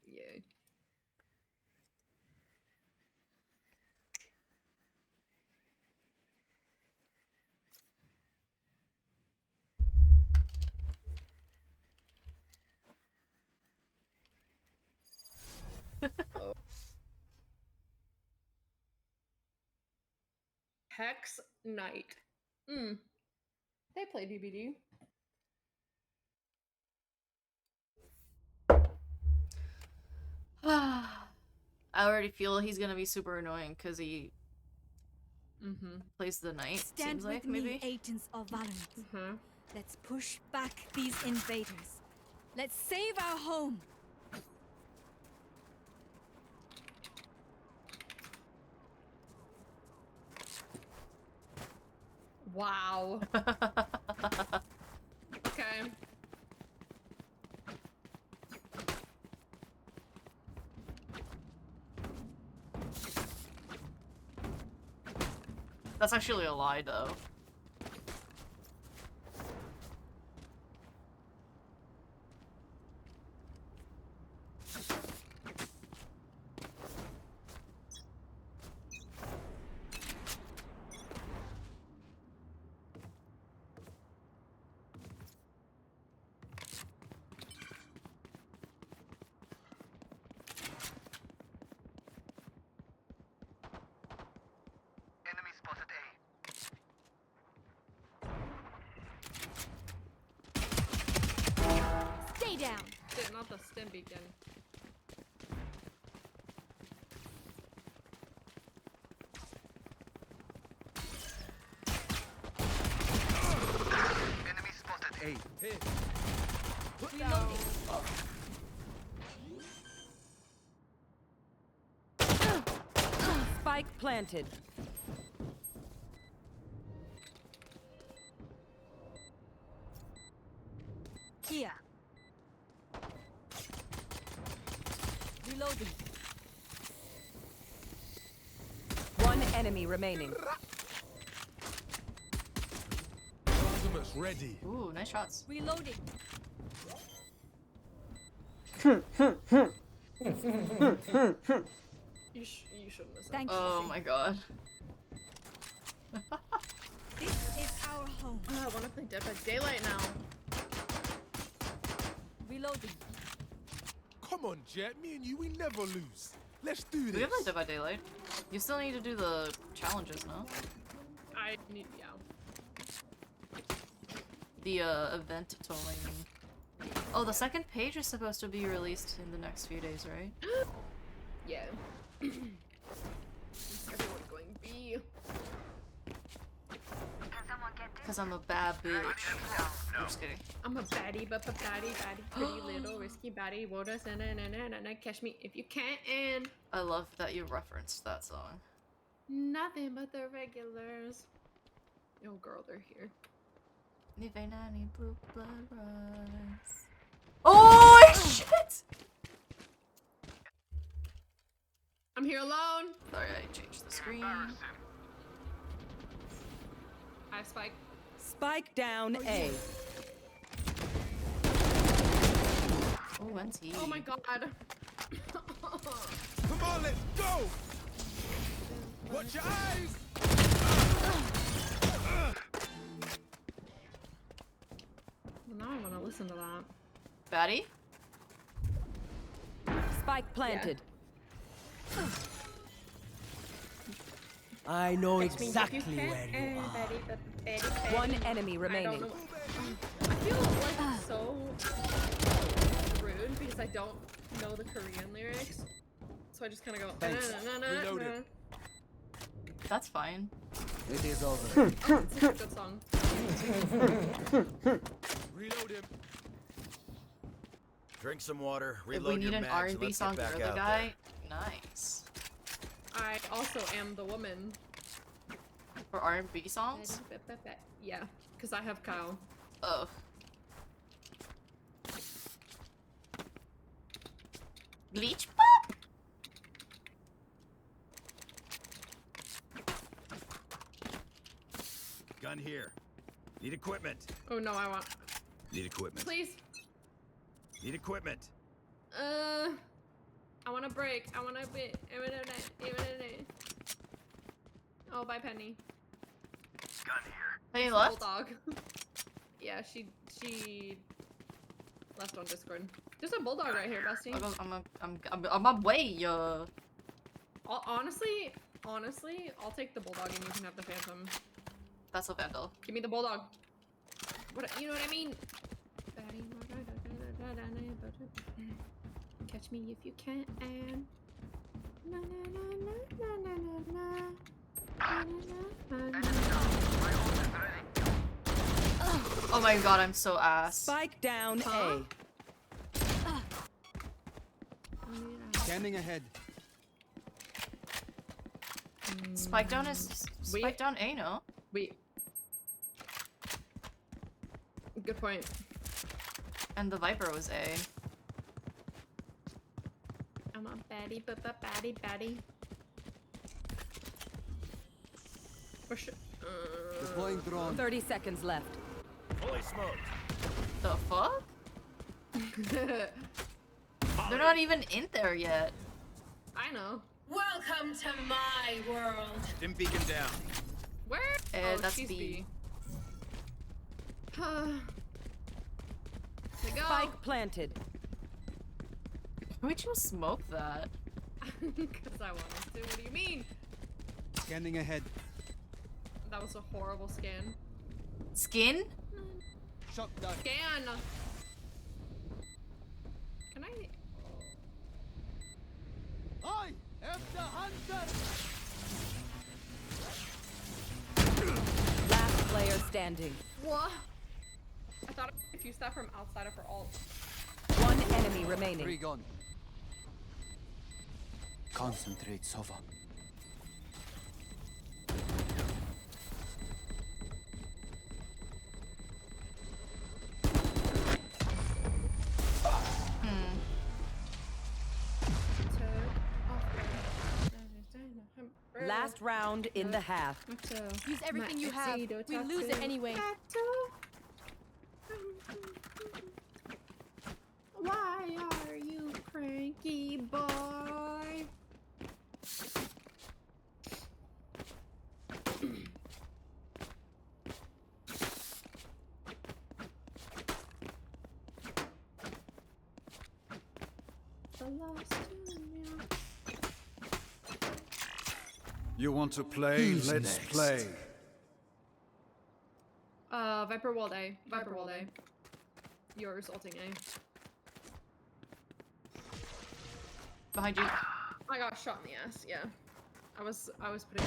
Yeah. Hex Knight. They play DBD. I already feel he's gonna be super annoying because he plays the knight. Stand Seems with like me, maybe. agents of Valorant. Let's push back these invaders. Let's save our home. Wow. Okay. That's actually a lie, though. Enemy spotted A. Stay down. Shit, not the stim beacon. Enemy spotted A. Hit. Put down. Spike planted. Here. Reloading. One enemy remaining. Ultimate's ready. Ooh, nice shots. Reloading. You shouldn't listen. Thank you. Oh my god. This is our home. I want to play Dead by Daylight now. Reloading. Come on, Jet. Me and you, we never lose. Let's do this. We have like Dead by Daylight. You still need to do the challenges, no? I need, yeah. The event tolling. Oh, the second page is supposed to be released in the next few days, right? Yeah. Everyone going B. Because I'm a bad bitch. I'm just kidding. I'm a baddie, but a baddie, pretty little risky baddie. Water, na catch me if you can. And I love that you referenced that song. nothing but the regulars. Oh girl, they're here. Blue blood rise. Oh shit! I'm here alone. Sorry, I changed the screen. I have Spike. Spike down A. Oh, when's he? Oh my god. Come on, let's go. Watch your eyes. Well, now I want to listen to that. Batty? Spike planted. I know Catch me if exactly you can. where you are. Baddie, but baddie, One baddie. enemy remaining. I don't know. I feel like so rude because I don't know the Korean lyrics. So I just kind of go. Thanks. Reload it. That's fine. It is over. Oh, it's such a good song. Reload him. Drink some water. If we Reload need your an mags, and R&B let's song get for back the out guy, nice. I also am the woman. For R&B songs? Yeah, because I have Kyle. Oh. Bleach pop? there. Gun here. Need equipment. Oh no, I want. Need equipment. Please. Need equipment. I want to break. I want to be. Oh, bye, Penny. Penny She's a left? bulldog. Yeah, she left on Discord. There's a bulldog right here, Bestie. I'm on my way. Honestly, I'll take the bulldog and you can have the phantom. That's a vandal. Give me the bulldog. What you know what I mean? Catch me if you can. Na, na, na, na, na, na, na. Oh my god, I'm so ass. Spike down A. Scanning ahead. Spike down is spike down A, no? Wait. Good point. And the Viper was A. I'm a baddie. For sure. Deploying drone. 30 seconds left. Fully smoked. The fuck? They're not even in there yet. I know. Welcome to my world. Dim beacon down. Where? That's she's B. They go. Spike planted. Why'd you smoke that? Because I wanted to. What do you mean? Scanning ahead. That was a horrible scan. Skin? Shot down. Scan! Can I? I am the hunter! Last player standing. What? I thought I could use that from outside of her ult. One enemy remaining. 3 gone. Concentrate, Sova. Last round in the half. Use everything you have. We lose it anyway. Why are you cranky, boy? You want to play? Who's Let's next? play. Viper World A. Viper World A. Yours ulting A. Behind you. I got shot in the ass, yeah. I was putting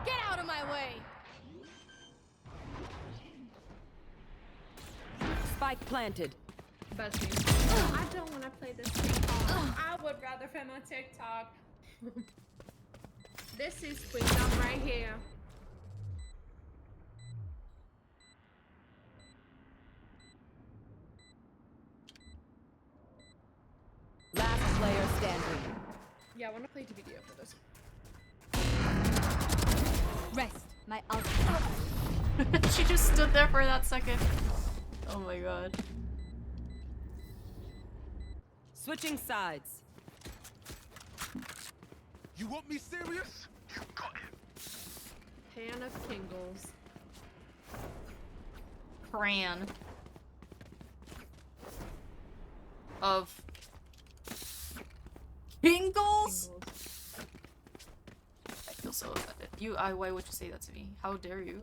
Get out of my way! Spike planted. Best me. I don't want to play this TikTok. I would rather film a TikTok. This is freedom right here. Last player standing. Yeah, I want to play DVDO for this. Rest. My ultimate. She just stood there for that second. Oh my god. Switching sides. You want me serious? You got him. Pan of Kingles. Cran. Of Kingles? I feel so offended. Why would you say that to me? How dare you?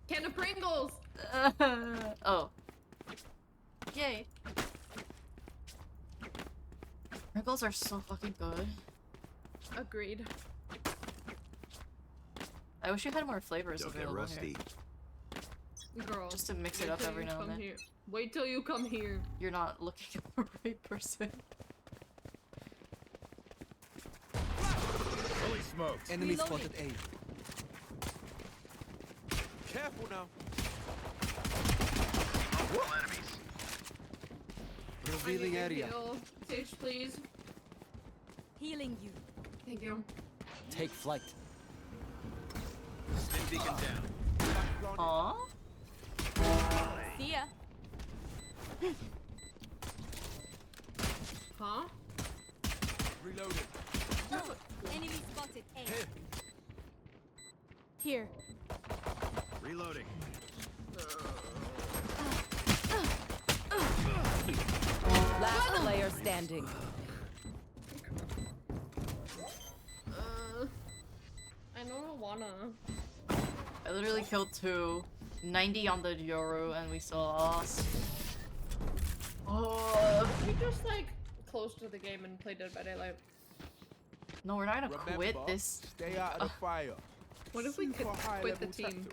Can of Pringles! Oh. Yay. Pringles are so fucking good. Agreed. I wish you had more flavors Don't get available rusty. here. Girl. Just to mix it wait up till every you now and come then. here. Wait till you come here. You're not looking at the right person. Fully smoked. Enemy Reloading. spotted A. Careful now. Enemies. Revealing I need area. a heal. Sage, please. Healing you. Thank you. Take flight. Stim beacon down. Aww. See ya. Huh? Reloaded. Enemy spotted. A. Hit. Here. Reloading. Last player standing. I don't wanna. I literally killed 2. 90 on the Yoru and we still lost. Oh. We just like closed to the game and played Dead by Daylight. No, we're not gonna quit this. Stay out of the fire. What if we could quit the team?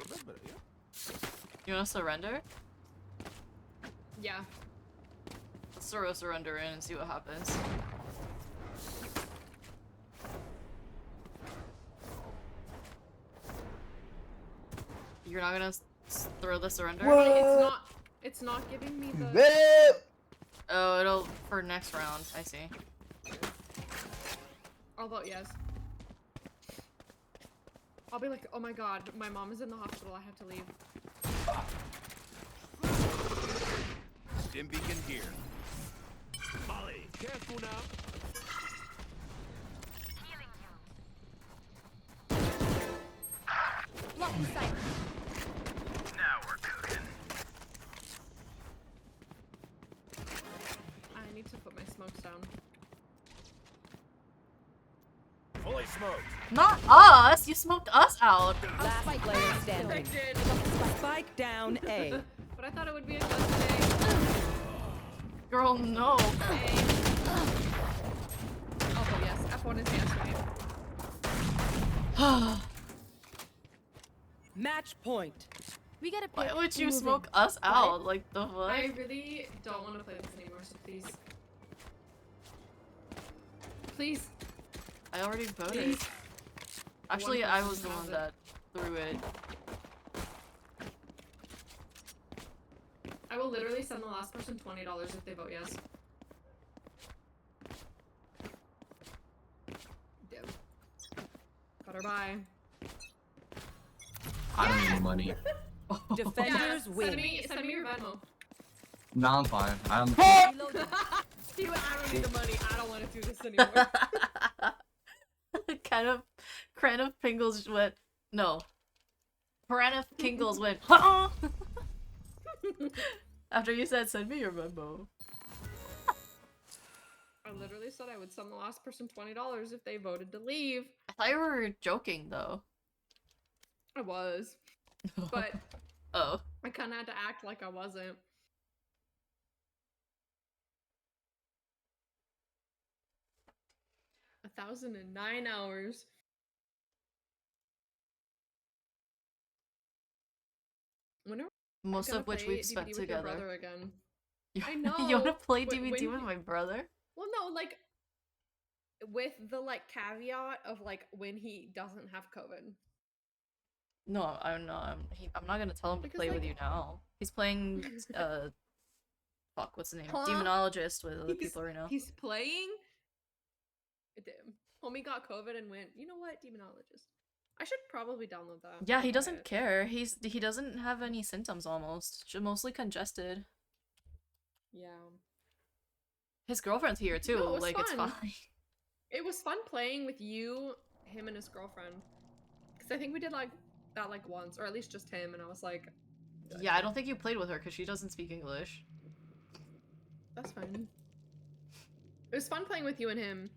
You wanna surrender? Yeah. Let's throw a surrender in and see what happens. You're not gonna throw the surrender? It's not giving me the. Oh, it'll for next round. I see. I'll vote yes. I'll be like, oh my god, my mom is in the hospital. I have to leave. Stim beacon here. Molly, careful now. Lock in sight. Now we're cooking. I need to put my smokes down. Fully smoked. Not us! You smoked us out! Last player standing. Perfected. Spike down A. But I thought it would be a good day. Girl, no. Okay. Oh, but yes. F1 is yes, right? Match point. We gotta Why pick. would you Moving. smoke us out? Like the fuck? I really don't want to play this anymore, so please. Please. I already voted. Please. Actually, One I person was the has one it. that threw it. I will literally send the last person $20 if they vote yes. Damn. Got her bye. I don't need money. Defenders win. Send me your Venmo. No, I'm fine. I'm. Dude, I don't need the money. I don't want to do this anymore. Cran of Pingles went. No. Cran of Kingles went. Huh? After you said, send me your Venmo. I literally said I would send the last person $20 if they voted to leave. I thought you were joking though. I was. But oh. I kinda had to act like I wasn't. $1,009 hours. When are we Most gonna of which play we've spent DVD with your together. brother again? You, I know. You wanna play but DVD when with you- my brother? Well, no, like with the like caveat of like when he doesn't have COVID. No, I'm not. I'm not gonna tell him to Because, play with like- you now. He's playing fuck, what's the name? Huh? Demonologist with other people right now. He's playing. Damn. Homie got COVID and went, you know what, Demonologist. I should probably download that. Yeah, he Try doesn't it. care. He doesn't have any symptoms almost. Just mostly congested. Yeah. His girlfriend's here too. No, it was like it's fun. fine. It was fun playing with you, him, and his girlfriend. Because I think we did like that like once, or at least just him, and I was like, Yeah, I don't think you played with her because she doesn't speak English. that's fine. It was fun playing with you and him.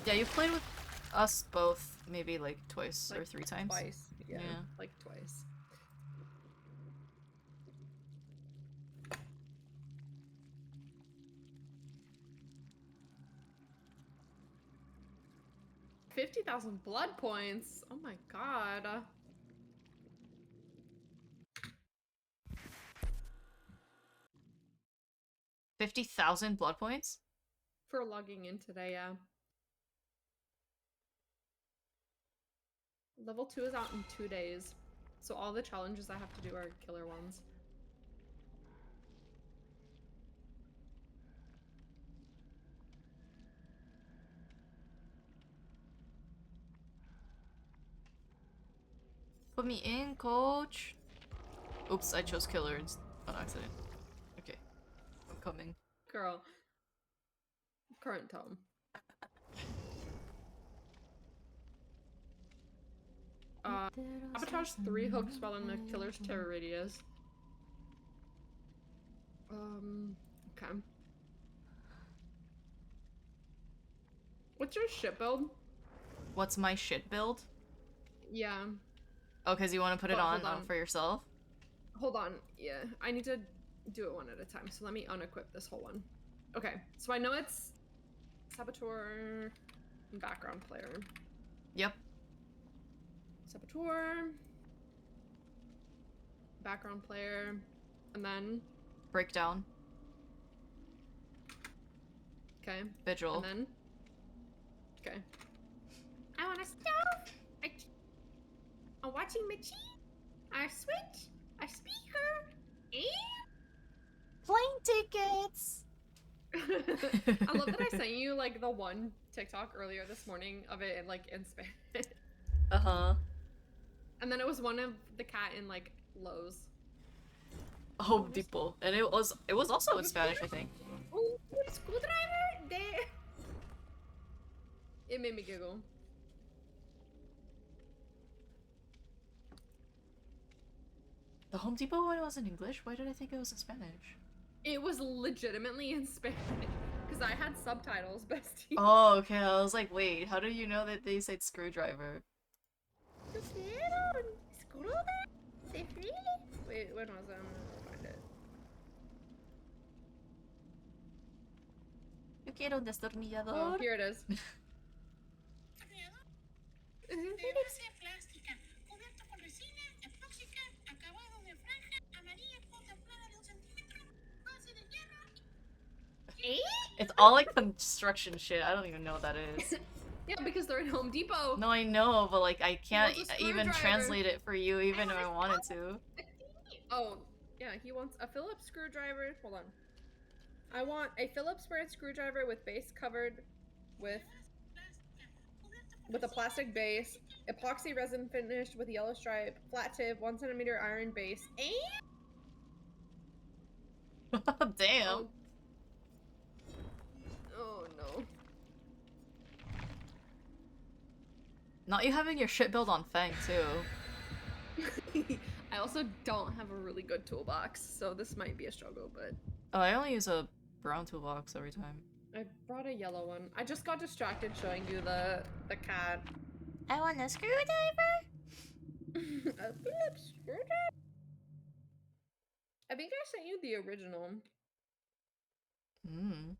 Yeah, you played with us both maybe like twice or Like, 3 times. Twice. Yeah, Yeah. like twice. $50,000 blood points. Oh my god. $50,000 blood points? For logging in today, yeah. Level 2 is out in 2 days. So all the challenges I have to do are killer ones. Put me in, coach. Oops, I chose killer on accident. Okay. I'm coming. Girl. Current tone. Sabotage 3 hooks while in the killer's terror radius. Okay. What's your ship build? What's my shit build? Yeah. Oh, because you want to put it Hold on for yourself? Hold on. Yeah. I need to do it one at a time. So let me unequip this whole one. Okay. So I know it's Saboteur and background player. Yep. Saboteur. Background player. And then... Breakdown. Okay. Vigil. And then... Okay. I want a stove! I'm watching Mochi! A switch! A speaker! And... Plane tickets! I love that I sent you, like, the one TikTok earlier this morning of it, like, in Spanish. Uh-huh. And then it was one of the cat in, like, Lowe's. Home Depot. And it was also in Spanish, I think. Oh, screwdriver! There! It made me giggle. The Home Depot one was in English? Why did I think it was in Spanish? It was legitimately in Spanish. Because I had subtitles, bestie. Oh, okay. I was like, wait, how do you know that they said screwdriver? Wait, when was it? I'm gonna find it. Yo quiero un destornillador. Oh, here it is. It's all like construction shit. I don't even know what that is. Yeah, because they're in Home Depot. No, I know, but like I can't He wants a even screwdriver. translate it for you, even if I wanted to. Oh, yeah, he wants a Phillips screwdriver. Hold on. I want a Phillips brand screwdriver with base covered with a plastic base, epoxy resin finished with yellow stripe, flat tip, 1 centimeter iron base, and Damn. oh no. Not you having your shit build on Fang too. I also don't have a really good toolbox, so this might be a struggle, but... Oh, I only use a brown toolbox every time. I brought a yellow one. I just got distracted showing you the cat. I want a screwdriver! A Phillips screwdriver? I think I sent you the original. Hmm.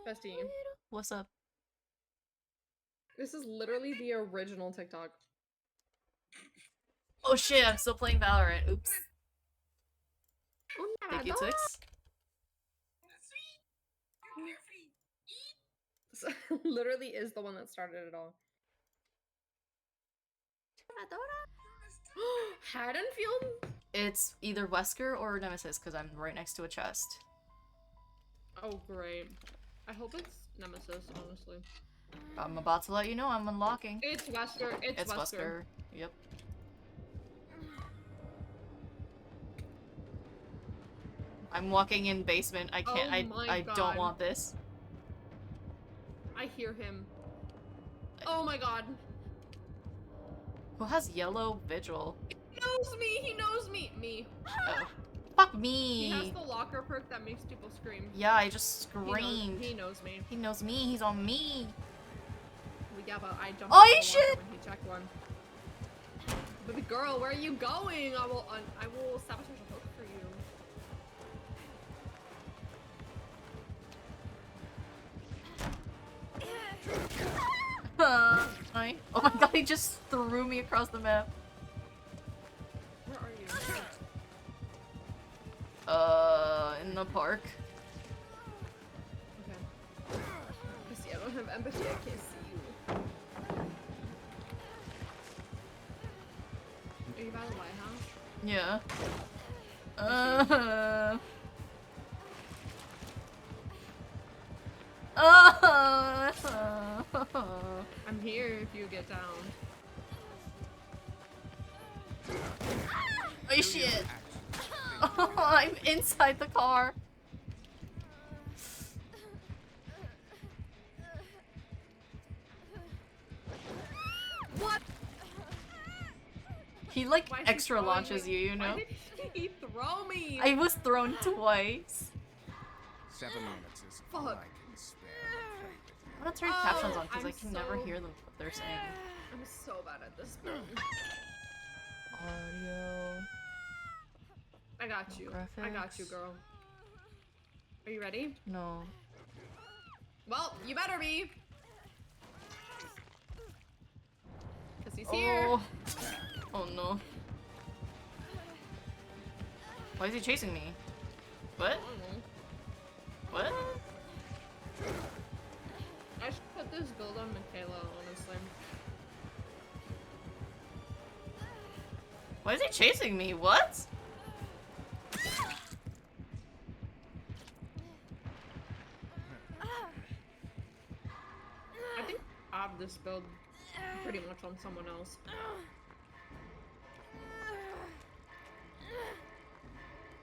Bestie. What's up? This is literally the original TikTok. Oh shit, I'm still playing Valorant. Oops. Thank you, Twix. This literally is the one that started it all. Haddonfield? It's either Wesker or Nemesis, because I'm right next to a chest. Oh, great. I hope it's Nemesis, honestly. I'm about to let you know I'm unlocking. It's Wesker. It's Wesker. Yep. I'm walking in basement. I can't. I don't want this. I hear him. Oh my god. Who has yellow vigil? He knows me. He knows me. Me. Oh. Fuck me. He has the locker perk that makes people scream. Yeah, I just screamed. He knows me. He knows me. He's on me. Well, yeah, but I jumped. Oh shit! When he checked one. But the girl, where are you going? I will sabotage a hook for you. Oh my god, He just threw me across the map. Where are you? In the park. Okay. See, I don't have empathy. I can't see you. Are you by the lighthouse? Yeah. I'm here if you get down. Oh shit! Oh, I'm inside the car. What? He like Why is he extra throwing launches me? you, you know? Why did he throw me? I was thrown twice. 7 minutes is Fuck. all I can spare. I'm gonna turn captions on because I can never hear them what they're saying. I'm so bad at this game. Audio. I got you. I got you, girl. Are you ready? No. Well, you better be. Cause he's here. Oh no. Why is he chasing me? What? What? I should put this build on Michaela, honestly. Why is he chasing me? What? I think I have this build pretty much on someone else.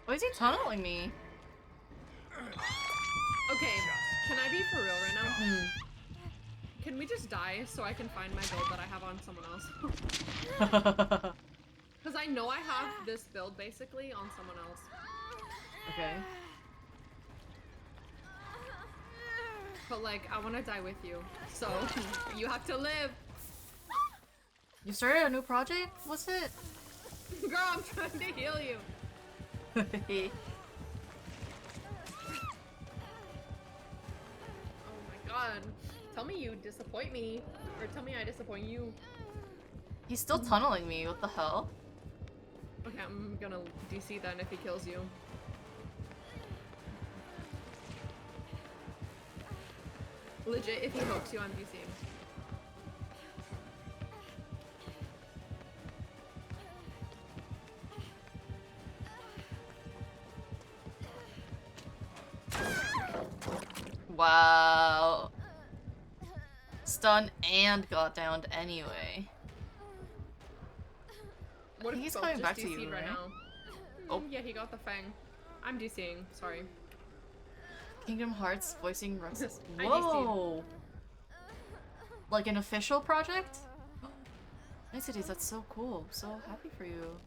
Why is he tunneling me? Okay, can I be for real right now? Can we just die so I can find my build that I have on someone else? Because I know I have this build basically on someone else. Okay. But like, I want to die with you. So, you have to live. You started a new project? What's it? Girl, I'm trying to heal you. Oh my god. Tell me you disappoint me. Or tell me I disappoint you. He's still tunneling me, what the hell? Okay, I'm gonna DC then if he kills you. Legit, if he hooks you, I'm DCing. Wow. Stun and got downed anyway. What if He's both coming just back to DC'd you, right right? now? Oh. Yeah, he got the fang. I'm DCing, sorry. Kingdom Hearts voicing Roxas. I Whoa! Like an official project? Nice cities, that's so cool. I'm so happy for you.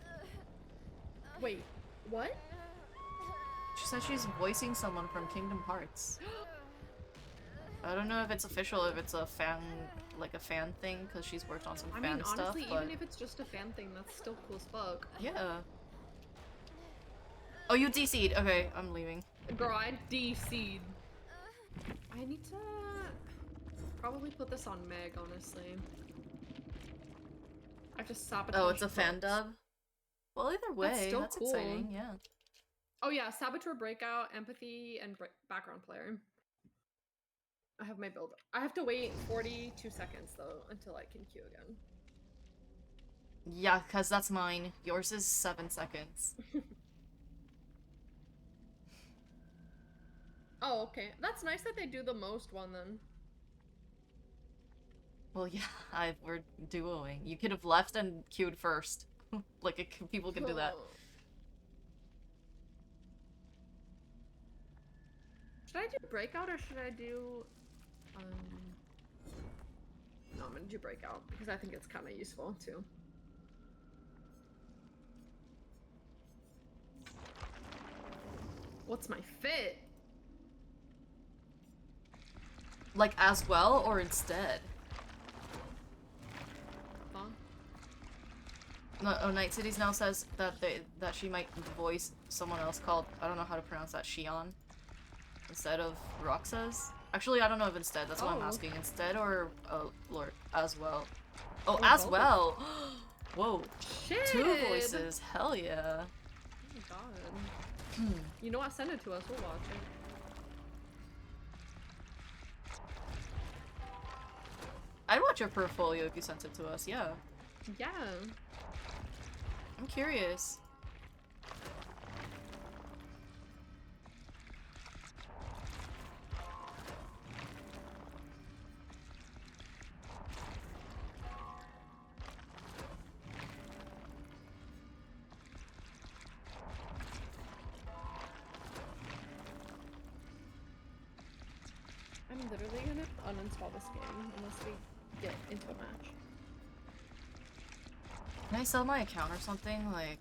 Wait, what? She said she's voicing someone from Kingdom Hearts. I don't know if it's official, if it's a fan, like a fan thing, because she's worked on some I fan mean, stuff, honestly, but... even if it's just a fan thing, that's still cool as fuck. Yeah. Oh, you DC'd. Okay, I'm leaving. Girl, I DC'd. I need to probably put this on Meg, honestly. I just sabotaged. Oh, it's a fan dub? Well, either way, That's still cool. exciting, yeah. Oh yeah, Saboteur Breakout, Empathy, and Background Player. I have my build. I have to wait 42 seconds though until I can queue again. Yeah, because that's mine. Yours is 7 seconds. Oh, okay. That's nice that they do the most one then. Well, yeah, we're duoing. You could have left and queued first. Like, people can do that. Should I do Breakout or should I do... No, I'm gonna do Breakout because I think it's kind of useful too. What's my fit? Like, as well or instead? Huh? No, oh, Night Cities now says that that she might voice someone else called, I don't know how to pronounce that, Shion, instead of Roxas. Actually, I don't know if instead, that's what I'm asking. Instead or as well? Oh, Oh, as both? well. Whoa. Shit. 2 voices. Hell yeah. Oh my god. You know what? Send it to us. We'll watch it. I'd watch your portfolio if you sent it to us. Yeah. Yeah. I'm curious. I'm literally gonna uninstall this game unless we get into a match. Can I sell my account or something? Like,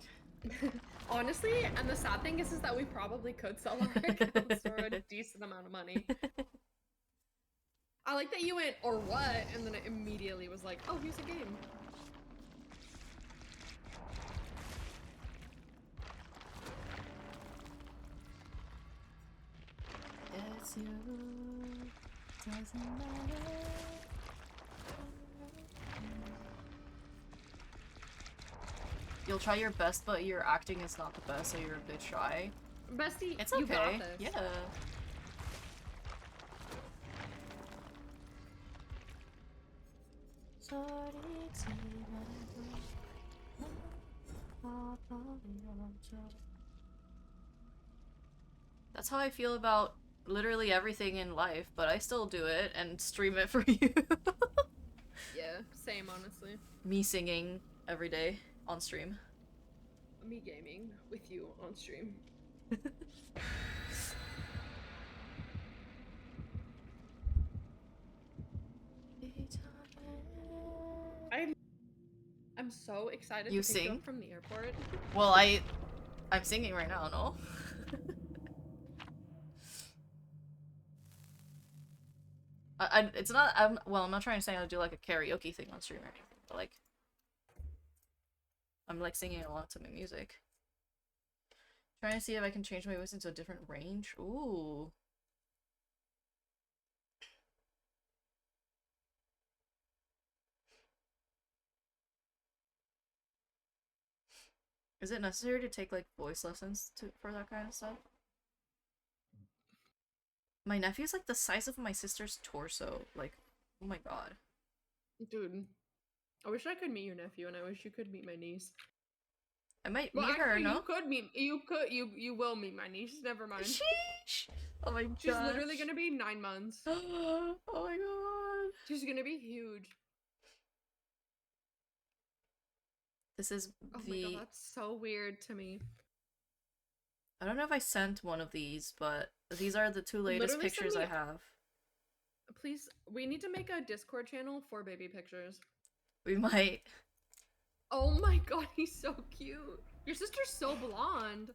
Honestly, and the sad thing is that we probably could sell our accounts for a decent amount of money. I like that you went, or what, and then it immediately was like, oh, here's a game. it's you. Doesn't matter. You'll try your best, but your acting is not the best, so you're a bit shy. Bestie, it's okay. you got this. Yeah. That's how I feel about literally everything in life, but I still do it and stream it for you. Yeah, same honestly. Me singing every day on stream. Me gaming with you on stream. I'm so excited You to pick you sing? up from the airport. Well, I'm singing right now, no? It's not, well, I'm not trying to say I'll do like a karaoke thing on stream or anything, but like, I'm like singing along to my music. Trying to see if I can change my voice into a different range. Ooh. Is it necessary to take like voice lessons for that kind of stuff? My nephew's like the size of my sister's torso. Like, oh my god. Dude, I wish I could meet your nephew, and I wish you could meet my niece. I might Well, meet her, actually, no? you will meet my niece. Never mind. Sheesh! Oh my god. She's literally gonna be 9 months. Oh my god. She's gonna be huge. This is Oh my god, that's so weird to me. I don't know if I sent one of these, but these are the 2 latest Literally pictures send I have. Please, we need to make a Discord channel for baby pictures. We might. Oh my god, he's so cute. Your sister's so blonde.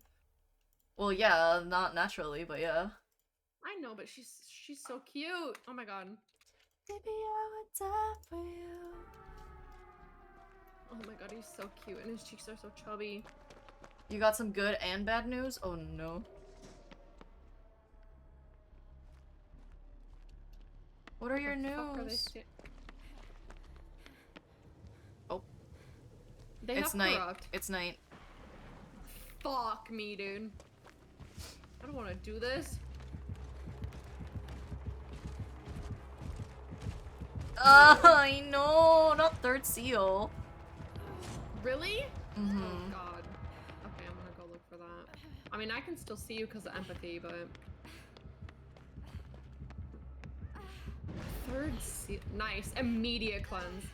Well, yeah, not naturally, but yeah. I know, but she's so cute. Oh my god. Baby, I would die for you. Oh my god, he's so cute, and his cheeks are so chubby. You got some good and bad news? Oh no. What are your news? Oh. It's night. corrupt. It's night. Fuck me, dude. I don't want to do this. I know, not third seal. Really? Mm-hmm. Oh god. Okay, I'm gonna go look for that. I mean, I can still see you because of empathy, but... Third seal. Nice. Immediate cleanse.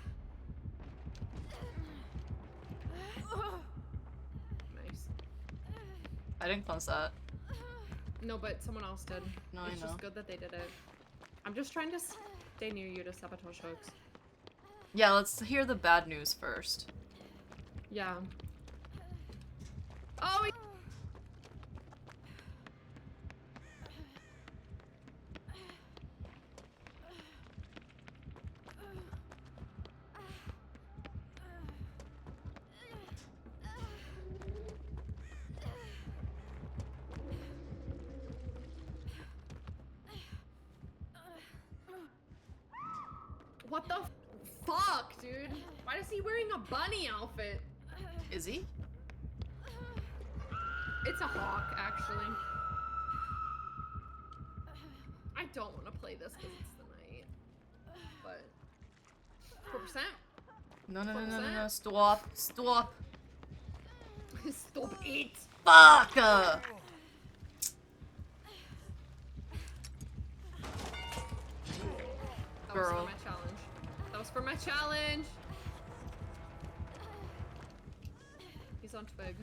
Nice. I didn't cleanse that. No, but someone else did. No, it's I know. just good that they did it. I'm just trying to stay near you to sabotage hooks. Yeah, let's hear the bad news first. Yeah. Oh! What the fuck, dude? Why Why is he wearing a bunny outfit? Is he? It's a hawk, actually. I don't want to play this because it's the night. But 4%? No. Stop. Stop it. Fuck! That was for Girl. my challenge. That was for my challenge. He's on twig.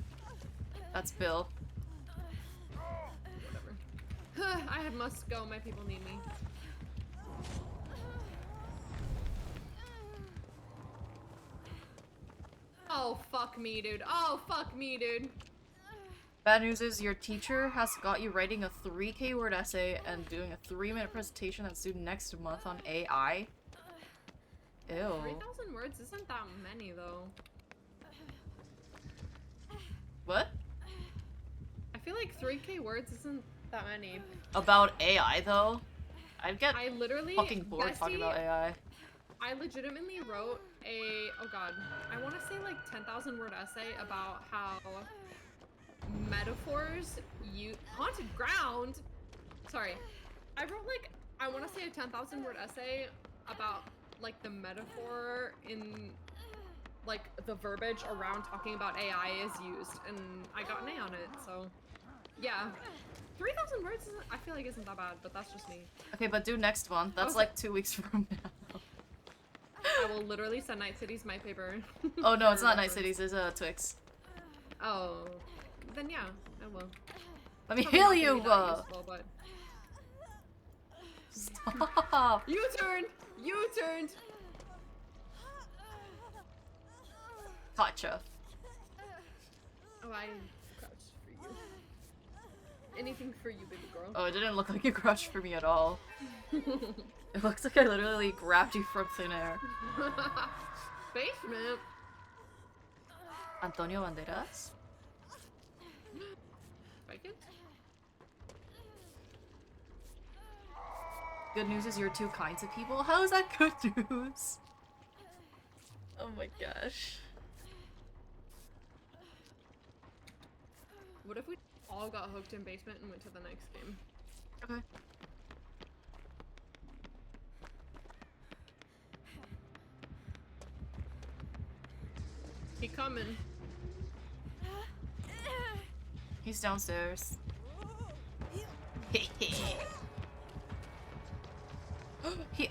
That's Bill. Whatever. I must go. My people need me. Oh, fuck me, dude. Oh, fuck me, dude. Bad news is your teacher has got you writing a 3K word essay and doing a 3-minute presentation that's due next month on AI. Ew. 3,000 words isn't that many, though. What? I feel like 3K words isn't that many. About AI, though? I'd get I literally fucking bored talking about AI. I legitimately wrote a, oh god, I want to say like 10,000 word essay about how metaphors haunted ground. Sorry, I wrote like, I want to say a 10,000 word essay about like the metaphor in like the verbiage around talking about AI is used, and I got an A on it, so yeah. 3,000 words isn't, I feel like isn't that bad, but that's just me. Okay, but do next month. That's like 2 weeks from now. I will literally send Night Cities my paper. Oh no, it's not Night Cities, it's Twix. Oh, then yeah, I will. Let me Probably heal not you! gonna be that useful, but... Stop! You turned! You turned! Gotcha. Oh, I crouched for you. Anything for you, baby girl. Oh, it didn't look like you crouched for me at all. It looks like I literally grabbed you from thin air. Basement. Antonio Banderas? Vacant? Good news is you're too kind to people. How is that good news? Oh my gosh. What if we all got hooked in basement and went to the next game? Okay. He coming. He's downstairs. He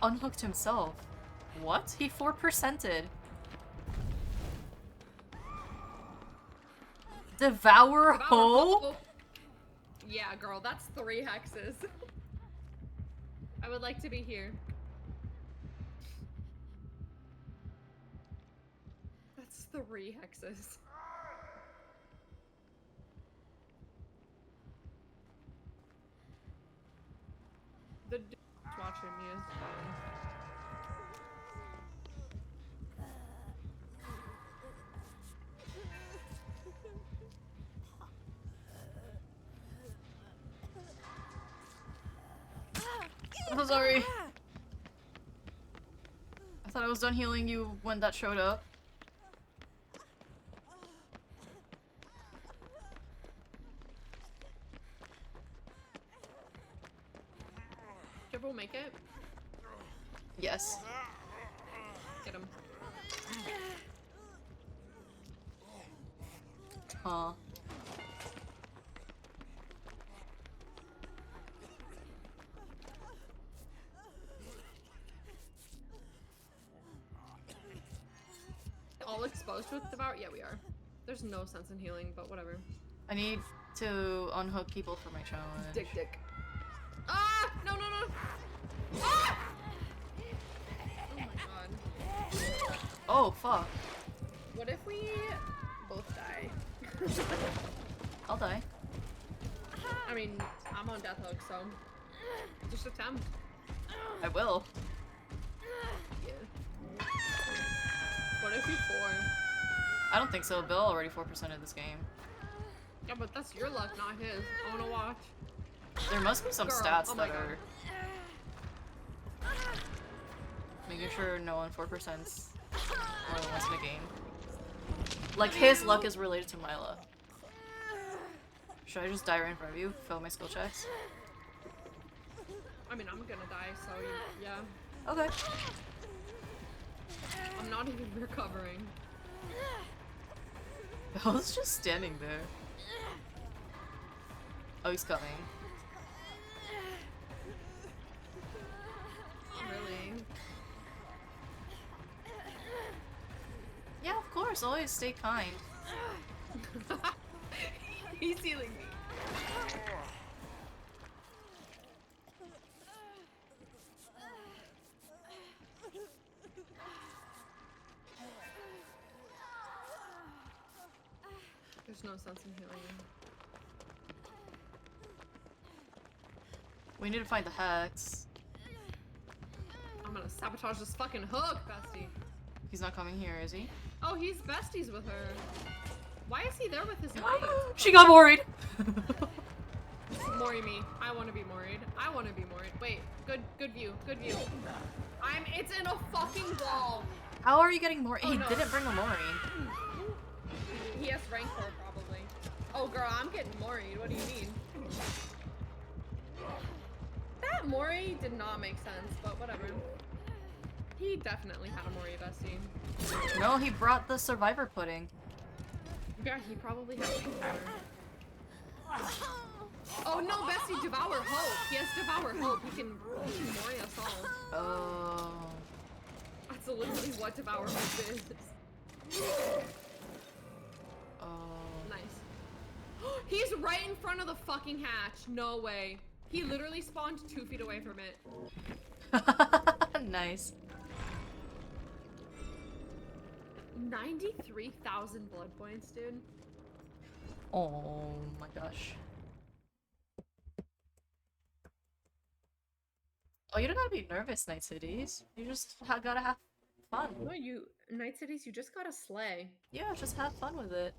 unhooked himself. What? He 4%ed. Devour Hope? Yeah, girl, that's 3 hexes. I would like to be here. That's 3 hexes. The dude's watching me is fine. I'm so sorry. I thought I was done healing you when that showed up. Did everyone make it? Yes. Get him. Huh. All exposed with Devour? Yeah, we are. There's no sense in healing, but whatever. I need to unhook people for my challenge. Dick. Ah! No! Ah! Oh my god. Oh, fuck. What if we both die? I'll die. I mean, I'm on death hook, so just attempt. I will. Yeah. What if you 4? I don't think so. Bill already 4% of this game. Yeah, but that's your luck, not his. I wanna watch. There must be some Girl, stats oh my that are making sure no one 4%'s more than once in a game. Like, his luck is related to my luck. Should I just die right in front of you? Fail my skill checks? I mean, I'm gonna die, so yeah. Okay. I'm not even recovering. I was just standing there. Oh, he's coming. Really? Yeah, of course. Always stay kind. He's healing me. There's no sense in healing him. We need to find the hex. I'm gonna sabotage this fucking hook, bestie. He's not coming here, is he? Oh, he's besties with her. Why is he there with his mate? She got worried. Mori me. I want to be Moried. I want to be Moried. Wait, good view. Good view. It's in a fucking wall. How are you getting more? Oh, He no. didn't bring a Mori. He has rank 4 probably. Oh girl, I'm getting Moried. What do you mean? That Mori did not make sense, but whatever. He definitely had a Mori bestie. No, he brought the survivor pudding. Yeah, he probably has rank 4. Oh no, bestie, devour hope. He has devour hope. He can Mori us all. Oh. That's literally what devour hope is. Oh. Nice. He's right in front of the fucking hatch. No way. He literally spawned 2 feet away from it. Nice. 93,000 blood points, dude. Oh my gosh. Oh, you don't gotta be nervous, Night Cities. You just gotta have fun. No, Night Cities, you just gotta slay. Yeah, just have fun with it.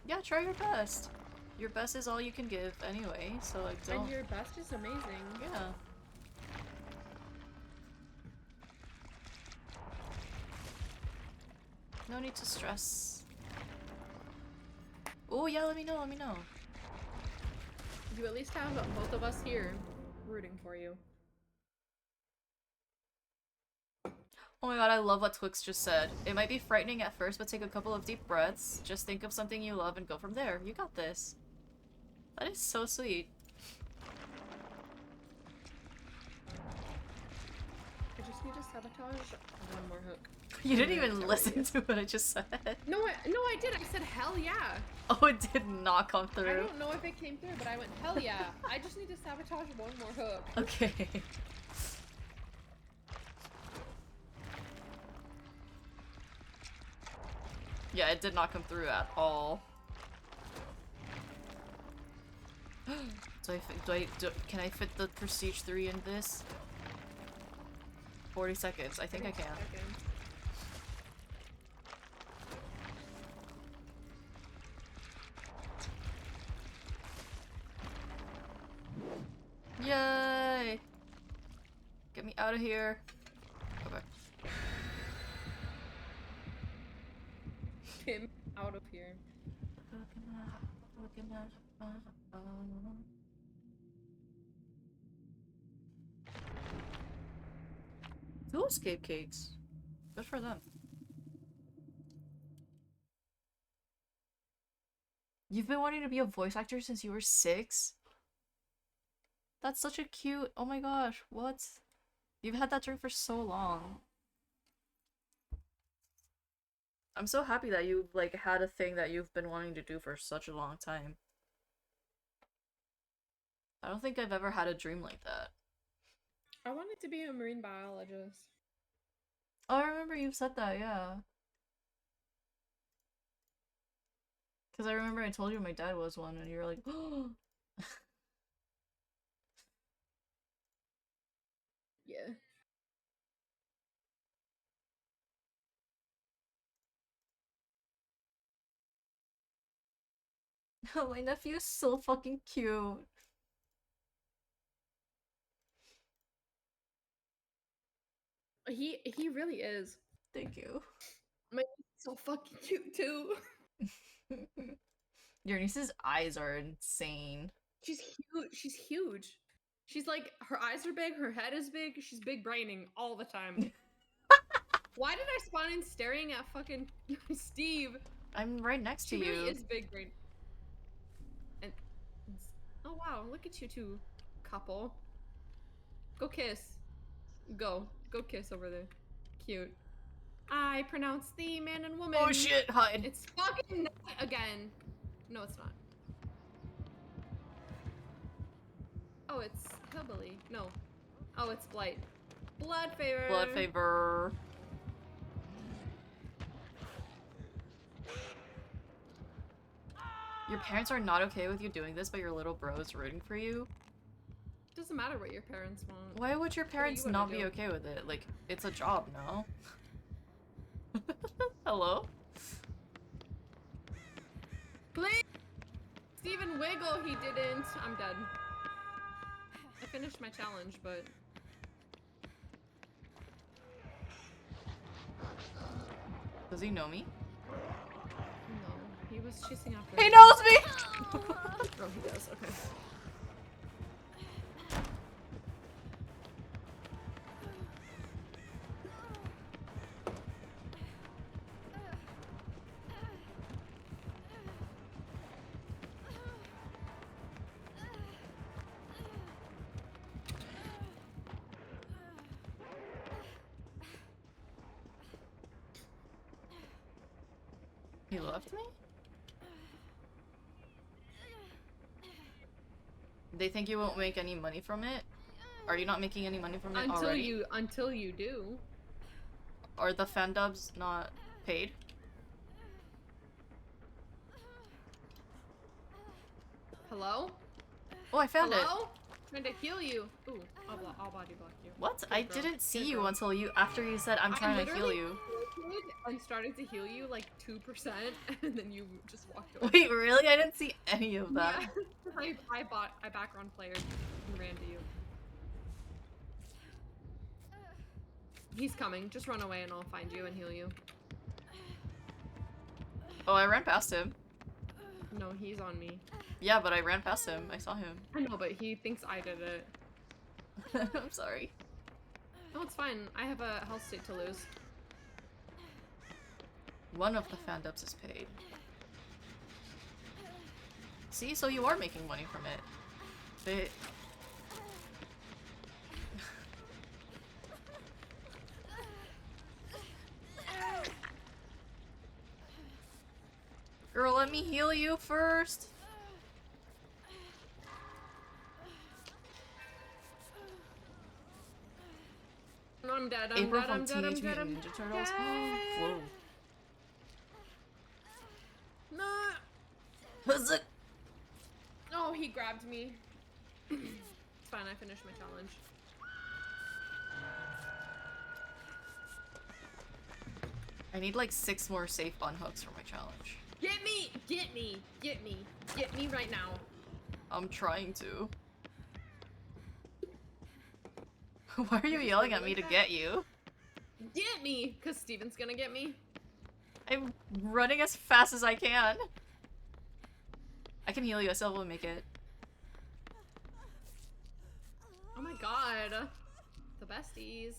Yeah, try your best. Your best is all you can give anyway, so like don't... And your best is amazing. Yeah. No need to stress. Oh yeah, let me know, let me know. You at least have both of us here rooting for you. Oh my god, I love what Twix just said. It might be frightening at first, but take a couple of deep breaths. Just think of something you love and go from there. You got this. That is so sweet. I just need to sabotage one more hook. You didn't even listen to what I just said. No, I did. I said hell yeah. Oh, it did not come I through. don't know if it came through, but I went hell yeah. I just need to sabotage one more hook. Okay. Yeah, it did not come through at all. Can I fit the Prestige 3 in this? 40 seconds. I think I can. Yay! Get me out of here. Okay. Him out of here. Two escape cakes. Good for them. You've been wanting to be a voice actor since you were 6? That's such a cute... Oh my gosh, what? You've had that dream for so long. I'm so happy that you've, like, had a thing that you've been wanting to do for such a long time. I don't think I've ever had a dream like that. I wanted to be a marine biologist. Oh, I remember you said that, yeah. Because I remember I told you my dad was one, and you were like, oh. Yeah. My nephew is so fucking cute. He really is. Thank you. My niece is so fucking cute too. Your niece's eyes are insane. She's huge. She's huge. She's like, her eyes are big, her head is big, she's big braining all the time. Why did I spawn in staring at fucking Steve? I'm right next to She really you. is big brain. And oh wow, look at you two, couple. Go kiss. Go kiss over there. Cute. I pronounce thee man and woman. Oh shit, hide. It's fucking night again. No, it's not. Oh, it's hillbilly. No. Oh, it's blight. Blood favor. Blood favor. Your parents are not okay with you doing this, but your little bro is rooting for you? Doesn't matter what your parents want. Why would your parents you not wanna be do? okay with it? Like, it's a job, no? Hello? Please! Steven Wiggle, he didn't. I'm dead. I finished my challenge, but... Does he know me? No, he was chasing after He me. knows me! Oh, he does, okay. He left me? They think you won't make any money from it? Are you not making any money from it already? Until you do. Are the fan dubs not paid? Hello? Oh, I found Hello? it. Trying to heal you. Ooh, I'll body block you. What? Good I girl. didn't see Good you girl. until after you said I'm trying to heal literally you. tilted and started to heal you like 2%, and then you just walked away. Wait, really? I didn't see any of that. Yeah. I background played and ran to you. He's coming. Just run away and I'll find you and heal you. Oh, I ran past him. No, he's on me. Yeah, but I ran past him. I saw him. I know, but he thinks I did it. I'm sorry. No, it's fine. I have a health state to lose. One of the fan dubs is paid. See, so you are making money from it. They... Girl, let me heal you first. I'm dead. I'm April dead. from I'm dead. I'm Teenage dead. I'm Mutant Ninja Turtles. dead. Whoa. No. What's it? Oh, he grabbed me. It's fine. I finished my challenge. I need like 6 more safe unhooks for my challenge. Get me! Get me! Get me! Get me right now! I'm trying to. Why are you yelling at me to get you? Get me! Because Steven's gonna get me. I'm running as fast as I can. I can heal you. I still will make it. Oh my god. The besties.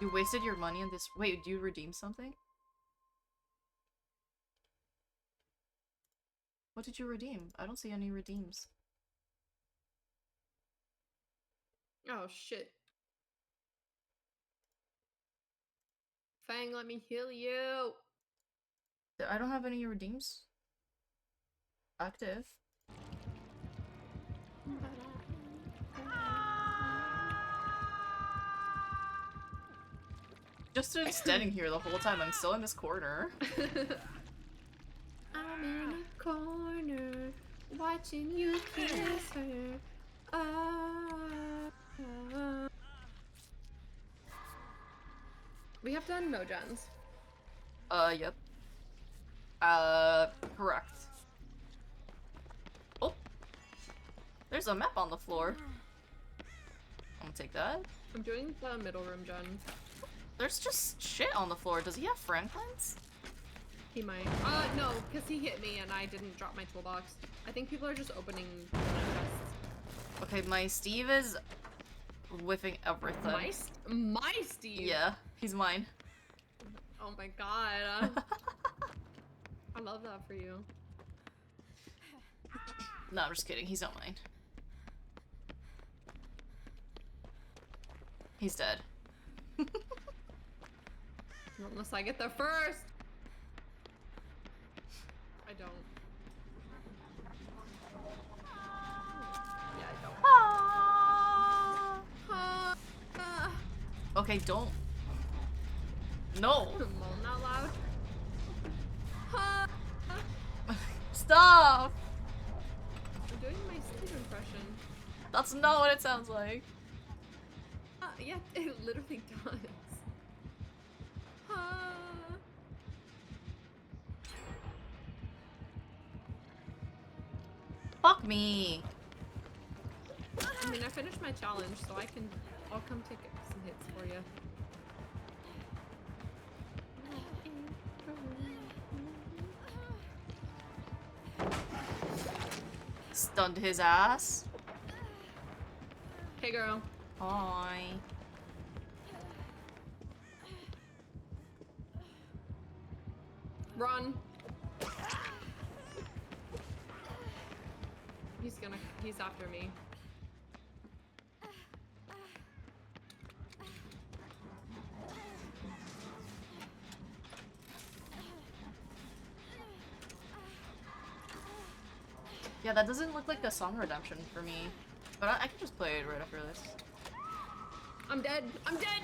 You wasted your money on this. Wait, do you redeem something? What did you redeem? I don't see any redeems. Oh shit. Fang, let me heal you. I don't have any redeems active. Just been standing here the whole time. I'm still in this corner. I'm in a corner. Why watching you kiss her. We have done no gens. Yep. Correct. Oh, there's a map on the floor. I'm gonna take that. I'm doing the middle room gen. There's just shit on the floor. Does he have Franklin's? He might. No, because he hit me and I didn't drop my toolbox. I think people are just opening chests. Okay, my Steve is whiffing everything. My Steve? Yeah, he's mine. Oh my god. I love that for you. No, I'm just kidding. He's not mine. He's dead. Unless I get there first. I don't. Yeah, I don't. Okay, don't. No. Moan out loud. Stop. I'm doing my Steve impression. That's not what it sounds like. Yeah, it literally does. Fuck me. I mean, I finished my challenge, so I'll come take some hits for you. Stunned his ass. Hey, girl. Hi. Run. He's after me. Yeah, that doesn't look like a song redemption for me. But I can just play it right after this. I'm dead. I'm dead.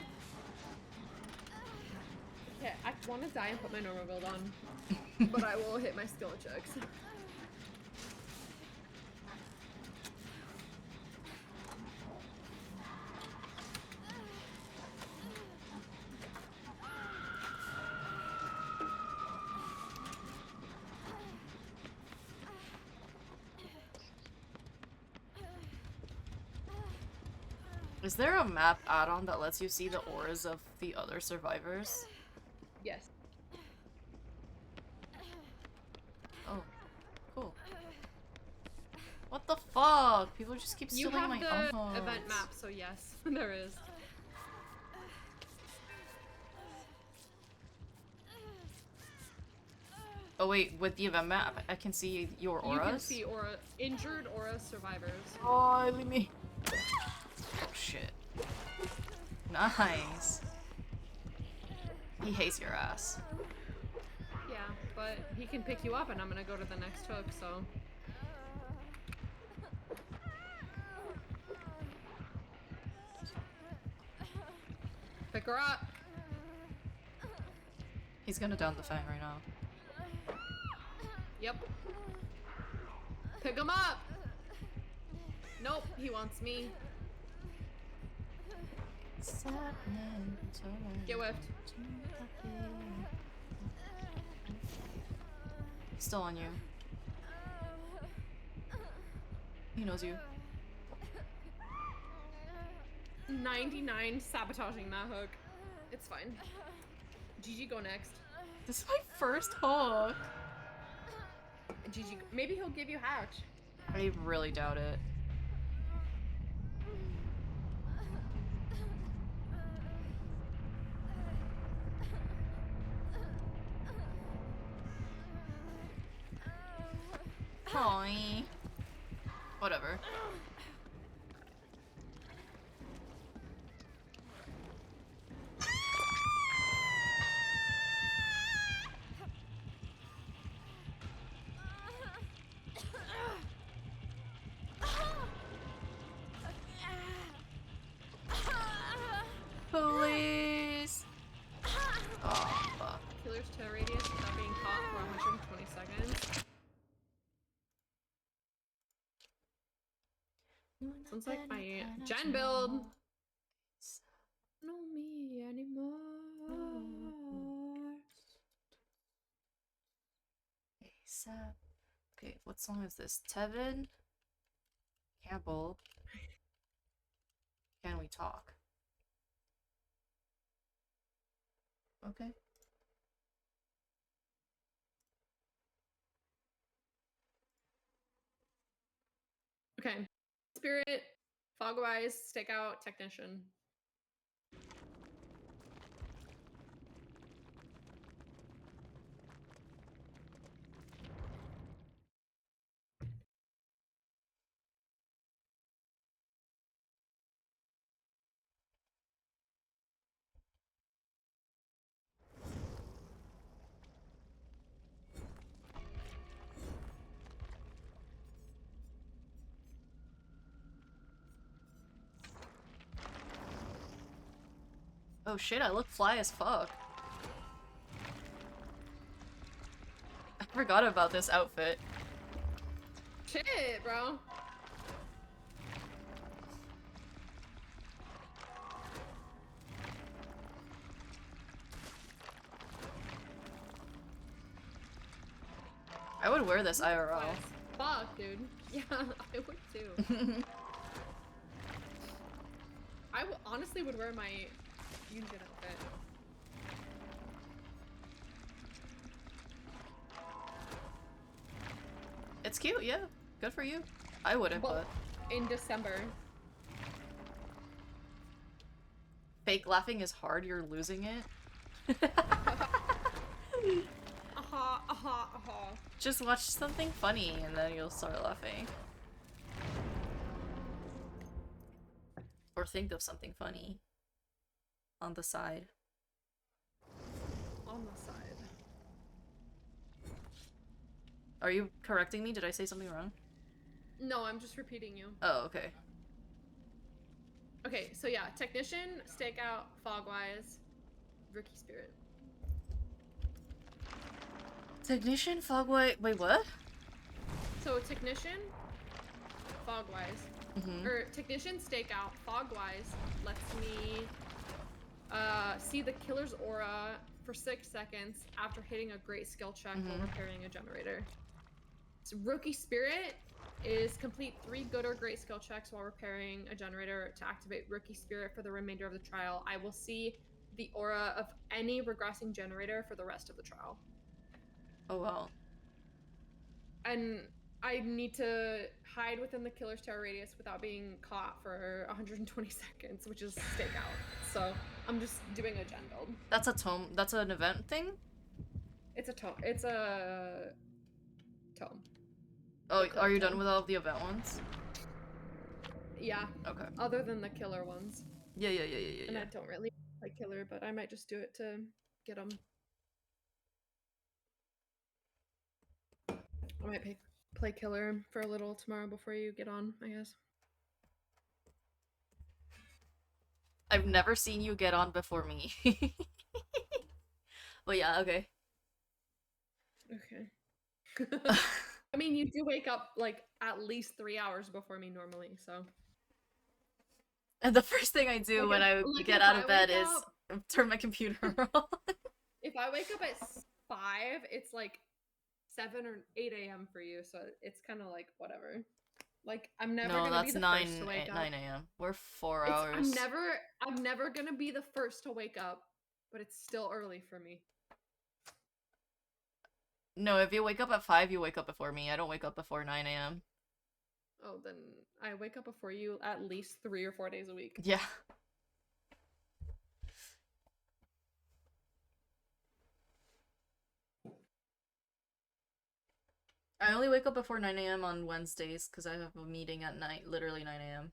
Okay, I want to die and put my normal build on, but I will hit my skill checks. Is there a map add-on that lets you see the auras of the other survivors? Yes. Oh, cool. What the fuck? People just keep You stealing have my the emotes. event map, so yes, there is. Oh wait, with the event map, I can see your auras? You can see injured aura survivors. Oh, leave me. Oh shit. Nice. He hates your ass. Yeah, but he can pick you up and I'm gonna go to the next hook, so. Pick her up. He's gonna down the fang right now. Yep. Pick him up. Nope, he wants me. Get whiffed. Still on you. He knows you. 99 sabotaging that hook. It's fine. GG, go next. This is my first hook. GG, maybe he'll give you hatch. I really doubt it. Hi. Whatever. Please. Oh, fuck. Killer's tail radius without being caught for 120 seconds. Sounds like my gen build. Know me anymore. ASAP. Okay, what song is this? Tevin Campbell. Can we talk? Okay. Okay. Spirit, Fogwise, Stakeout, Technician. Oh shit, I look fly as fuck. I forgot about this outfit. Shit, bro. I would wear this IRL. Fuck, dude. Yeah, I would too. I honestly would wear my Union outfit. It's cute, yeah. Good for you. I wouldn't, but... In December. Fake laughing is hard, you're losing it. Aha, aha, aha. Just watch something funny and then you'll start laughing. Or think of something funny. On the side. On the side. Are you correcting me? Did I say something wrong? No, I'm just repeating you. Oh, okay. Okay, so yeah, Technician, Stakeout, Fogwise, Rookie Spirit. Technician, Fogwise. Wait, what? So Technician, Fogwise, or Technician, Stakeout, Fogwise lets me see the killer's aura for 6 seconds after hitting a great skill check while repairing a generator. So Rookie Spirit is complete 3 good or great skill checks while repairing a generator to activate Rookie Spirit for the remainder of the trial. I will see the aura of any regressing generator for the rest of the trial. Oh, wow. And I need to hide within the killer's terror radius without being caught for 120 seconds, which is stakeout. So I'm just doing a gen build. That's a tome. That's an event thing? It's a tome. It's a tome. Oh, are you done with all of the event ones? Yeah. Okay. Other than the killer ones. Yeah. And I don't really like killer, but I might just do it to get them. I might play killer for a little tomorrow before you get on, I guess. I've never seen you get on before me. But yeah, okay. Okay. I mean, you do wake up like at least 3 hours before me normally, so. And the first thing I do when I get out of bed is turn my computer on. If I wake up at 5, it's like 7 or 8 a.m. for you, so it's kind of like whatever. Like I'm never gonna be the first to wake up. 9 a.m. We're 4 hours. I'm never gonna be the first to wake up, but it's still early for me. No, if you wake up at 5, you wake up before me. I don't wake up before 9 a.m. Oh, then I wake up before you at least 3 or 4 days a week. Yeah. I only wake up before 9 a.m. on Wednesdays because I have a meeting at night, literally 9 a.m.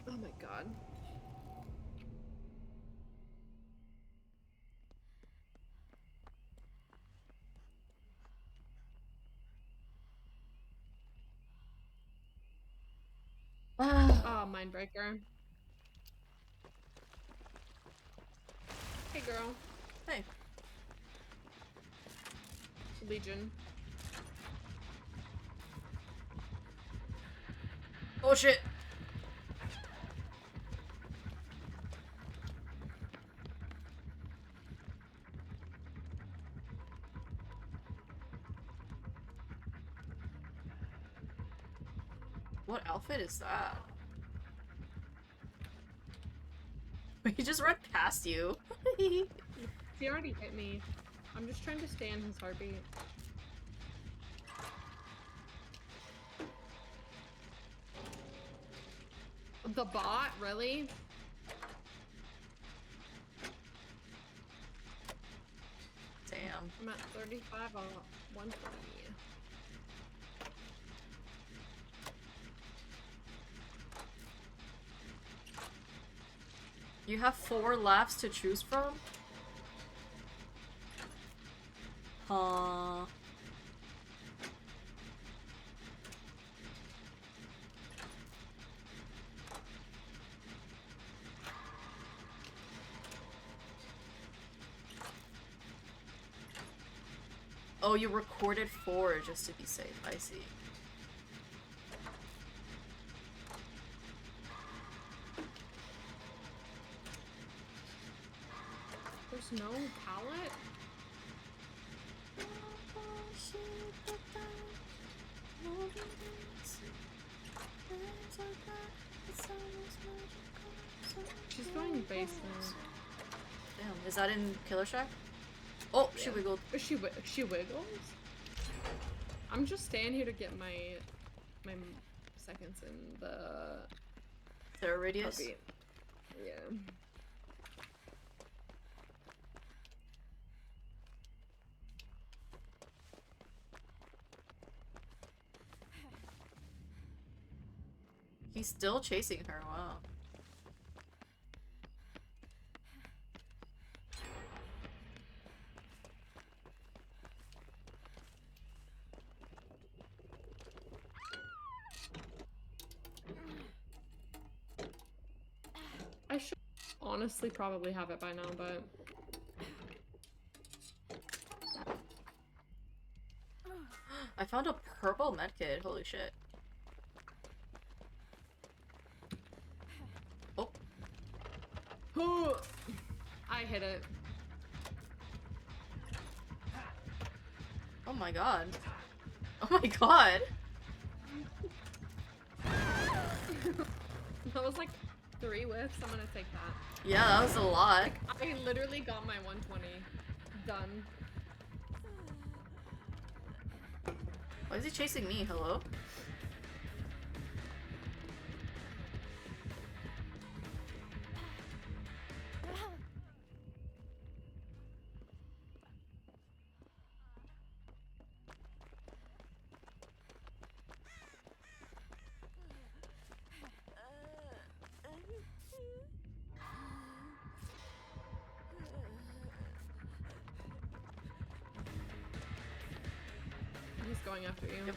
Oh my god. Oh, Mindbreaker. Hey, girl. Hey. Legion. Oh shit. What outfit is that? He just ran past you. He already hit me. I'm just trying to stay in his heartbeat. The bot? Really? Damn. I'm at 35 on 120. You have 4 laps to choose from? Huh. Oh, you recorded 4 just to be safe. I see. There's no palette? She's going basement. Damn, is that in Killer Shack? Oh, she wiggled. She wiggles? I'm just staying here to get my seconds in the Terror radius? heartbeat. Yeah. He's still chasing her, wow. I should honestly probably have it by now, but... I found a purple medkit, holy shit. Oh! I hit it. Oh my god. Oh my god! That was like 3 whiffs, I'm gonna take that. Yeah, that was a lot. Like, I literally got my 120 done. Why is he chasing me? Hello? He's going after you. Yep.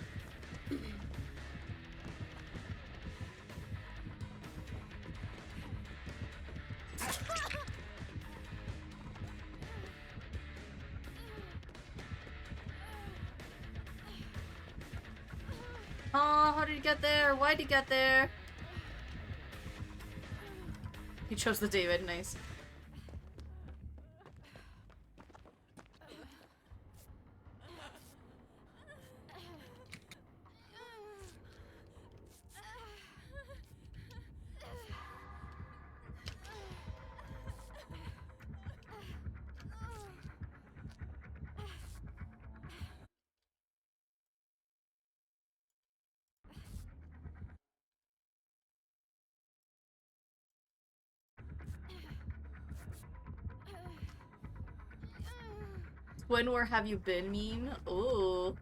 Oh, how did he get there? Why did he get there? He chose the David, nice. When where have you been meme? Ooh.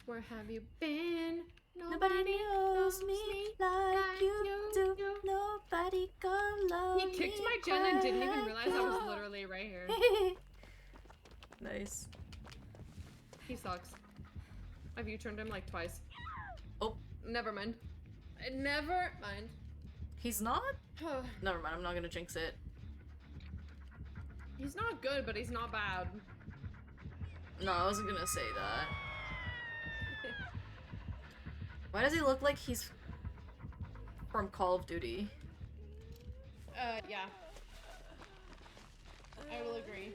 Where have you been? Nobody knows me like you do. Nobody gonna love He kicked my gen and didn't even realize I was literally right here. Nice. He sucks. I've U-turned him like twice. Oh, Never mind. Never mind. He's not? Never mind, I'm not gonna jinx it. He's not good, but he's not bad. No, I wasn't gonna say that. Why does he look like he's from Call of Duty? Yeah. I will agree.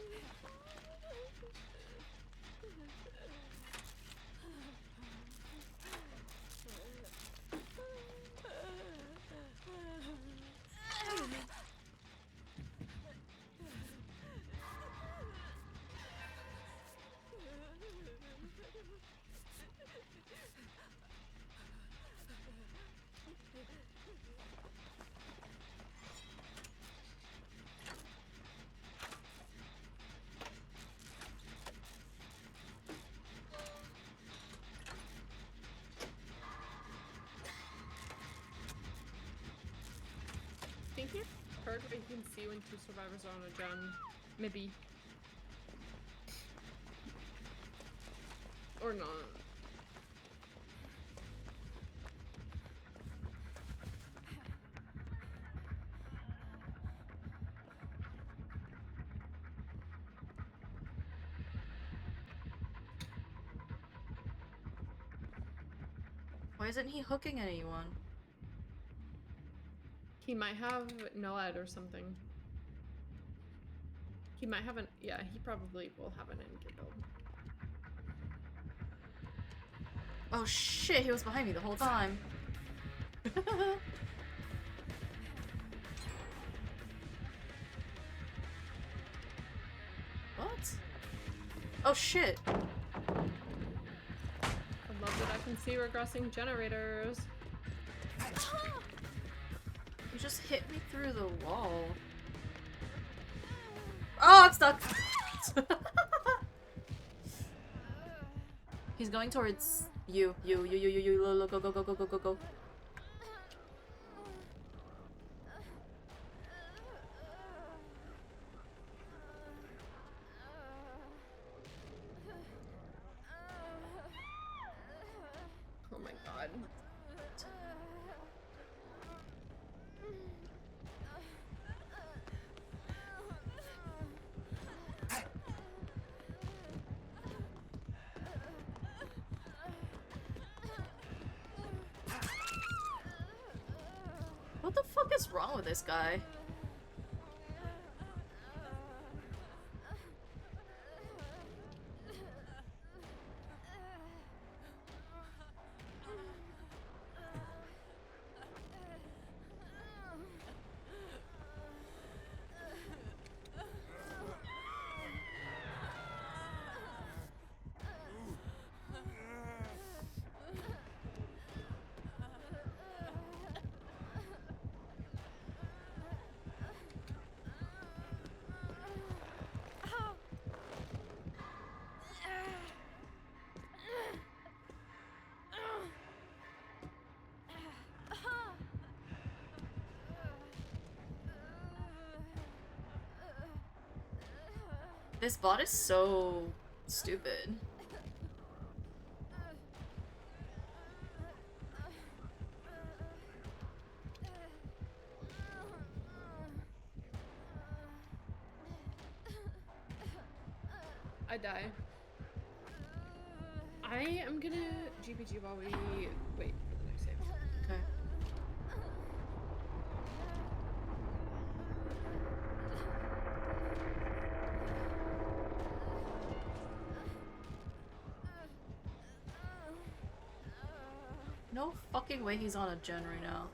I think you've heard what you can see when two survivors are on a gen. Maybe. Or not. Why isn't he hooking anyone? He might have no ad or something. He might have an yeah, he probably will have an in-game build. Oh shit, he was behind me the whole time. What? Oh shit. I love that I can see regressing generators. You just hit me through the wall. Oh, I'm stuck! He's going towards you. Go, go, go, go, go, go, go. Oh my god. What the fuck is wrong with this guy? This bot is so stupid. I die. I am gonna GPG while we wait for the next save. Okay. No fucking way he's on a gen right now.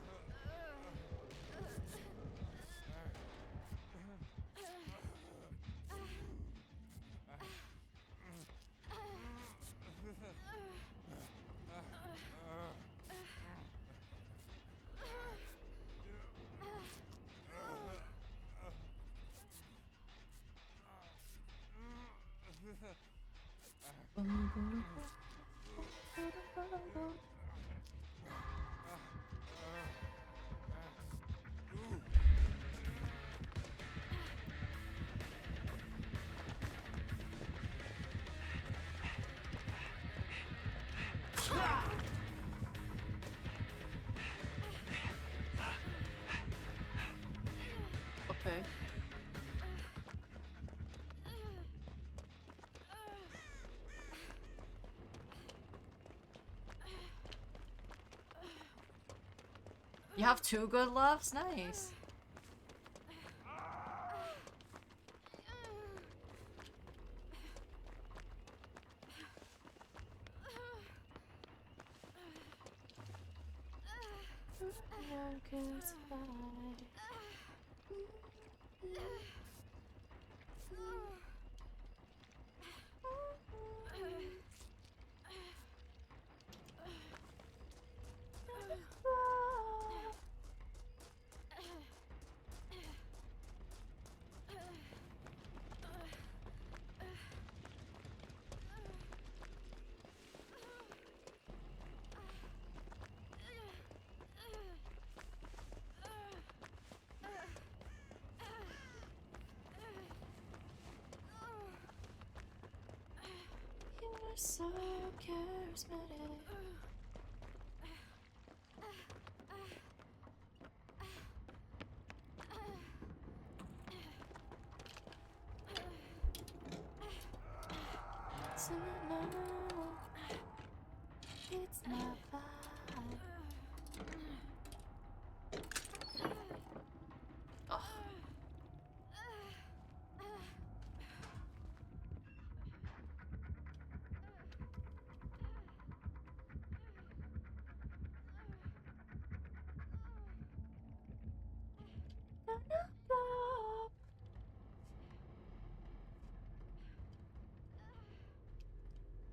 You have 2 good laughs? Nice. You're so charismatic. It's not vibe. Oh.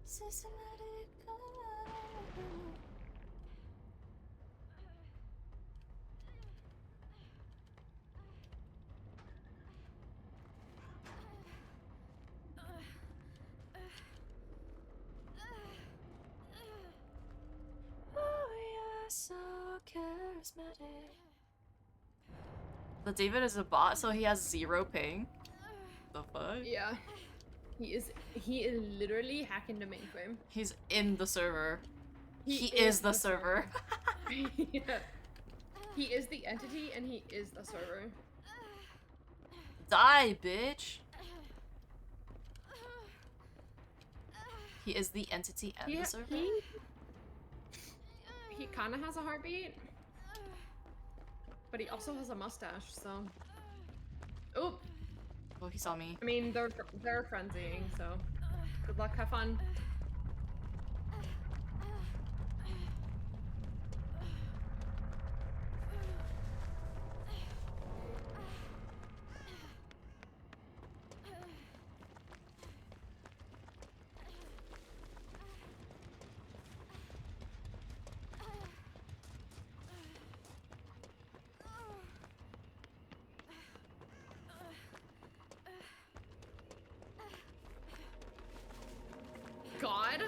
Systematic. Oh, you're so charismatic. But David is a bot, so he has 0 ping. The fuck? Yeah. He is literally hacking the mainframe. He's in the server. He is the server. Yeah. He is the entity and he is the server. Die, bitch! He is the entity and the server? He kind of has a heartbeat. But he also has a mustache, so... Oop! Oh, he saw me. I mean, they're frenzying, so... Good luck, have fun. God,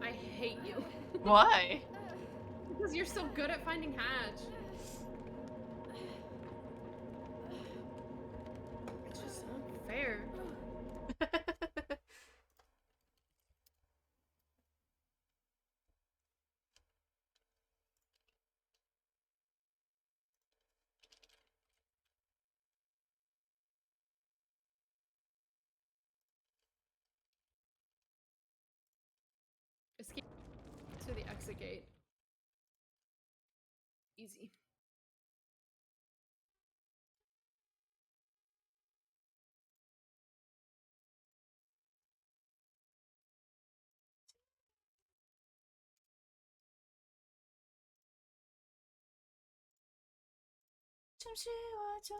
I hate you. Why? Because you're so good at finding hatch. It's just unfair. Escape to the exit gate. Easy. 좀 쉬워져.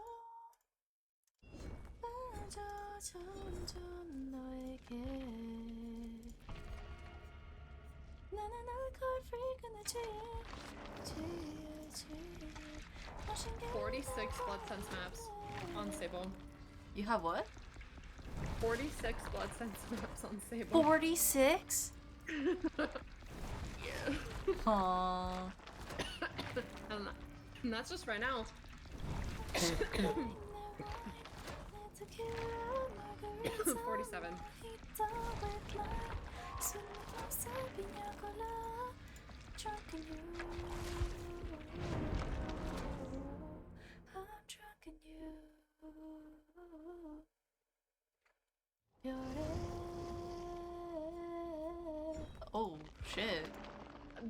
빠져 점점 너에게. 나는 alcohol freak and the 46 blood sense maps on Sable. You have what? 46 blood sense maps on Sable. 46? Yeah. Aww. And that's just right now. 47. Oh shit.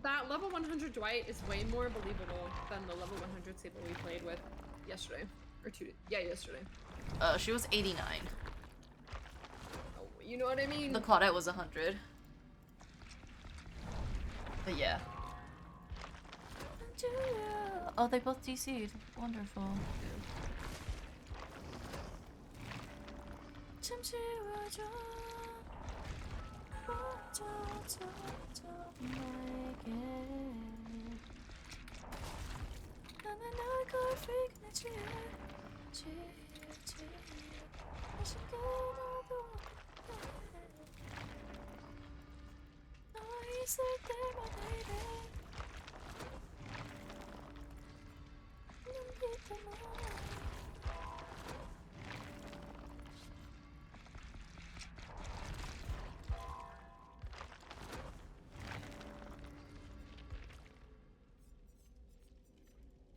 that level 100 Dwight is way more believable than the level 100 Sable we played with yesterday. Or yesterday. She was 89. Oh, you know what I mean? The Claudette was 100. But yeah. Oh, they both DC'd. Wonderful.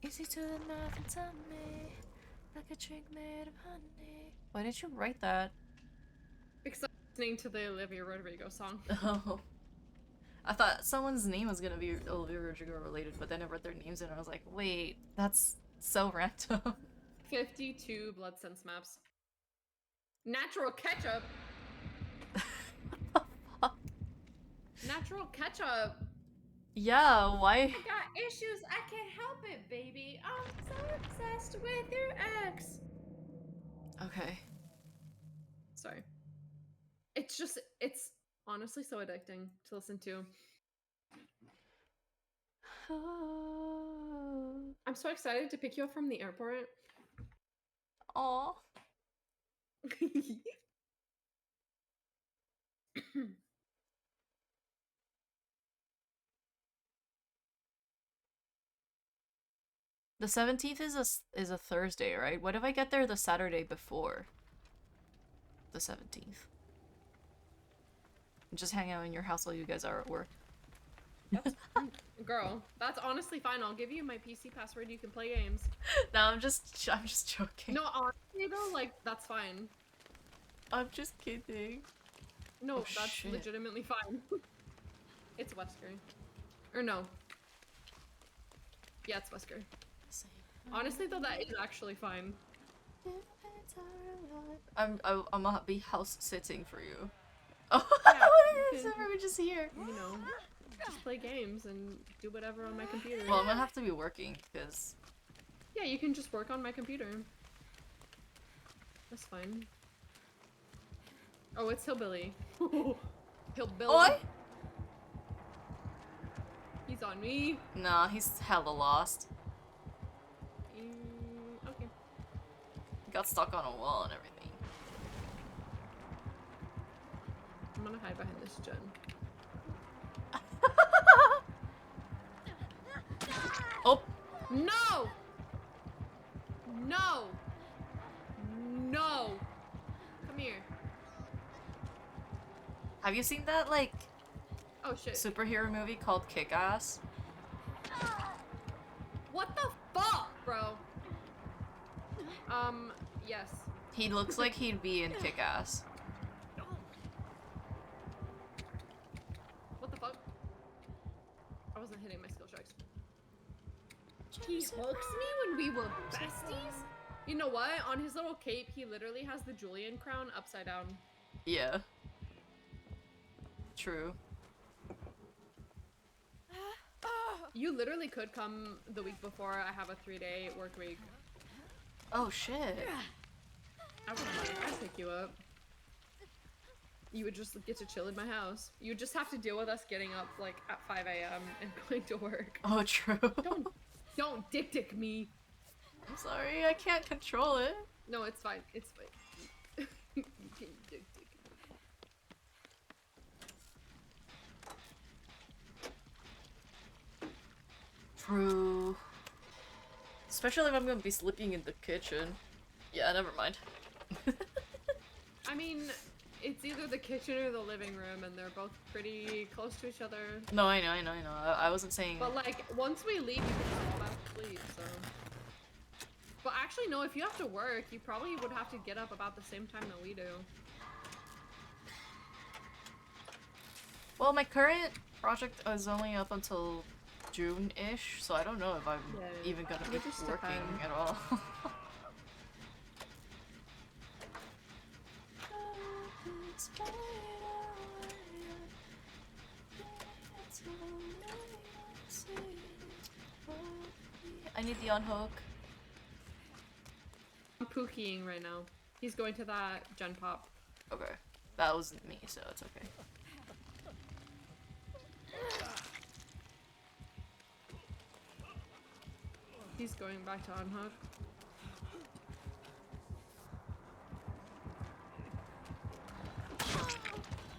Easy to the mouth and tummy, like a drink made of honey. Why did you write that? Because I'm listening to the Olivia Rodrigo song. Oh. I thought someone's name was gonna be Olivia Rodrigo related, but then I read their names and I was like, wait, that's so random. 52 blood sense maps. Natural ketchup. Natural ketchup. Yeah, why? I got issues. I can't help it, baby. I'm so obsessed with your ex. Okay. Sorry. It's honestly so addicting to listen to. I'm so excited to pick you up from the airport. Aww. The 17th is a Thursday, right? What if I get there the Saturday before the 17th? And just hang out in your house while you guys are at work. Girl, that's honestly fine. I'll give you my PC password. You can play games. No, I'm just joking. No, honestly though, like that's fine. I'm just kidding. No, Oh, that's shit. legitimately fine. It's Wesker. Or no. Yeah, it's Wesker. Honestly though, that is actually fine. I'm gonna be house sitting for you. Oh, Yeah, what is everyone just here? You know, just play games and do whatever on my computer. Well, I'm gonna have to be working because. Yeah, you can just work on my computer. That's fine. Oh, it's Hillbilly. Hillbilly. Oi! He's on me. Nah, he's hella lost. Okay. He got stuck on a wall and everything. I'm gonna hide behind this gen. Oh! No! No! No! Come here. Have you seen that, like, Oh shit. superhero movie called Kick-Ass? What the fuck, bro? Yes. He looks like he'd be in Kick-Ass. What the fuck? I wasn't hitting my skill checks. He hooks me when we were besties? You know what? On his little cape, he literally has the Julian crown upside down. Yeah. True. You literally could come the week before I have a 3-day work week. Oh shit. I would like, I'd pick you up. You would just get to chill in my house. You would just have to deal with us getting up like at 5 AM and going to work. Oh, true. Don't dick me. I'm sorry, I can't control it. No, it's fine. It's fine. You can dick me. True. Especially if I'm gonna be sleeping in the kitchen. Yeah, never mind. I mean, it's either the kitchen or the living room, and they're both pretty close to each other. No, I know. I wasn't saying. But like, once we leave, you can just go back to sleep, so. But actually, no, if you have to work, you probably would have to get up about the same time that we do. Well, my current project is only up until June-ish, so I don't know if I'm even gonna be It just working depends. at all. I need the unhook. I'm pookieing right now. He's going to that gen pop. Okay. That wasn't me, so it's okay. He's going back to unhook.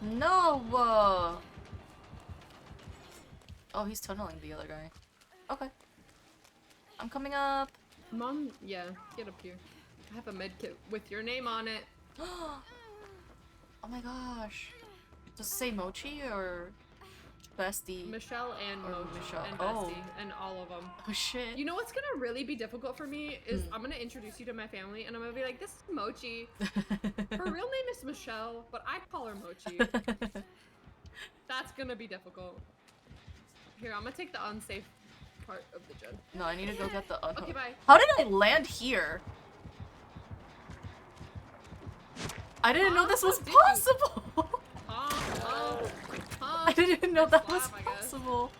No! Oh, he's tunneling the other guy. Okay. I'm coming up. Mom, yeah, get up here. I have a med kit with your name on it. Oh my gosh. Does it say Mochi or Bestie? Michelle and Or Mochi Michelle. and Oh. Bestie and all of them. Oh shit. You know what's gonna really be difficult for me is I'm gonna introduce you to my family and I'm gonna be like, this is Mochi. Her real name is Michelle, but I call her Mochi. That's gonna be difficult. Here, I'm gonna take the unsafe part of the gen. No, I need to go get the unhook. Okay, bye. How did I land here? I didn't know this was possible! I didn't even know that was possible.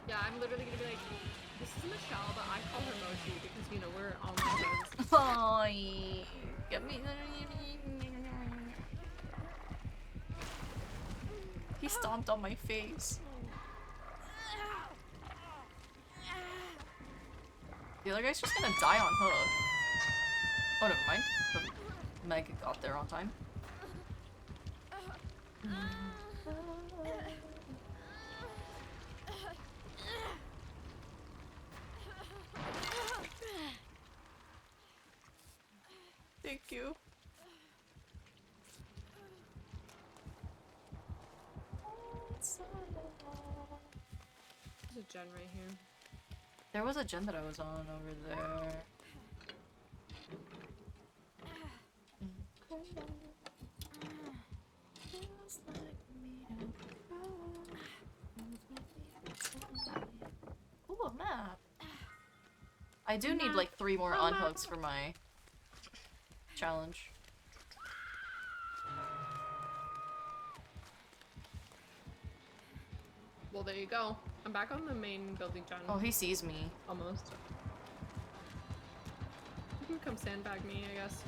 Yeah, I'm literally gonna be like, this is Michelle, but I call her Mochi because, you know, we're online friends. Oh, get me. He stomped on my face. The other guy's just gonna die on hook. Oh, never mind. The Meg got there on time. Thank you. There's a gen right here. There was a gen that I was on over there. Ooh, a map. I do need like 3 more unhooks for my challenge. Well, there you go. I'm back on the main building gen. Oh, he sees me. Almost. You can come sandbag me, I guess.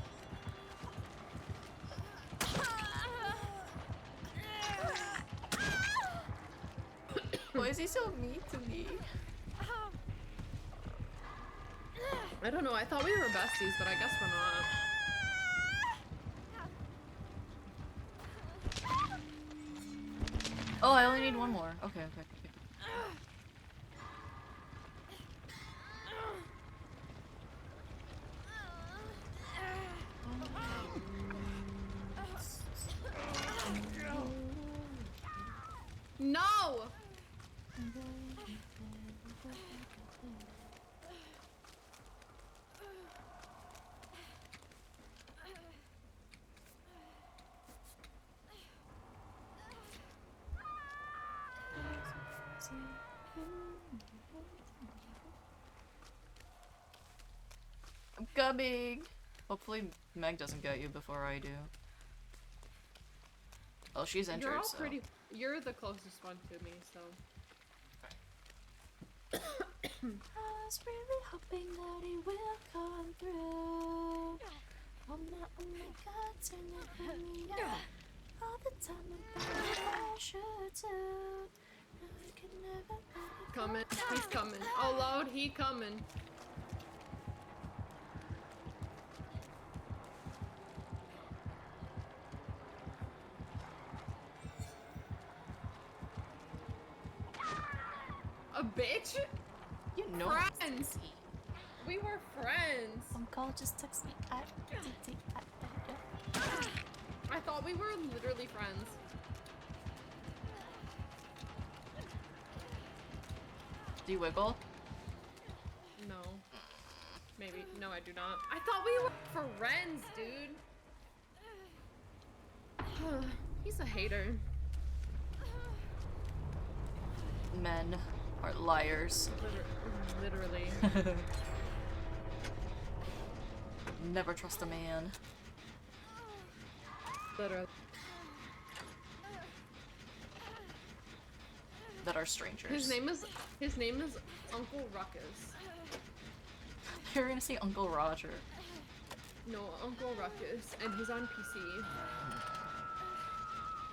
Why is he so mean to me? I don't know, I thought we were besties, but I guess we're not. Oh, I only need 1 more. Okay, okay, okay. No! I'm coming! Hopefully Meg doesn't get you before I do. Oh, she's entered, You're all so... pretty. You're the closest one to me, so. I was really hoping that he will come through. Oh my god, turn it on me up. All the time I'm pressure too. I can never Coming. He's coming. Oh Lord, he coming. A bitch? You know friends. We were friends. Call, just text me at I thought we were literally friends. Do you wiggle? No. Maybe. No, I do not. I thought we were friends, dude. He's a hater. Men are liars. Literally. Never trust a man. Literally. That are strangers. His name is Uncle Ruckus. You're gonna say Uncle Roger. No, Uncle Ruckus, and he's on PC.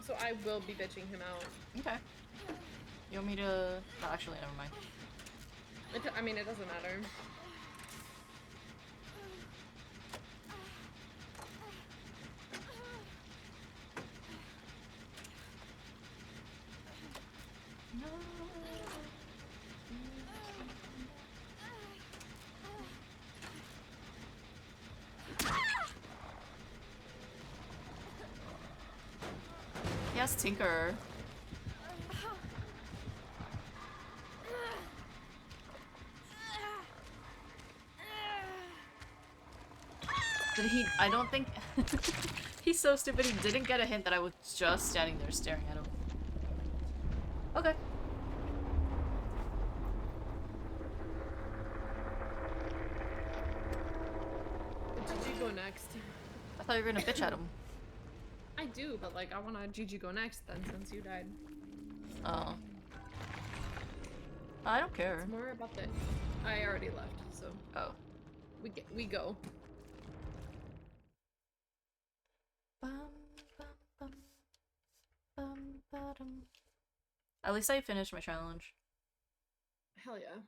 So I will be bitching him out. Okay. You want me to? No, actually, never mind. I mean, it doesn't matter. Yes, Tinker. Did he? I don't think. He's so stupid. He didn't get a hint that I was just standing there staring at him. Okay. Did you go next? I thought you were gonna bitch at him. I do, but like I want to Gigi go next then since you died. Oh. I don't care. It's more about the. I already left, so. Oh. We go. At least I finished my challenge. Hell yeah.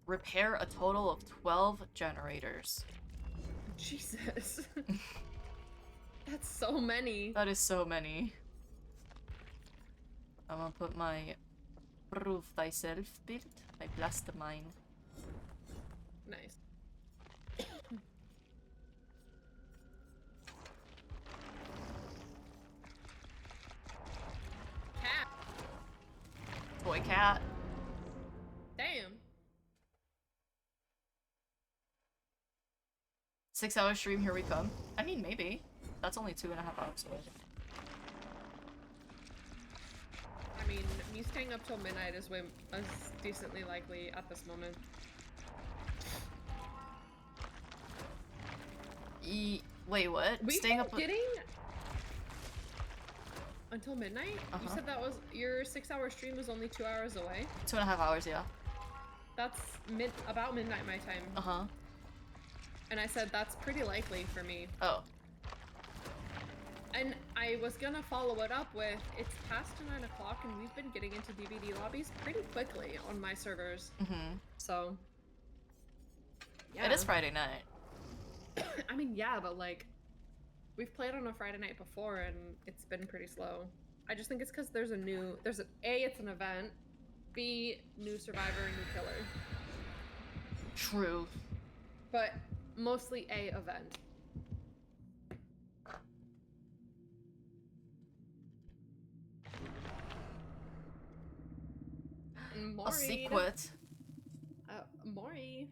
Repair a total of 12 generators. Jesus. That's so many. That is so many. I'm gonna put my prove thyself build, my blast mine. Nice. Cat. Toy cat. Damn. 6-hour stream, here we come. I mean, maybe. That's only 2.5 hours away. I mean, me staying up till midnight is decently likely at this moment. Wait, what? We've Staying been up getting until midnight? You said that was your 6-hour stream was only 2 hours away? 2.5 hours, yeah. That's about midnight my time. Uh-huh. And I said that's pretty likely for me. Oh. And I was gonna follow it up with, it's past 9 o'clock and we've been getting into DVD lobbies pretty quickly on my servers. Mm-hmm. So, yeah. It is Friday night. I mean, yeah, but like, we've played on a Friday night before and it's been pretty slow. I just think it's because there's it's an event, B, new survivor, new killer. True. But mostly A, event. A secret. Maury.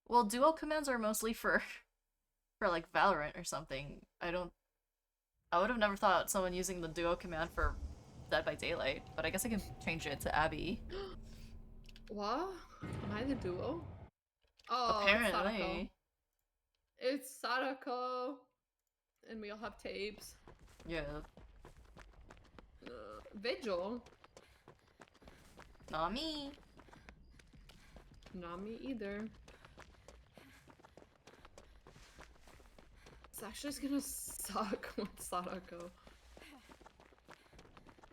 Well, duo commands are mostly for like Valorant or something. I would have never thought someone using the duo command for Dead by Daylight, but I guess I can change it to Abby. What? Am I the duo? Oh, apparently. It's Sadako. And we all have tapes. Yeah. Vigil. Not me. Not me either. It's actually just gonna suck with Sadako.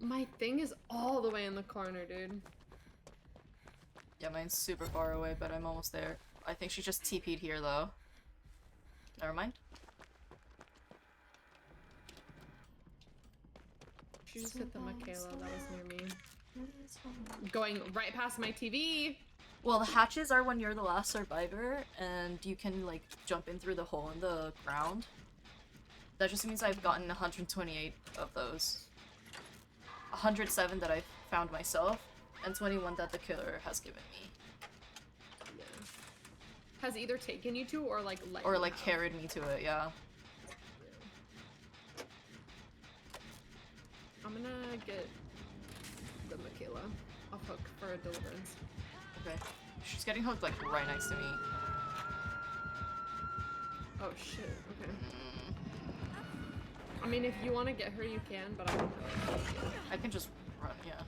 My thing is all the way in the corner, dude. Yeah, mine's super far away, but I'm almost there. I think she just TP'd here, though. Never mind. She just hit the Michaela that was near me. Going right past my TV! Well, the hatches are when you're the last survivor, and you can, like, jump in through the hole in the ground. That just means I've gotten 128 of those. 107 that I found myself, and 21 that the killer has given me. Yeah. Has either taken you to or, like, let Or, you like, out. carried me to it, yeah. I'm gonna get the Michaela off hook for a deliverance. Okay. She's getting hooked, like, right next to me. Oh shit, okay. I mean, if you want to get her, you can, but I don't know. I can just run, yeah.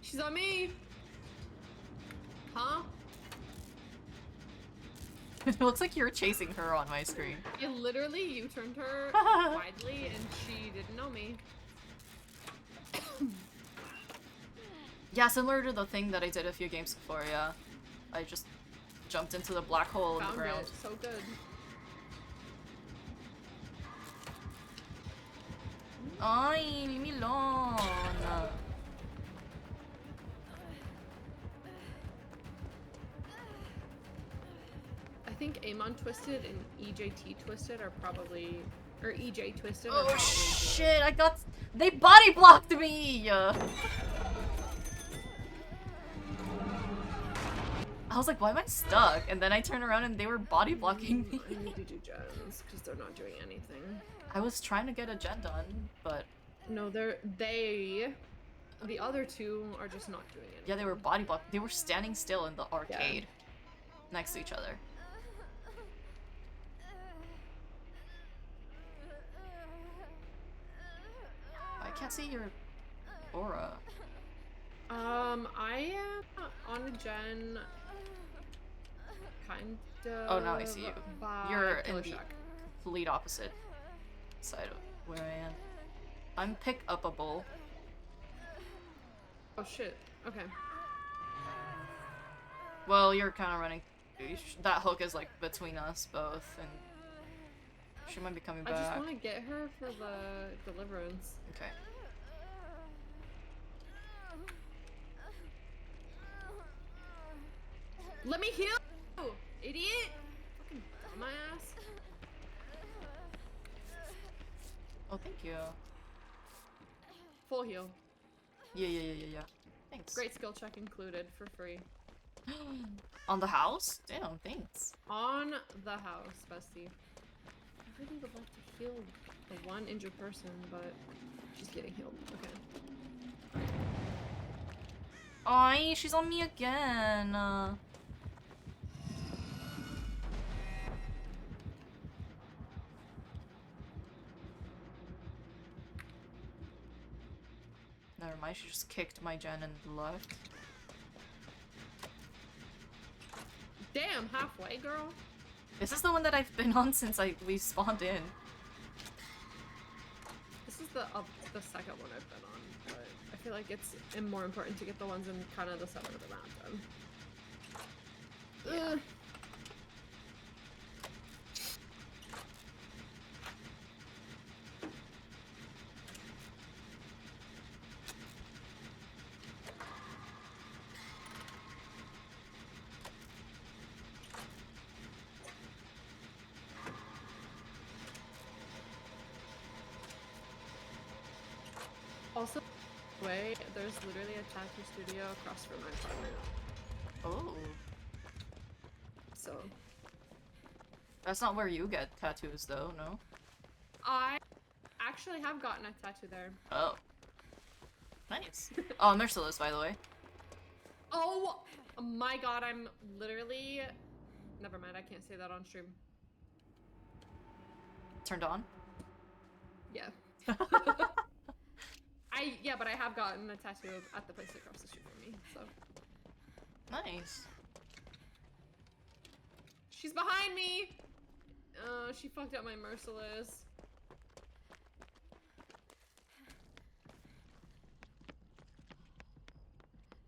She's on me! Huh? It looks like you're chasing her on my screen. I literally U-turned her widely and she didn't know me. Yeah, similar to the thing that I did a few games before, yeah. I just jumped into the black hole in Found the ground. it. So good. Ay, leave me alone. I think Amon Twisted and EJT Twisted are probably... Or EJ Twisted are Oh probably... shit, I got... They body blocked me! I was like, why am I stuck? And then I turned around and they were body blocking me. I need to do gens, because they're not doing anything. I was trying to get a gen done, but... No, the other two are just not doing anything. Yeah, they were body blocked. They were standing still in the arcade. Next to each other. I can't see your aura. I am on a gen... Kind of... Oh, now I see you. You're in the Shack. complete opposite side of where I am. I'm pick-upable. Oh shit, okay. Well, you're kind of running. That hook is like between us both, and she might be coming back. I just want to get her for the deliverance. Okay. Let me heal you, idiot! Fucking dumbass. Oh, thank you. Full heal. Yeah. Thanks. Great skill check included for free. On the house? Damn, thanks. On the house, bestie. I really would like to heal the one injured person, but she's getting healed. Okay. Aw, she's on me again. Never mind, she just kicked my gen and left. Damn, halfway, girl. This is the one that I've been on since we spawned in. This is the second one I've been on, but I feel like it's more important to get the ones in kind of the center of the map then. Yeah. Also, way there's literally a tattoo studio across from my apartment. Oh. So That's not where you get tattoos though, no? I actually have gotten a tattoo there. Oh. Nice. Oh, Merciless, by the way. Oh my god, I'm literally... Never mind, I can't say that on stream. Turned on? Yeah. Yeah, but I have gotten a tattoo at the place across the street from me, so. Nice. She's behind me! She fucked up my merciless.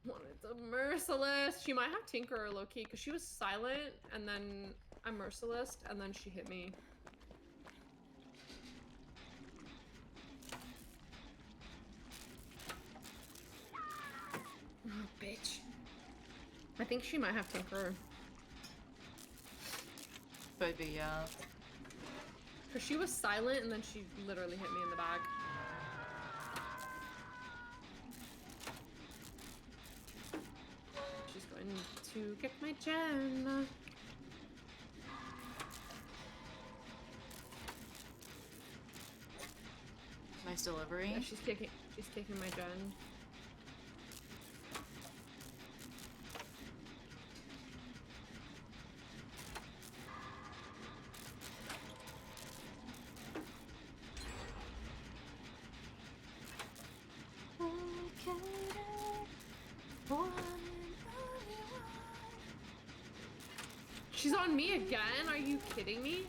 Wanted to merciless. She might have Tinker low-key, because she was silent, and then I merciless, and then she hit me. Oh, bitch. I think she might have Tinker. Could be, yeah. Because she was silent, and then she literally hit me in the back. She's going to get my gen. Nice delivery. Yeah, she's taking my gen. She's on me again? Are you kidding me?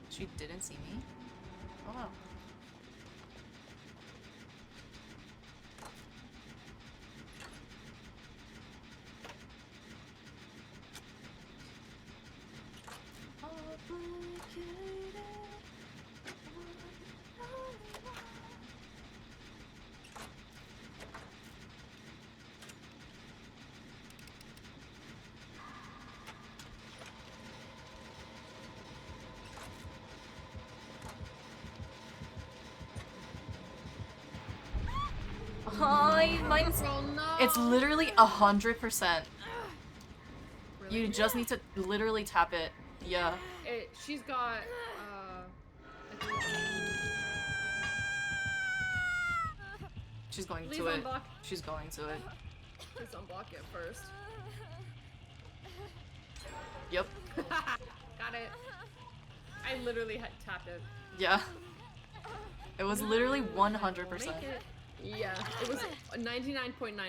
She didn't see me? Oh wow. Hi, mine's. It's literally 100%. Really? You just need to literally tap it. Yeah. She's got, I think... She's going Please to it. unblock. She's going to it. Please unblock it first. Yep. Got it. I literally had tapped it. Yeah. It was literally 100%. Make it. Yeah, it was 99.99.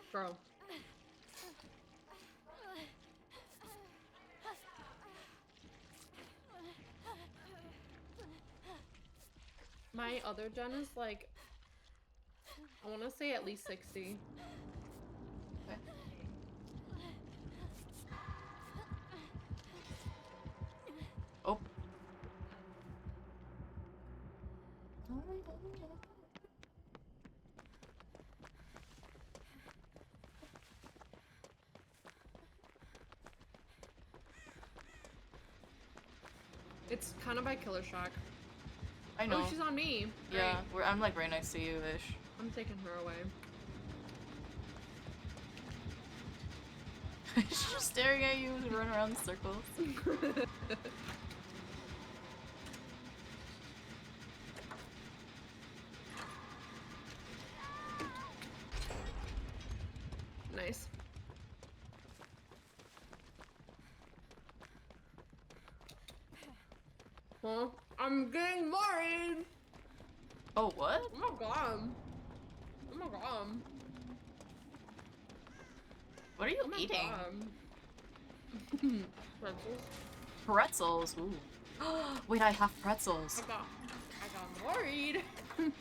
Bro. My other gen is like, I want to say at least 60. Okay. Oh. It's kind of by Killer Shock. I know. Oh, she's on me. Yeah, Right. I'm like right next to you-ish. I'm taking her away. She's just staring at you and run around in circles. Nice. Well, I'm getting worried. Oh, what? Oh my god. Oh my god. What are you Oh my eating? God. Pretzels. Pretzels. Ooh. Wait, I have pretzels. I got worried. I'm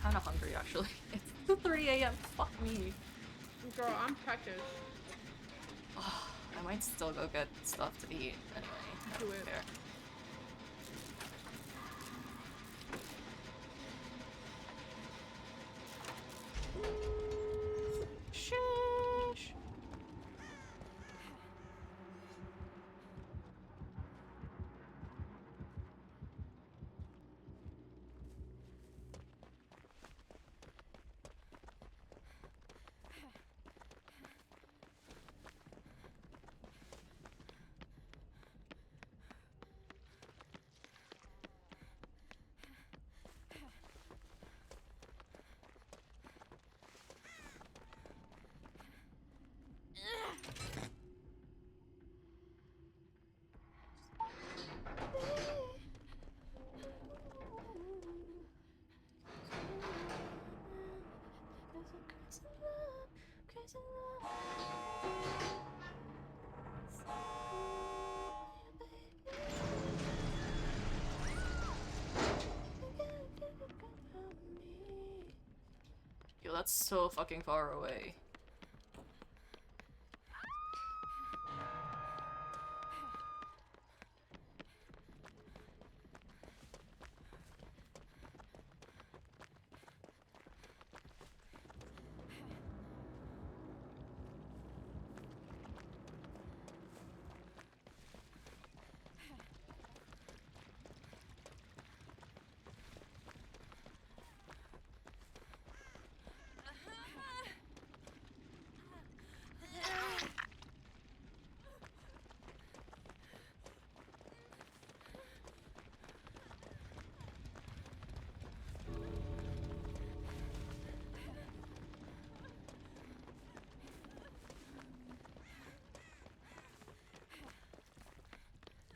kind of hungry actually. It's 3 a.m. Fuck me. Girl, I'm precious. I might still go get stuff to eat anyway. I Do don't it. care. Sheesh. That's so fucking far away.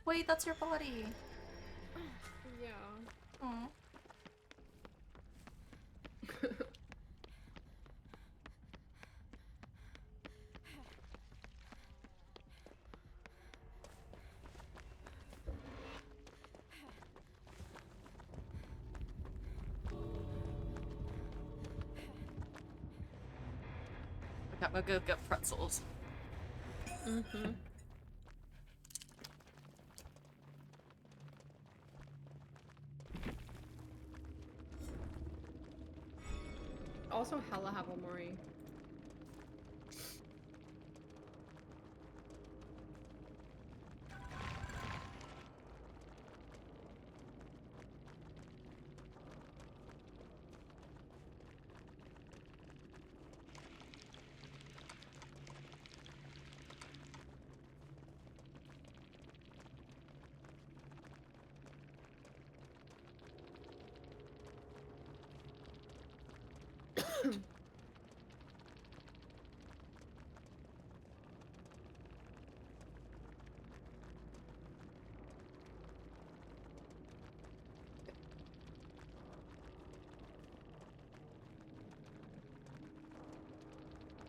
Wait, that's your body. Yeah. Aww. Okay, I'm gonna go get pretzels. Mm-hmm. Also, hella have a Mori.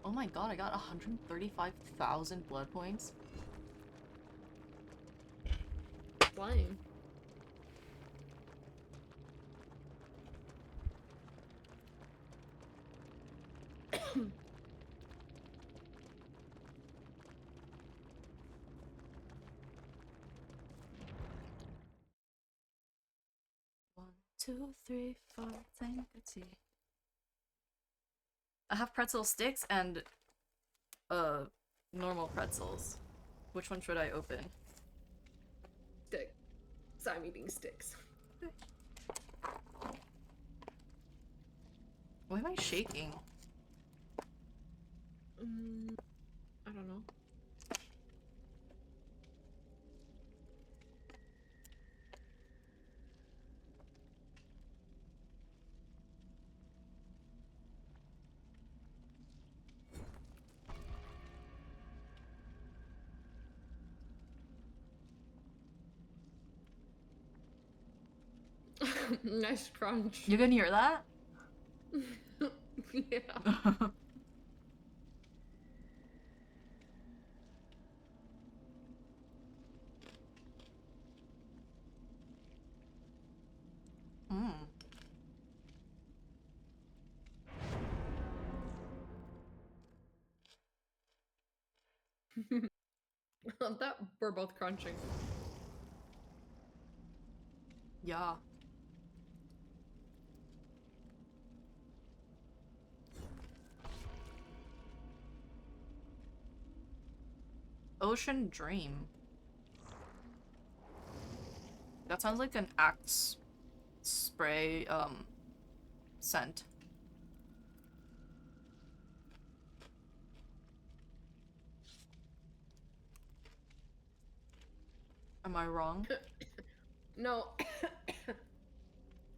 Oh my god, I got 135,000 blood points. Flying. One, two, three, four, think it's see. I have pretzel sticks and normal pretzels. Which one should I open? Stick. So I'm eating sticks. Why am I shaking? I don't know. Nice crunch. You can hear that? Yeah. Mm. Love that we're both crunching. Yeah. Ocean Dream. That sounds like an Axe spray, scent. Am I wrong? No.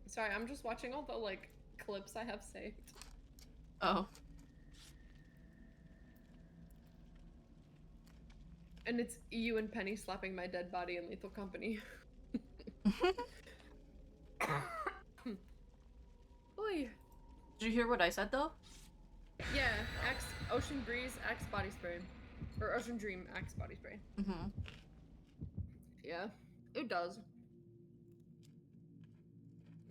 Sorry, I'm just watching all the, like, clips I have saved. Oh. And it's you and Penny slapping my dead body in Lethal Company. Oy. Did you hear what I said though? Yeah, Axe, Ocean Breeze, Axe body spray. Or Ocean Dream, Axe body spray. Mm-hmm. Yeah, it does.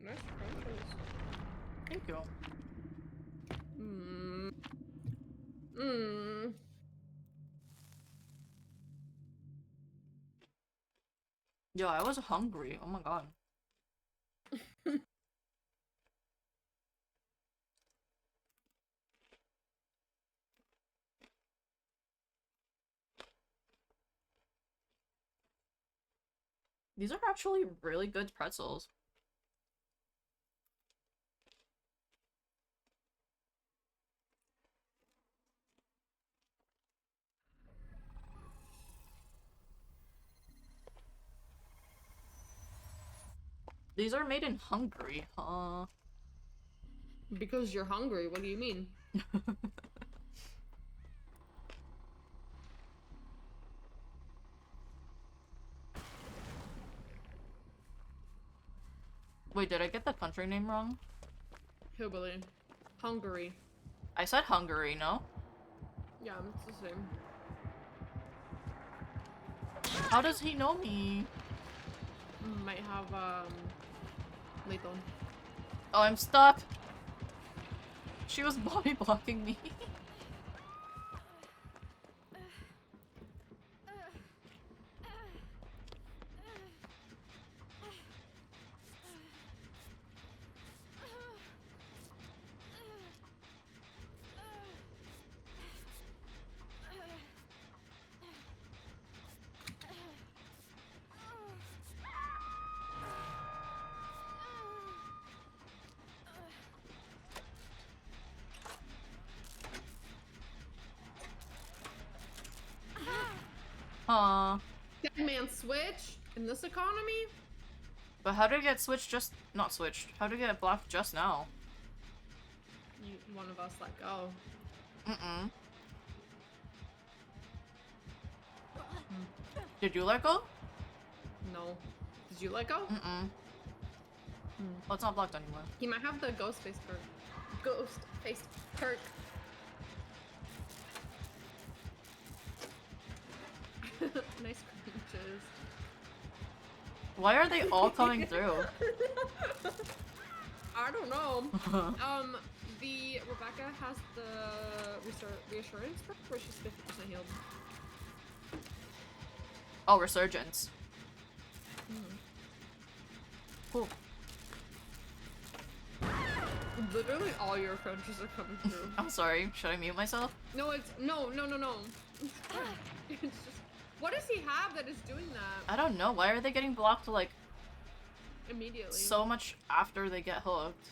Nice crunches. Thank you. Hmm. Hmm. Yo, I was hungry. Oh my god. These are actually really good pretzels. These are made in Hungary, huh? Because you're hungry, what do you mean? Wait, did I get the country name wrong? Hillbilly. Hungary. I said Hungary, no? Yeah, it's the same. How does he know me? Might have, lethal. Oh, I'm stuck! She was body blocking me. Huh. Dead man switch in this economy? But how did it get switched just- not switched. How did it get blocked just now? One of us let go. Mm-mm. Did you let go? No. Did you let go? Mm-mm. Oh, it's not blocked anymore. He might have the ghost face perk. Ghost face perk. Nice crunches. Why are they all coming through? I don't know. The Rebecca has the reassurance perk where she's 50% healed. Oh, resurgence. Cool. Literally all your crunches are coming through. I'm sorry. Should I mute myself? No, it's no. It's just, what does he have that is doing that? I don't know. Why are they getting blocked like Immediately. so much after they get hooked?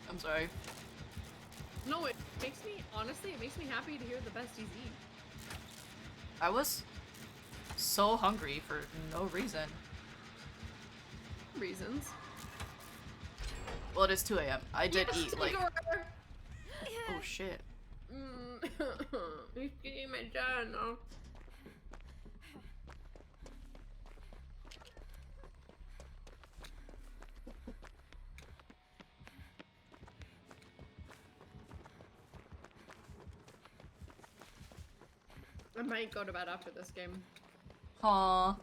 I'm sorry. No, it makes me, honestly, it makes me happy to hear the besties eat. I was so hungry for no reason. Reasons. Well, it is 2 AM. I did Yes, eat, like... Igor! Oh, shit. He's getting my channel. I might go to bed after this game. Aww.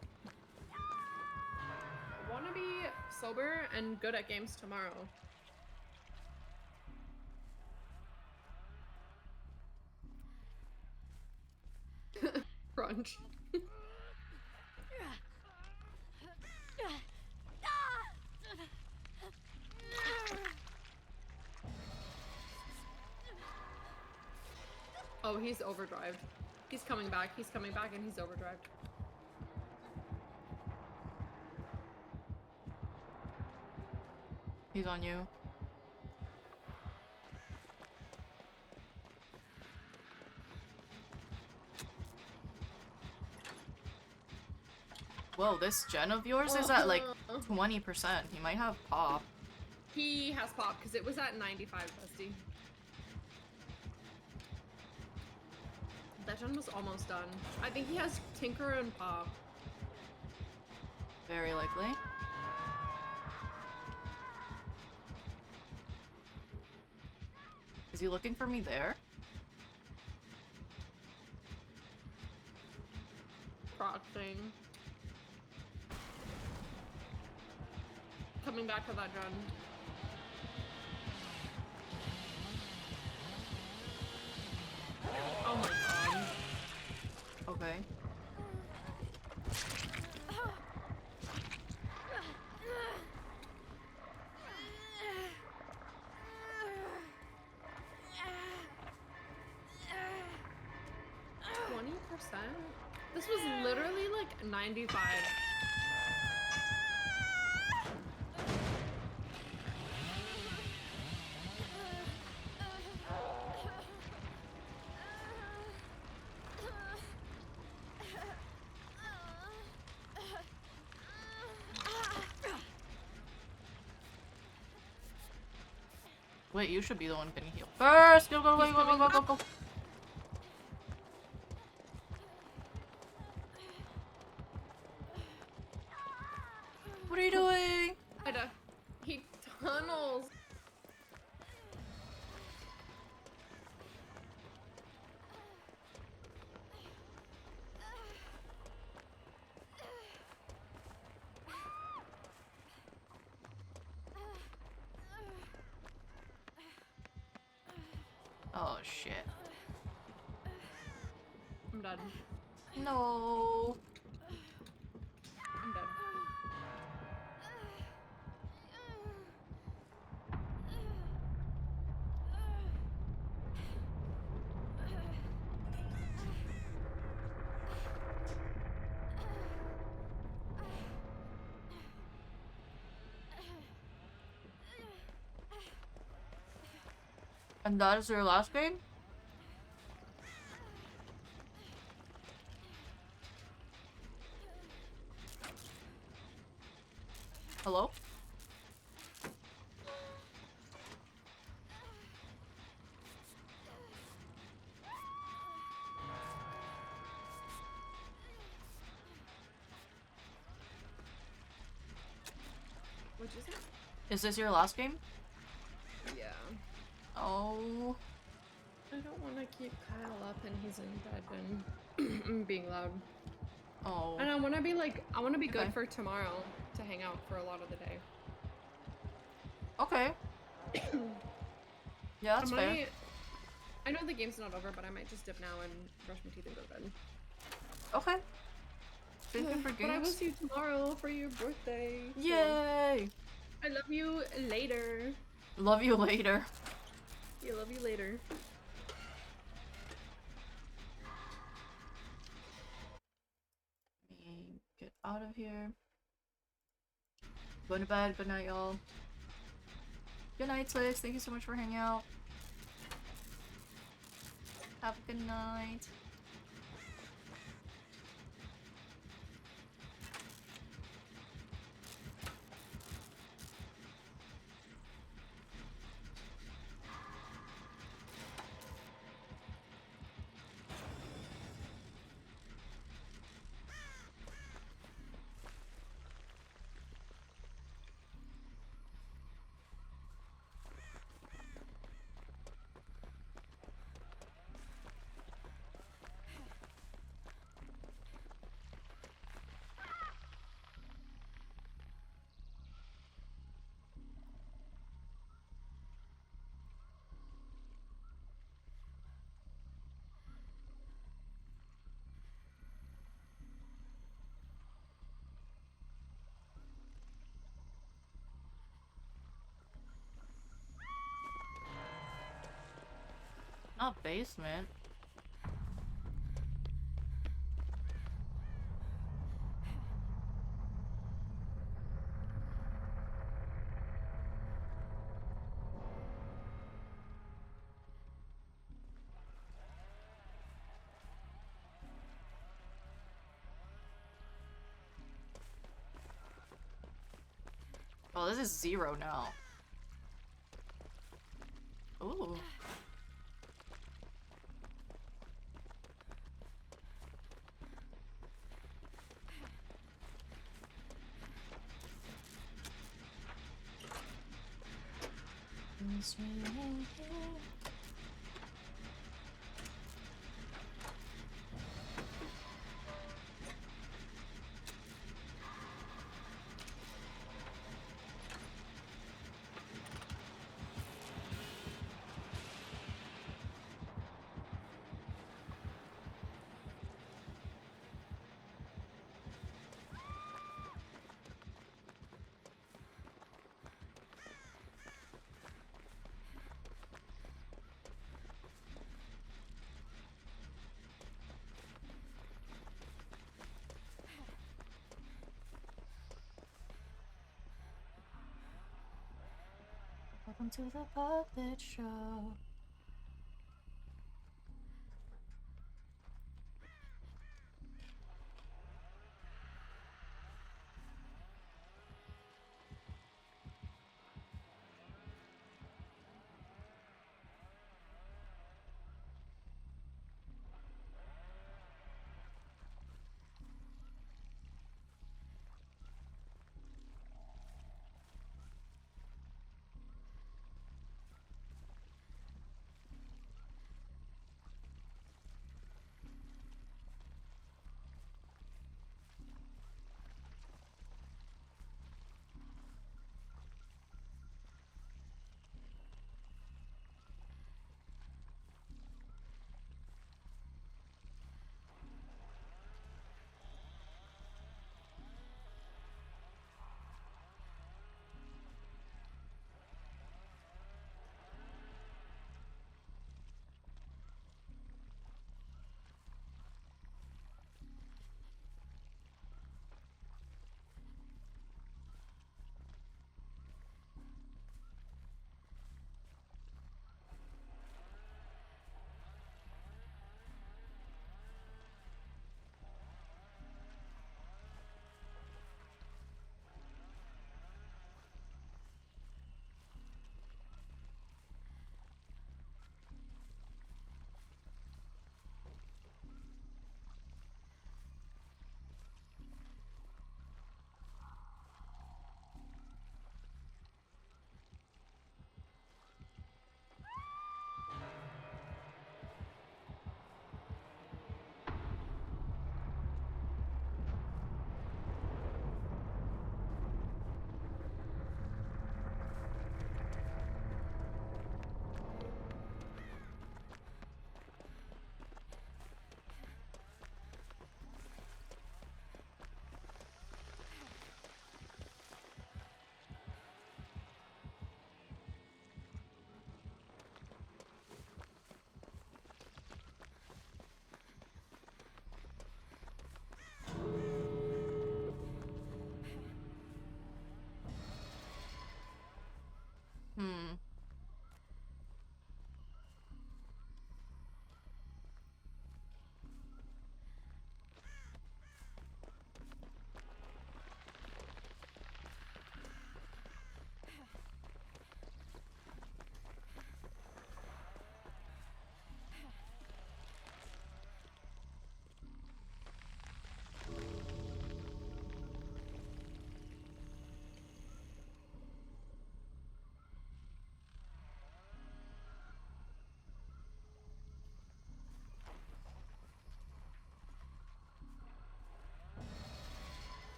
I want to be sober and good at games tomorrow. Crunch. Oh, he's overdrived. He's coming back, and he's overdrive. He's on you. Whoa, this gen of yours is at like 20%. He might have pop. He has pop, because it was at 95, bestie. That gen was almost done. I think he has Tinker and pop. Very likely. Is he looking for me there? Proxing. Coming back to that gen. Oh my god. Okay. This was literally like 95. Wait, you should be the one getting healed first. Go, go, go, go, go, go, go, go. What are you doing? He tunnels. Oh shit. I'm done. No. I'm done. And that is your last game? Hello? What'd you say? Is this your last game? Yeah. Oh. I don't want to keep Kyle up and he's in bed and I'm being loud. Oh. And I want to be like, I want to be good Okay. for tomorrow to hang out for a lot of the day. Okay. Yeah, that's fair. I know the game's not over, but I might just dip now and brush my teeth and go to bed. Okay. Thank you for But I will games. see you tomorrow for your birthday. so Yay! I love you later. Love you later. Yeah, love you later. Let me get out of here. Going to bed. Good night, y'all. Good night, Six. Thank you so much for hanging out. Have a good night. Not basement. Oh, this is 0 now. Ooh. Welcome to the puppet show.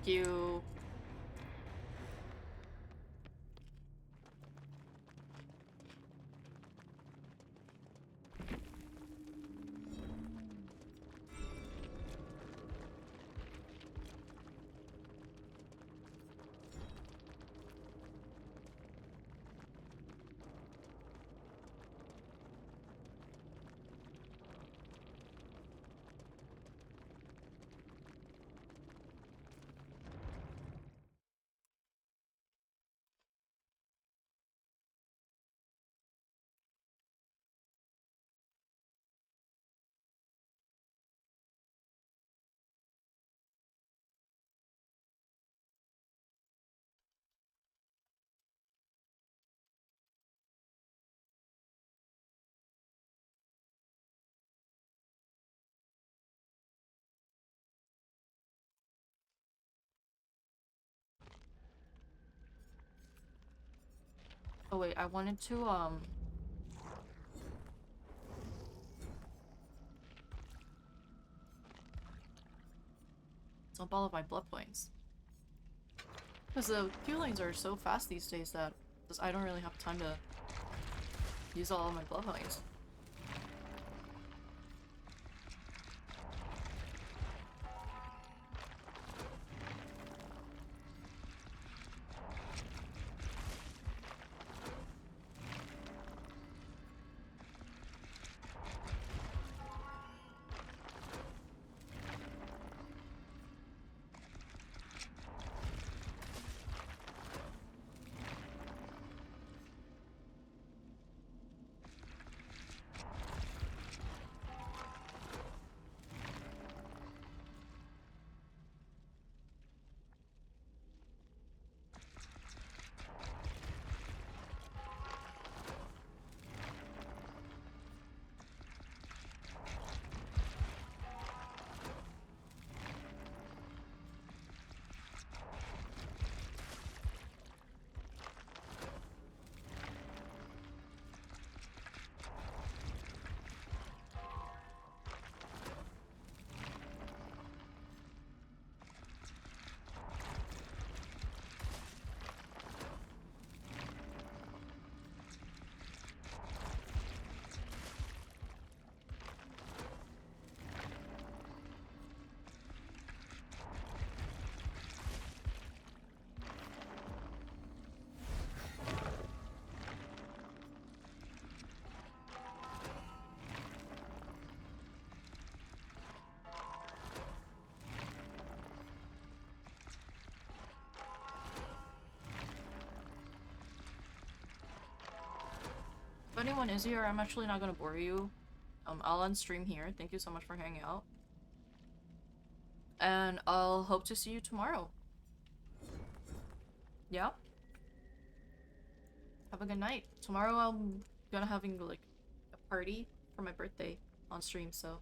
Fuck you. Oh wait, I wanted to dump all of my blood points. Because the queue lines are so fast these days that I don't really have time to use all of my blood points. If anyone is here, I'm actually not gonna bore you. I'll end stream here. Thank you so much for hanging out. And I'll hope to see you tomorrow. Yeah? Have a good night. Tomorrow I'm gonna having like a party for my birthday on stream, so